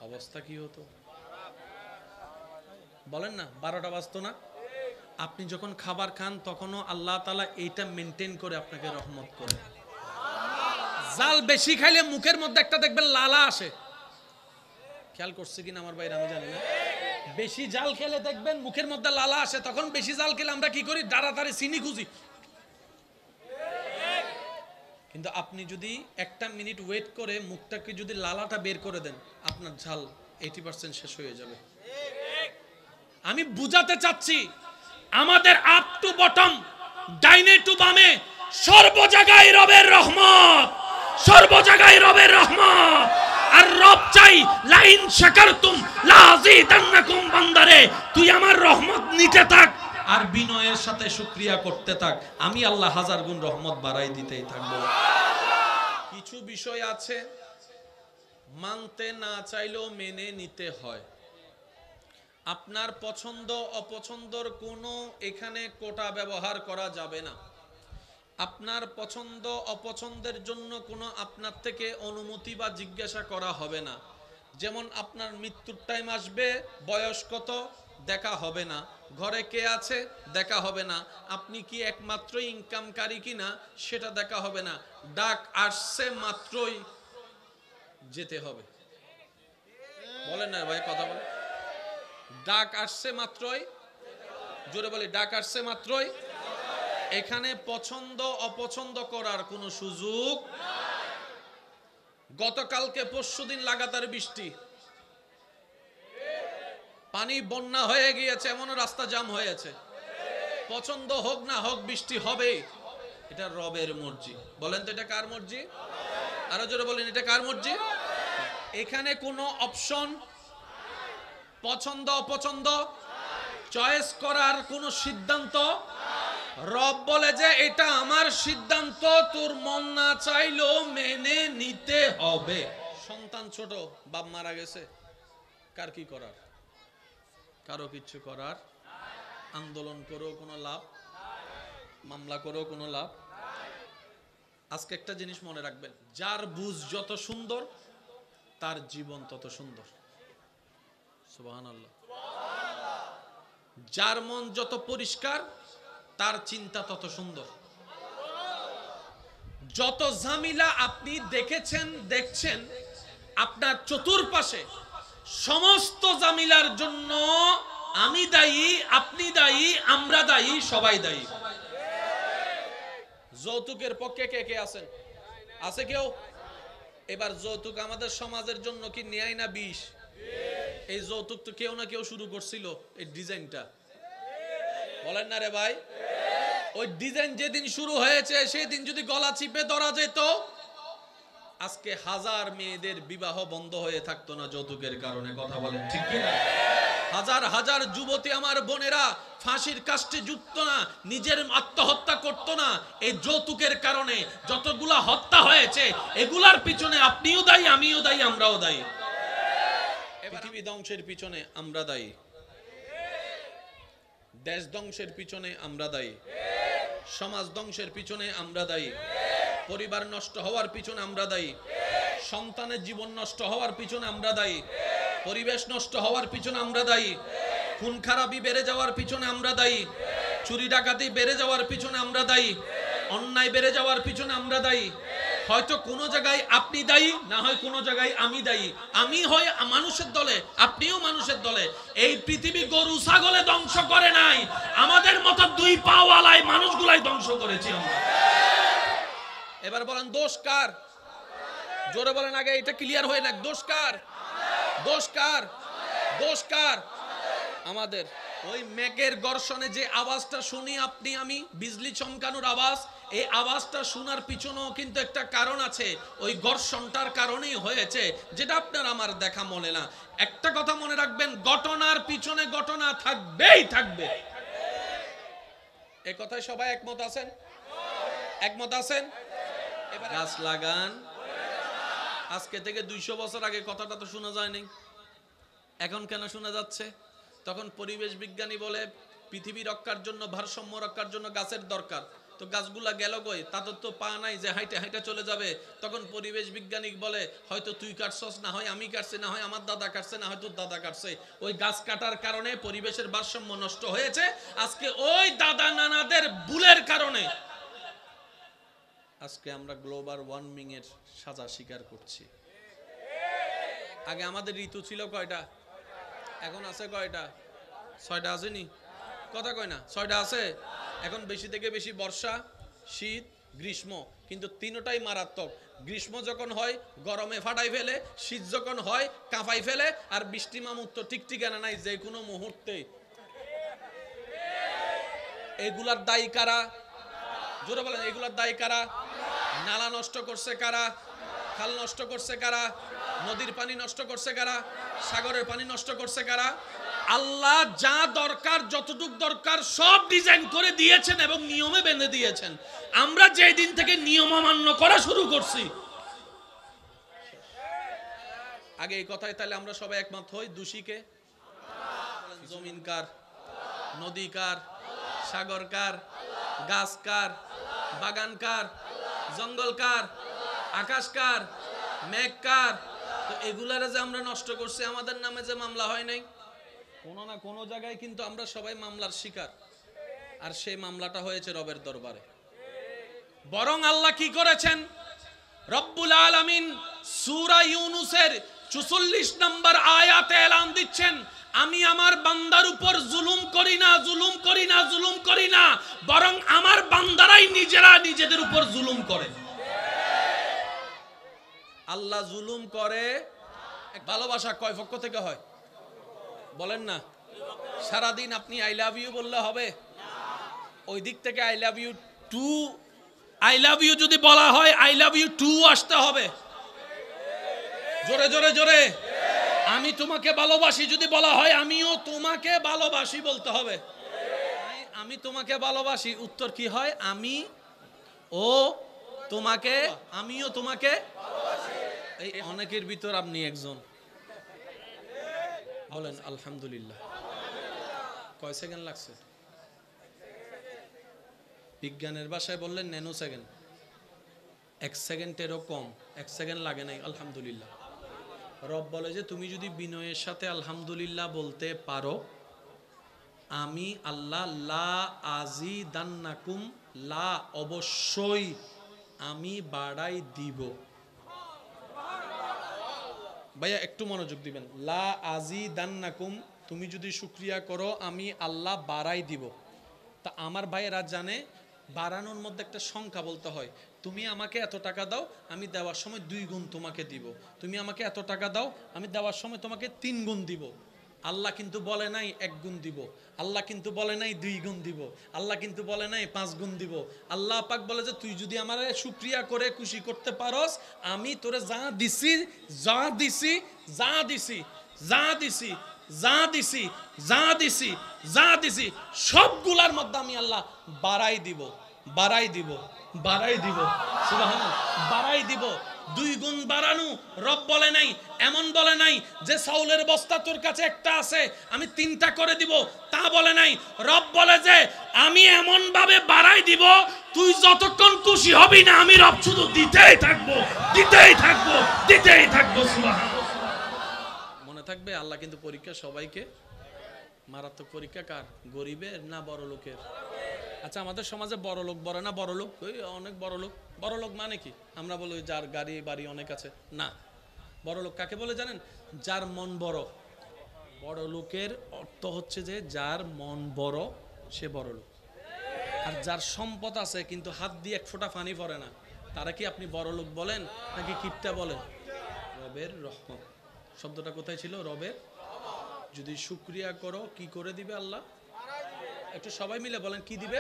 অবস্থা কি হতো? বলেন না, 12টা বাজতো না? আপনি যখন খাবার খান তখনও আল্লাহ তাআলা এইটা মেনটেন করে আপনাকে রহমত করে। জাল বেশি খাইলে মুখের মধ্যে একটা দেখবেন লালা আসে, খেয়াল করছে কিনা আমার ভাইরা আমি জানি না। বেশি জাল খেলে দেখবেন মুখের মধ্যে লালা আসে। তখন বেশি জাল খেলে আমরা কি করি? তাড়াতাড়ি চিনি খুঁজি। কিন্তু আপনি যদি একটা মিনিট ওয়েট করে মুখটাকে যদি লালাটা বের করে দেন, আপনার ঝাল 80% শেষ হয়ে যাবে। আমি বুঝাতে চাচ্ছি, আমাদের আপ টু বটম, ডাইনে টু বামে, সর্ব জায়গায় রবের রহমত, সর্ব জায়গায় রবের রহমত। আর রব চাই লাইন শাকারতুম লাযিদান্নাকুম, বান্দারে তুই আমার রহমত নিতে থাক আর বিনয়ের সাথে শুকরিয়া করতে থাক, আমি আল্লাহ হাজার গুণ রহমত বাড়াই দিতেই থাকবো। কিছু বিষয় আছে মানতে না চাইলেও মেনে নিতে হয়। আপনার পছন্দ অপছন্দর কোনো এখানে কোটা ব্যবহার করা যাবে না। আপনার পছন্দ অপছন্দের জন্য কোনো আপনার থেকে অনুমতি বা জিজ্ঞাসা করা হবে না। যেমন আপনার মৃত্যুর টাইম আসবে, বয়স কত দেখা হবে না, ঘরে কে আছে দেখা হবে না, আপনি কি একমাত্র ইনকামকারী কিনা সেটা দেখা হবে না, ডাক আসছে মাত্রই যেতে হবে। বলেন না ভাই, কথা বলেন। ডাক আসছে মাত্রই, জোরে বলি, ডাক আসছে মাত্রই। এখানে পছন্দ অপছন্দ করার কোনো সুযোগ। গতকালকে পরশুদিন লাগাতার বৃষ্টি, পানি বন্যা হয়ে গিয়েছে, এমনও রাস্তা জাম হয়েছে। পছন্দ হোক না হোক বৃষ্টি হবে, এটা রবের মর্জি। বলেন তো এটা কার মর্জি? আরো জোরে বলেন, এটা কার মর্জি? এখানে কোনো অপশন, পছন্দ অপছন্দ, চয়েস করার কোনো সিদ্ধান্ত। রব বলে যে এটা আমার সিদ্ধান্ত, তোর মন না চাইলেও মেনে নিতে হবে। সন্তান ছোট, বাপ মারা গেছে, কার কি করার? কারো কিচ্ছু করার। আন্দোলন করেও কোনো লাভ, মামলা করেও কোনো লাভ। আজকে একটা জিনিস মনে রাখবেন, যার বুঝ যত সুন্দর তার জীবন তত সুন্দর। সুবহানাল্লাহ। যার মন যত পরিষ্কার তার চিন্তা তত সুন্দর। যত ঝামেলা আপনি দেখেছেন দেখছেন আপনার চতুর্পাশে, সমস্ত ঝামেলার জন্য আমি দায়ী, আপনি দায়ী, আমরা দায়ী, সবাই দায়ী। যৌতুকের পক্ষে কে কে আছেন? আছে কেউ? এবার যৌতুক আমাদের সমাজের জন্য কি ন্যায় না বিষ? এই যৌতুক তো কেউ না কেউ শুরু করছিল, এই ডিজাইনটা। বলেন না রে ভাই? ওই ডিজাইন যেদিন শুরু হয়েছে সেদিন যদি গলা চিপে ধরা যেত, আজকে হাজার মেয়েদের বিবাহ বন্ধ হয়ে থাকতো না যৌতুকের কারণে। কথা বলেন ঠিক কি না? হাজার হাজার যুবতী আমার বোনেরা ফাঁসির কাস্টে জুটতো না, নিজের আত্মহত্যা করতো না এই যৌতুকের কারণে। যতগুলা হত্যা হয়েছে এগুলার পিছনে আপনিও দায়ী, আমিও দায়ী, আমরাও দায়ী। পৃথিবী ধ্বংসের পিছনে আমরা দায়ী, দেশ ধ্বংসের পিছনে আমরা দায়ী, সমাজ ধ্বংসের পিছনে আমরা দায়ী, পরিবার নষ্ট হওয়ার পিছনে আমরা দায়ী, সন্তানের জীবন নষ্ট হওয়ার পিছনে আমরা দায়ী, পরিবেশ নষ্ট হওয়ার পিছনে আমরা দায়ী, খুন খারাপি বেড়ে যাওয়ার পিছনে আমরা দায়ী, চুরি ডাকাতি বেড়ে যাওয়ার পিছনে আমরা দায়ী, অন্যায় বেড়ে যাওয়ার পিছনে আমরা দায়ী। হয়তো কোনো জায়গায় আপনি দায়ী, না হয় কোনো জায়গায় আমি দায়ী। আমি হয় মানুষের দলে, আপনিও মানুষের দলে। এই পৃথিবী গরু ছাগলে ধ্বংস করে নাই, আমাদের মতো দুই পাওয়ালাই মানুষগুলাই ধ্বংস করেছি আমরা। এবার বলেন দোষ কার? জোরে বলেন, আগে এটা ক্লিয়ার হয়ে না। দোষ কার? দোষ কার? দোষ কার? আমাদের। ওই মেঘের গর্ষণে যে আওয়াজটা শুনি আপনি আমি, বিজলি চমকানোর আওয়াজ, এই আওয়াজটা শোনার পিছনেও কিন্তু একটা কারণ আছে। ওই গর্ষণটার কারণেই হয়েছে, যেটা আপনার আমার দেখা মনে না। একটা কথা মনে রাখবেন, ঘটনার পিছনে ঘটনা থাকবেই থাকবে। এই কথায় সবাই একমত আছেন? একমত আছেন? এবার গাছ লাগান। আজকে থেকে 200 বছর আগে কথাটা তো শোনা যায়নি, এখন কেন শোনা যাচ্ছে? তখন পরিবেশ বিজ্ঞানী বলে পৃথিবী রক্ষার জন্য, ভারসাম্য রক্ষার জন্য গাছের দরকার। তো গাছগুলা গেল কই? তাদের তো পা নাই যে হাইটে হাইটে চলে যাবে। তখন পরিবেশ বিজ্ঞানী বলে হয়তো তুই কাটছস, না হয় আমি কাটছি, না হয় আমার দাদা কাটছে, না হয় তোর দাদা কাটছে। ওই গাছ কাটার কারণে পরিবেশের ভারসাম্য নষ্ট হয়েছে। আজকে ওই দাদা নানাদের ভুলের কারণে আজকে আমরা গ্লোবাল ওয়ার্মিং এর সাজা স্বীকার করছি। আগে আমাদের ঋতু ছিল কয়টা? এখন আছে কয়টা? 6টা আসেনি? কথা কয় না, 6টা আছে। এখন বেশি থেকে বেশি বর্ষা, শীত, গ্রীষ্ম, কিন্তু তিনটাই মারাত্মক। গ্রীষ্ম যখন হয় গরমে ফাটাই ফেলে, শীত যখন হয় কাঁপাই ফেলে, আর বৃষ্টি মামুর তো ঠিক ঠিকানা নাই, যে কোনো মুহূর্তে। এগুলার দায়ী কারা? জোরে বলেন, এগুলার দায়ী কারা? নালা নষ্ট করছে কারা? খাল নষ্ট করছে কারা? নদীর পানি নষ্ট করছে কারা? সাগরের পানি নষ্ট করছে কারা? আল্লাহ যা দরকার, যতটুক দরকার সব ডিজাইন করে দিয়েছেন এবং নিয়মে বেঁধে দিয়েছেন। আমরা যেই দিন থেকে নিয়ম অমান্য করা শুরু করছি, আগে এই কথায় তাহলে আমরা সবাই একমত হই, দোষীকে? জমিন কার? নদী কার? সাগর কার? গাছ কার? বাগান কার? জঙ্গল কার? আকাশ কার? মেঘ কার? তো এগুলারে যে আমরা নষ্ট করছি, আমাদের নামে যে মামলা হয় নাই, কোনো না কোনো জায়গায় কিন্তু আমরা সবাই মামলার শিকার। আর সেই মামলাটা হয়েছে রবের দরবারে। বরং আল্লাহ কি করেছেন? রব্বুল আলামিন সূরা ইউনূসের ৪৪ নম্বর আয়াতে এলান দিচ্ছেন, আমি আমার বান্দার উপর জুলুম করি না, জুলুম করি না, জুলুম করি না, বরং আমার বান্দারাই নিজেরা নিজেদের উপর জুলুম করে। আল্লাহ জুলুম করে। ভালোবাসা কয় পক্ষ থেকে হয় বলেন না? সারাদিন আপনি আই লাভ ইউ বললে হবে? ওই দিক থেকে I love you too, I love you যদি বলা হয় আই লাভ ইউ টু আসতে হবে। জোরে জোরে জোরে। আমি তোমাকে ভালোবাসি যদি বলা হয় আমিও তোমাকে ভালোবাসি বলতে হবে। আমি তোমাকে ভালোবাসি, উত্তর কি হয়? আমি ও তোমাকে, আমিও তোমাকে। এই অনেকের ভিতর আপনি একজন। বলেন আলহামদুলিল্লাহ। কয় সেকেন্ড লাগছে? বিজ্ঞানের ভাষায় বললেন ন্যানো সেকেন্ড। 1 সেকেন্ডেরও কম, 1 সেকেন্ড লাগে নাই। আলহামদুলিল্লাহ। রব বলে যে তুমি যদি বিনয়ের সাথে আলহামদুলিল্লাহ বলতে পারো, আমি আল্লাহ লা আজিদান্নাকুম, লা অবশ্যই আমি বাড়াই দিব। ভাইয়া একটু মনোযোগ দিবেন। লা আজিদান্নাকুম, তুমি যদি শুকরিয়া করো আমি আল্লাহ বাড়াই দিব। তা আমার ভাইয়েরা জানে বাড়ানোর মধ্যে একটা সংখ্যা বলতে হয়। তুমি আমাকে এত টাকা দাও, আমি দেওয়ার সময় 2 গুণ তোমাকে দিব। তুমি আমাকে এত টাকা দাও, আমি দেওয়ার সময় তোমাকে 3 গুণ দিব। আল্লাহ কিন্তু বলে নাই 1 গুণ দিব, আল্লাহ কিন্তু বলে নাই 2 গুণ দিব, আল্লাহ কিন্তু বলে নাই 5 গুণ দিব। আল্লাহ পাক বলে যে তুই যদি আমারে শুকরিয়া করে খুশি করতে পারস, আমি তোরে যা দিছি, যা দিছি, যা দিছি, যা দিছি, যা দিছি, যা দিছি, যা দিছি, সবগুলার মধ্যে আমি আল্লাহ বাড়াই দিব, বাড়াই দিব, বাড়াই দিব। সুবহানাল্লাহ, বাড়াই দিব। 2 গুণ বাড়ানো রব বলে নাই। এমন বলে নাই যে চাউলের বস্তা তোর কাছে একটা আছে আমি 3টা করে দিব, তা বলে নাই। রব বলে যে আমি এমন ভাবে বাড়াই দিব, তুই যতক্ষণ খুশি হবি না আমি রব শুধু দিতেই থাকবো, দিতেই থাকবো, দিতেই থাকবো। সুবহানাল্লাহ। মনে থাকবে আল্লাহ কিন্তু পরীক্ষা সবাইকে। মারাত্মক পরীক্ষা কার? গরিবের না বড় লোকের? আচ্ছা আমাদের সমাজে বড় লোক বলে না, বড় লোক ওই অনেক বড় লোক। বড় লোক মানে কি? আমরা বলি যার গাড়ি বাড়ি অনেক আছে। না, বড় লোক কাকে বলে জানেন? যার মন বড়। বড় লোকের অর্থ হচ্ছে যে যার মন বড় সে বড় লোক। আর যার সম্পদ আছে কিন্তু হাত দিয়ে 1 ফোঁটা পানি পড়ে না, তারা কি আপনি বড় লোক বলেন নাকি কিপটা বলেন? রবের রহমত শব্দটা কোথায় ছিল? রবের। যদি শুকরিয়া করো কি করে দিবে আল্লাহ? একটু সবাই মিলে বলেন কি দিবে?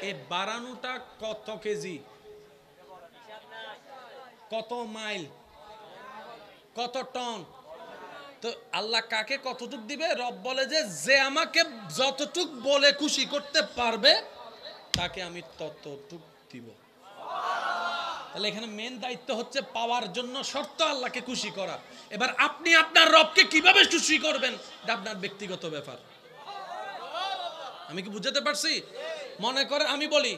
এই বাড়ানোটা কত কেজি, কত মাইল, কত টন? তো আল্লাহ কাকে কতটুক দিবে? রব বলে যে যে আমাকে যতটুক বলে খুশি করতে পারবে তাকে আমি ততটুক দিব। তাহলে এখানে মেন দায়িত্ব হচ্ছে পাওয়ার জন্য শর্ত আল্লাহকে খুশি করা। এবার আপনি আপনার রবকে কিভাবে খুশি করবেন এটা আপনার ব্যক্তিগত ব্যাপার। আমি কি বুঝাতে পারছি? মনে করেন আমি বলি